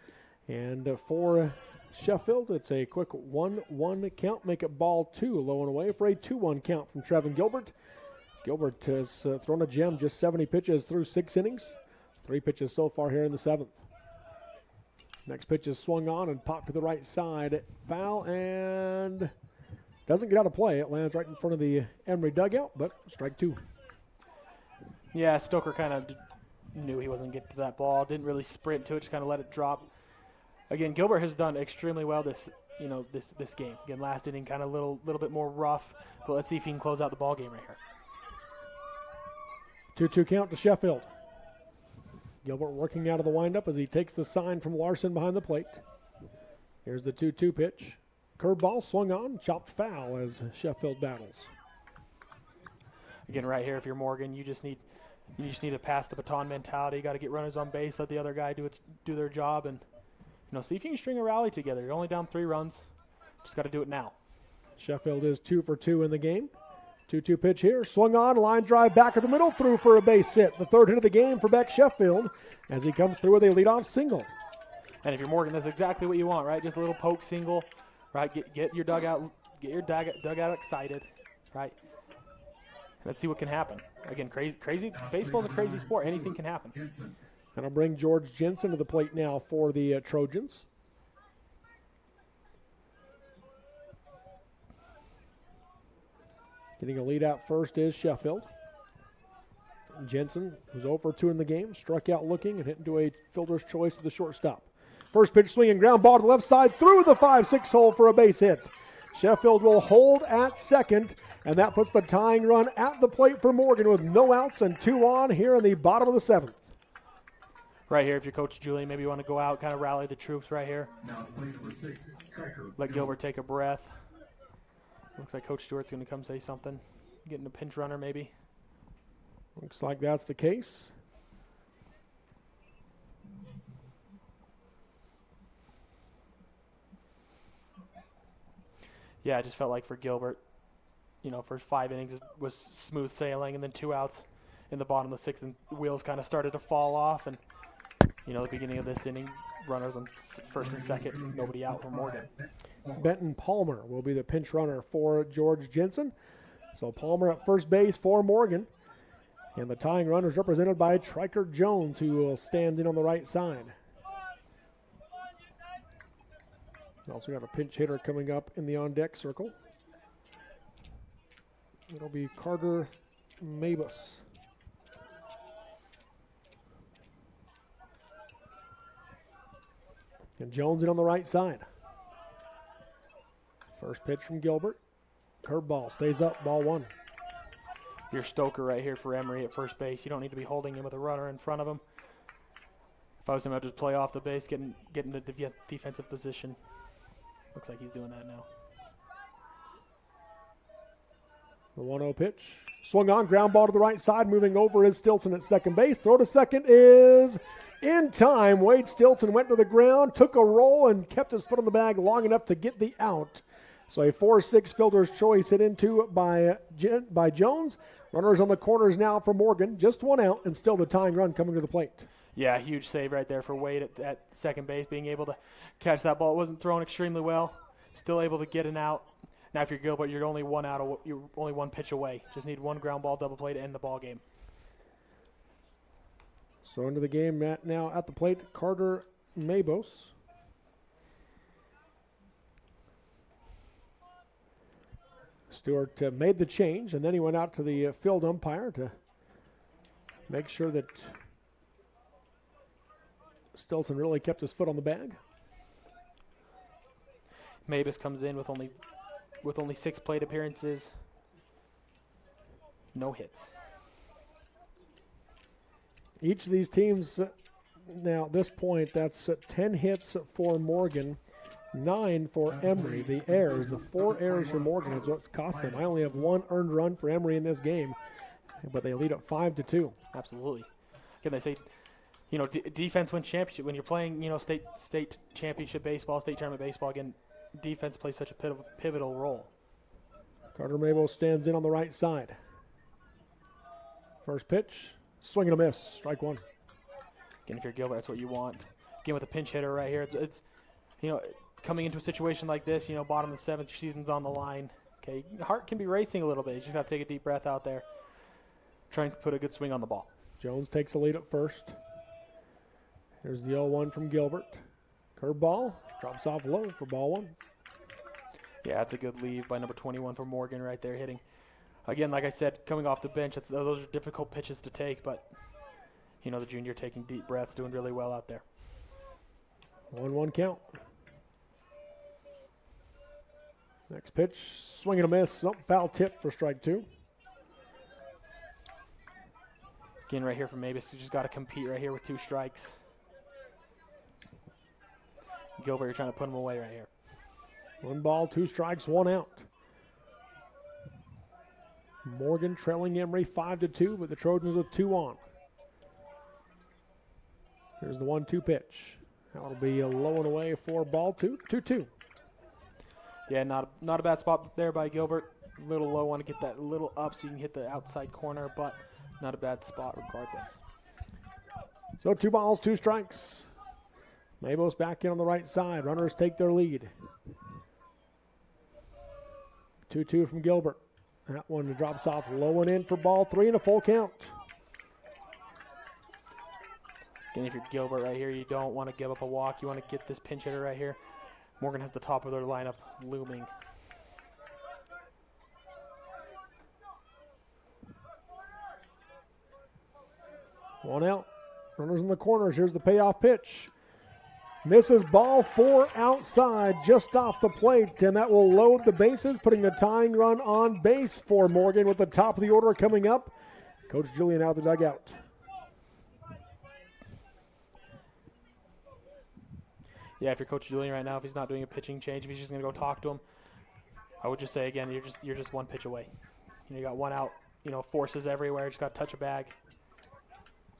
And for Sheffield, it's a quick 1-1 count. Make it ball 2, low and away for a 2-1 count from Trevin Gilbert. Gilbert has thrown a gem, just 70 pitches through 6 innings. 3 pitches so far here in the 7th. Next pitch is swung on and popped to the right side. Foul and doesn't get out of play. It lands right in front of the Emery dugout, but strike 2. Yeah, Stoker kind of knew he wasn't getting to that ball. Didn't really sprint to it, just kind of let it drop. Again, Gilbert has done extremely well this game. Again, last inning kind of little bit more rough, but let's see if he can close out the ball game right here. 2-2 count to Sheffield. Gilbert working out of the windup as he takes the sign from Larson behind the plate. Here's the 2-2 pitch. Curveball swung on, chopped foul as Sheffield battles. Again, right here, if you're Morgan, you just need to pass the baton mentality. You got to get runners on base, let the other guy do their job, and see if you can string a rally together. You're only down 3 runs. Just got to do it now. Sheffield is 2 for 2 in the game. 2-2 pitch here. Swung on, line drive back at the middle, through for a base hit. The 3rd hit of the game for Beck Sheffield as he comes through with a leadoff single. And if you're Morgan, that's exactly what you want, right? Just a little poke single, right? Get your dugout excited, right? Let's see what can happen. Again, crazy. Baseball's a crazy sport. Anything can happen. And I'll bring George Jensen to the plate now for the Trojans. Getting a lead out first is Sheffield. Jensen, who's 0 for 2 in the game, struck out looking and hit into a fielder's choice to the shortstop. First pitch swinging, ground ball to the left side, through the 5-6 hole for a base hit. Sheffield will hold at second, and that puts the tying run at the plate for Morgan with no outs and 2 on here in the bottom of the 7th. Right here, if you're Coach Julian, maybe you want to go out, kind of rally the troops right here. Let Gilbert take a breath. Looks like Coach Stewart's going to come say something. Getting a pinch runner maybe. Looks like that's the case. Yeah, I just felt like for Gilbert, first 5 innings was smooth sailing, and then 2 outs in the bottom of the 6th, and the wheels kind of started to fall off. And, the beginning of this inning, runners on 1st and 2nd, nobody out for Morgan. Benton Palmer will be the pinch runner for George Jensen. So Palmer at first base for Morgan. And the tying run is represented by Triker Jones, who will stand in on the right side. Also got a pinch hitter coming up in the on-deck circle. It'll be Carter Mabus. And Jones in on the right side. First pitch from Gilbert. Curveball stays up, ball 1. You're Stoker right here for Emery at first base. You don't need to be holding him with a runner in front of him. If I was him, I'd just play off the base, get into defensive position. Looks like he's doing that now. The 1-0 pitch. Swung on, ground ball to the right side. Moving over is Stilson at second base. Throw to second is in time. Wade Stilson went to the ground, took a roll, and kept his foot on the bag long enough to get the out. So a 4-6 fielder's choice hit into by Jones. Runners on the corners now for Morgan. Just one out and still the tying run coming to the plate. Yeah, huge save right there for Wade at second base, being able to catch that ball. It wasn't thrown extremely well. Still able to get an out. Now if you're Gilbert, you're only you're only one pitch away. Just need one ground ball double play to end the ball game. So into the game now at the plate, Carter Mabos. Stewart made the change, and then he went out to the field umpire to make sure that Stilson really kept his foot on the bag. Mabus comes in with only 6 plate appearances, no hits. Each of these teams, now at this point, that's 10 hits for Morgan, 9 for Emery. The errors, the 4 errors for Morgan is what's cost them. I only have 1 earned run for Emery in this game, but they lead up 5-2. Absolutely. Again, they say, defense wins championship. When you're playing, state championship baseball, state tournament baseball, again, defense plays such a pivotal role. Carter Mabel stands in on the right side. First pitch, swing and a miss, strike 1. Again, if you're Gilbert, that's what you want. Again, with a pinch hitter right here, it's coming into a situation like this, bottom of the 7th, season's on the line. Okay, heart can be racing a little bit. You just got to take a deep breath out there, trying to put a good swing on the ball. Jones takes the lead at first. Here's the 0-1 from Gilbert. Curveball, drops off low for ball 1. Yeah, that's a good leave by number 21 for Morgan right there hitting. Again, like I said, coming off the bench, those are difficult pitches to take, but, the junior taking deep breaths, doing really well out there. 1-1 count. Next pitch, swing and a miss. Oh, foul tip for strike 2. Again, right here from Mabus, you just got to compete right here with 2 strikes. Gilbert, you're trying to put him away right here. 1 ball, 2 strikes, 1 out. Morgan trailing Emery 5-2, but the Trojans with 2 on. Here's the 1-2 pitch. That'll be a low and away for ball 2. Yeah, not a bad spot there by Gilbert. A little low, want to get that little up so you can hit the outside corner, but not a bad spot regardless. So 2 balls, 2 strikes. Mabos back in on the right side. Runners take their lead. 2-2 from Gilbert. That one drops off low and in for ball 3 and a full count. Again, if you're Gilbert right here, you don't want to give up a walk. You want to get this pinch hitter right here. Morgan has the top of their lineup looming. One out. Runners in the corners. Here's the payoff pitch. Misses ball 4 outside, just off the plate, and that will load the bases, putting the tying run on base for Morgan with the top of the order coming up. Coach Julian out of the dugout. Yeah, if you're Coach Julian right now, if he's not doing a pitching change, if he's just going to go talk to him, I would just say, again, you're just 1 pitch away. You got 1 out, forces everywhere, just got to touch a bag.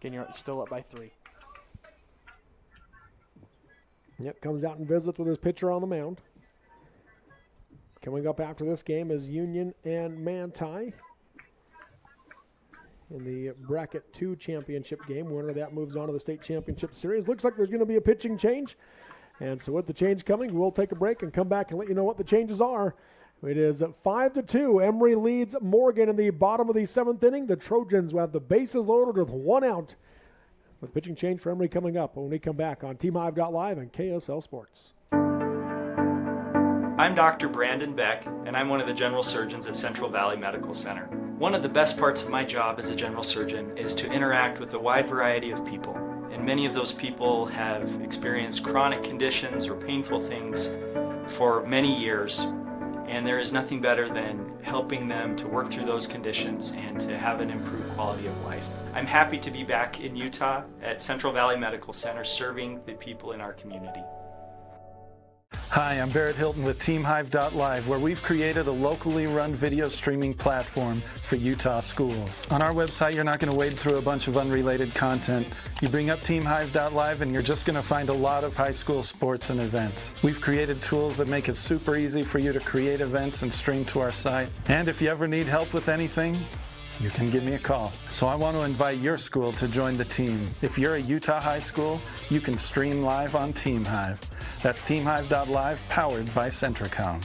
Again, you're still up by 3. Yep, comes out and visits with his pitcher on the mound. Coming up after this game is Union and Manti in the Bracket 2 championship game. Winner of that moves on to the state championship series. Looks like there's going to be a pitching change. And so with the change coming, we'll take a break and come back and let you know what the changes are. It is 5-2. Emery leads Morgan in the bottom of the 7th inning. The Trojans will have the bases loaded with 1 out. With pitching change for Emery coming up when we come back on TeamHive.live and KSL Sports. I'm Dr. Brandon Beck, and I'm one of the general surgeons at Central Valley Medical Center. One of the best parts of my job as a general surgeon is to interact with a wide variety of people. And many of those people have experienced chronic conditions or painful things for many years. And there is nothing better than helping them to work through those conditions and to have an improved quality of life. I'm happy to be back in Utah at Central Valley Medical Center serving the people in our community. Hi, I'm Barrett Hilton with TeamHive.live, where we've created a locally run video streaming platform for Utah schools. On our website, you're not going to wade through a bunch of unrelated content. You bring up TeamHive.live and you're just going to find a lot of high school sports and events. We've created tools that make it super easy for you to create events and stream to our site. And if you ever need help with anything, you can give me a call. So I want to invite your school to join the team. If you're a Utah high school, you can stream live on TeamHive. That's TeamHive.live, powered by Centricom.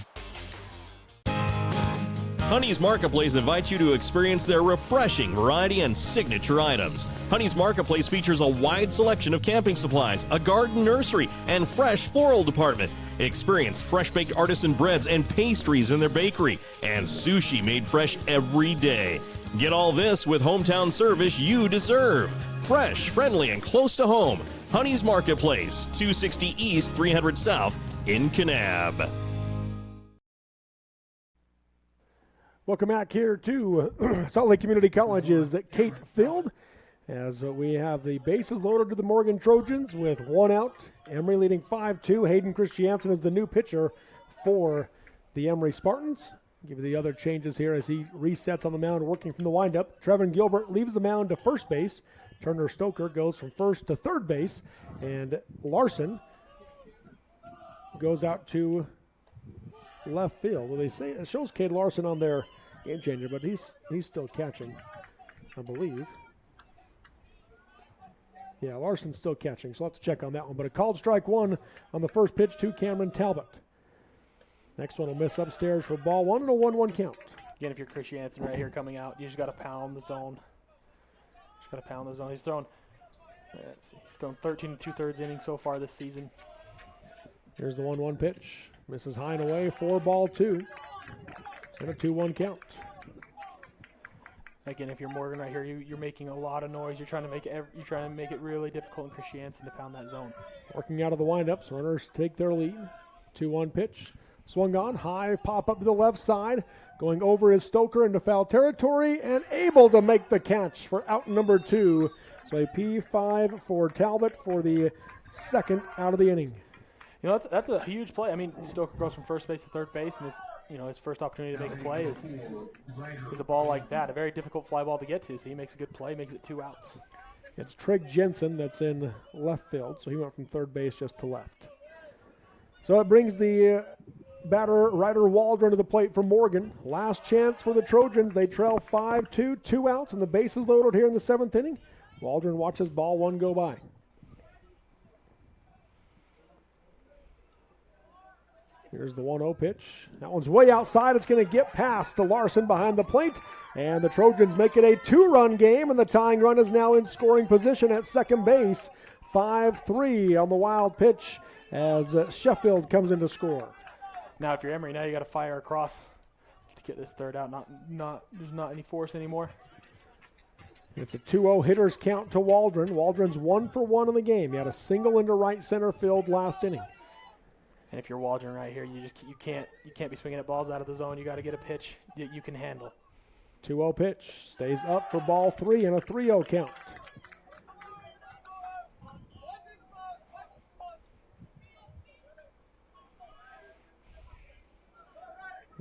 Honey's Marketplace invites you to experience their refreshing variety and signature items. Honey's Marketplace features a wide selection of camping supplies, a garden nursery, and fresh floral department. Experience fresh-baked artisan breads and pastries in their bakery, and sushi made fresh every day. Get all this with hometown service you deserve. Fresh, friendly, and close to home. Honey's Marketplace, 260 East, 300 South in Kanab. Welcome back here to Salt Lake Community College's Kate Field, as we have the bases loaded to the Morgan Trojans with one out. Emery leading 5-2. Hayden Christiansen is the new pitcher for the Emery Spartans. Give you the other changes here as he resets on the mound, working from the windup. Trevin Gilbert leaves the mound to first base. Turner Stoker goes from first to third base, and Larson goes out to left field. Well, they say it shows Cade Larson on their game changer, but he's still catching, I believe. Yeah, Larson's still catching, so I'll have to check on that one. But a called strike one on the first pitch to Cameron Talbot. Next one will miss upstairs for ball one and a 1-1 count. Again, if you're Christiansen right here coming out, you just got to pound the zone. Just got to pound the zone. He's thrown, let's see, he's thrown 13 2/3 innings so far this season. Here's the 1-1 pitch. Misses high and away for ball two. And a 2-1 count. Again, if you're Morgan right here, you're making a lot of noise. You're trying to make it really difficult in Christiansen to pound that zone. Working out of the windups, runners take their lead. 2-1 pitch. Swung on, high pop up to the left side. Going over is Stoker into foul territory and able to make the catch for out number 2. So a P5 for Talbot for the second out of the inning. You know, that's a huge play. I mean, Stoker goes from first base to third base, and his first opportunity to make a play is a ball like that, a very difficult fly ball to get to. So he makes a good play, makes it 2 outs. It's Trig Jensen that's in left field, so he went from third base just to left. So it brings the batter Ryder Waldron to the plate for Morgan. Last chance for the Trojans. They trail 5-2, 2 outs, and the bases loaded here in the 7th inning. Waldron watches ball one go by. Here's the 1-0 pitch. That one's way outside. It's going to get past to Larson behind the plate. And the Trojans make it a 2-run game, and the tying run is now in scoring position at second base. 5-3 on the wild pitch as Sheffield comes in to score. Now, if you're Emery, now you got to fire across to get this third out. There's not any force anymore. It's a 2-0 hitters count to Waldron. Waldron's 1 for 1 in the game. He had a single into right center field last inning. And if you're Waldron right here, you can't be swinging at balls out of the zone. You got to get a pitch that you can handle. 2-0 pitch stays up for ball 3 and a 3-0 count.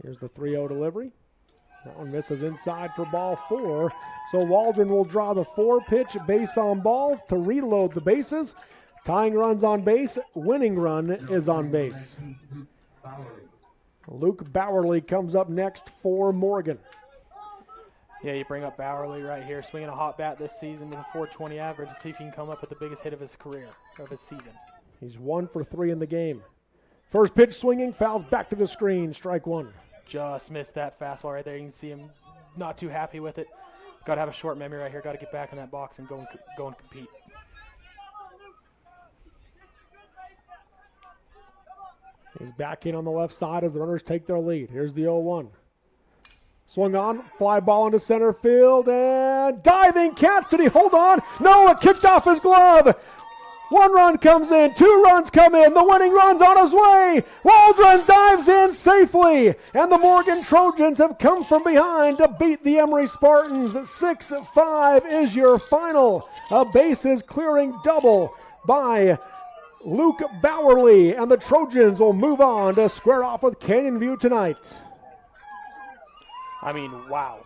Here's the 3-0 delivery. That one misses inside for ball 4. So Waldron will draw the 4-pitch base on balls to reload the bases. Tying run's on base. Winning run is on base. Luke Bowerly comes up next for Morgan. Yeah, you bring up Bowerly right here, swinging a hot bat this season with a 420 average to see if he can come up with the biggest hit of his career, of his season. He's 1 for 3 in the game. First pitch swinging, fouls back to the screen, strike 1. Just missed that fastball right there. You can see him not too happy with it. Got to have a short memory right here. Got to get back in that box and go and compete. He's back in on the left side as the runners take their lead. Here's the 0-1. Swung on, fly ball into center field, and diving catch. Did he hold on? No, it kicked off his glove. 1 run comes in, 2 runs come in, the winning run's on his way. Waldron dives in safely, and the Morgan Trojans have come from behind to beat the Emery Spartans. 6-5 is your final. A bases clearing double by Luke Bowerly and the Trojans will move on to square off with Canyon View tonight. I mean, wow.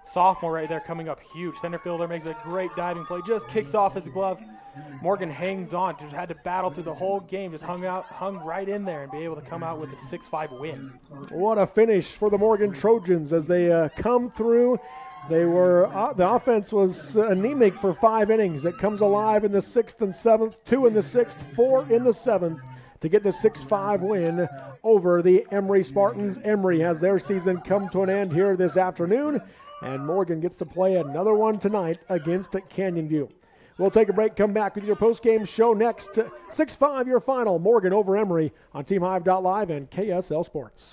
Sophomore right there coming up huge. Center fielder makes a great diving play, just kicks off his glove. Morgan hangs on, just had to battle through the whole game, just hung right in there and be able to come out with a 6-5 win. What a finish for the Morgan Trojans as they come through. They were the offense was anemic for 5 innings. It comes alive in the 6th and 7th, 2 in the 6th, 4 in the 7th to get the 6-5 win over the Emery Spartans. Emery has their season come to an end here this afternoon, and Morgan gets to play another one tonight against Canyon View. We'll take a break, come back with your post-game show next. 6-5 your final, Morgan over Emery on TeamHive.live and KSL Sports.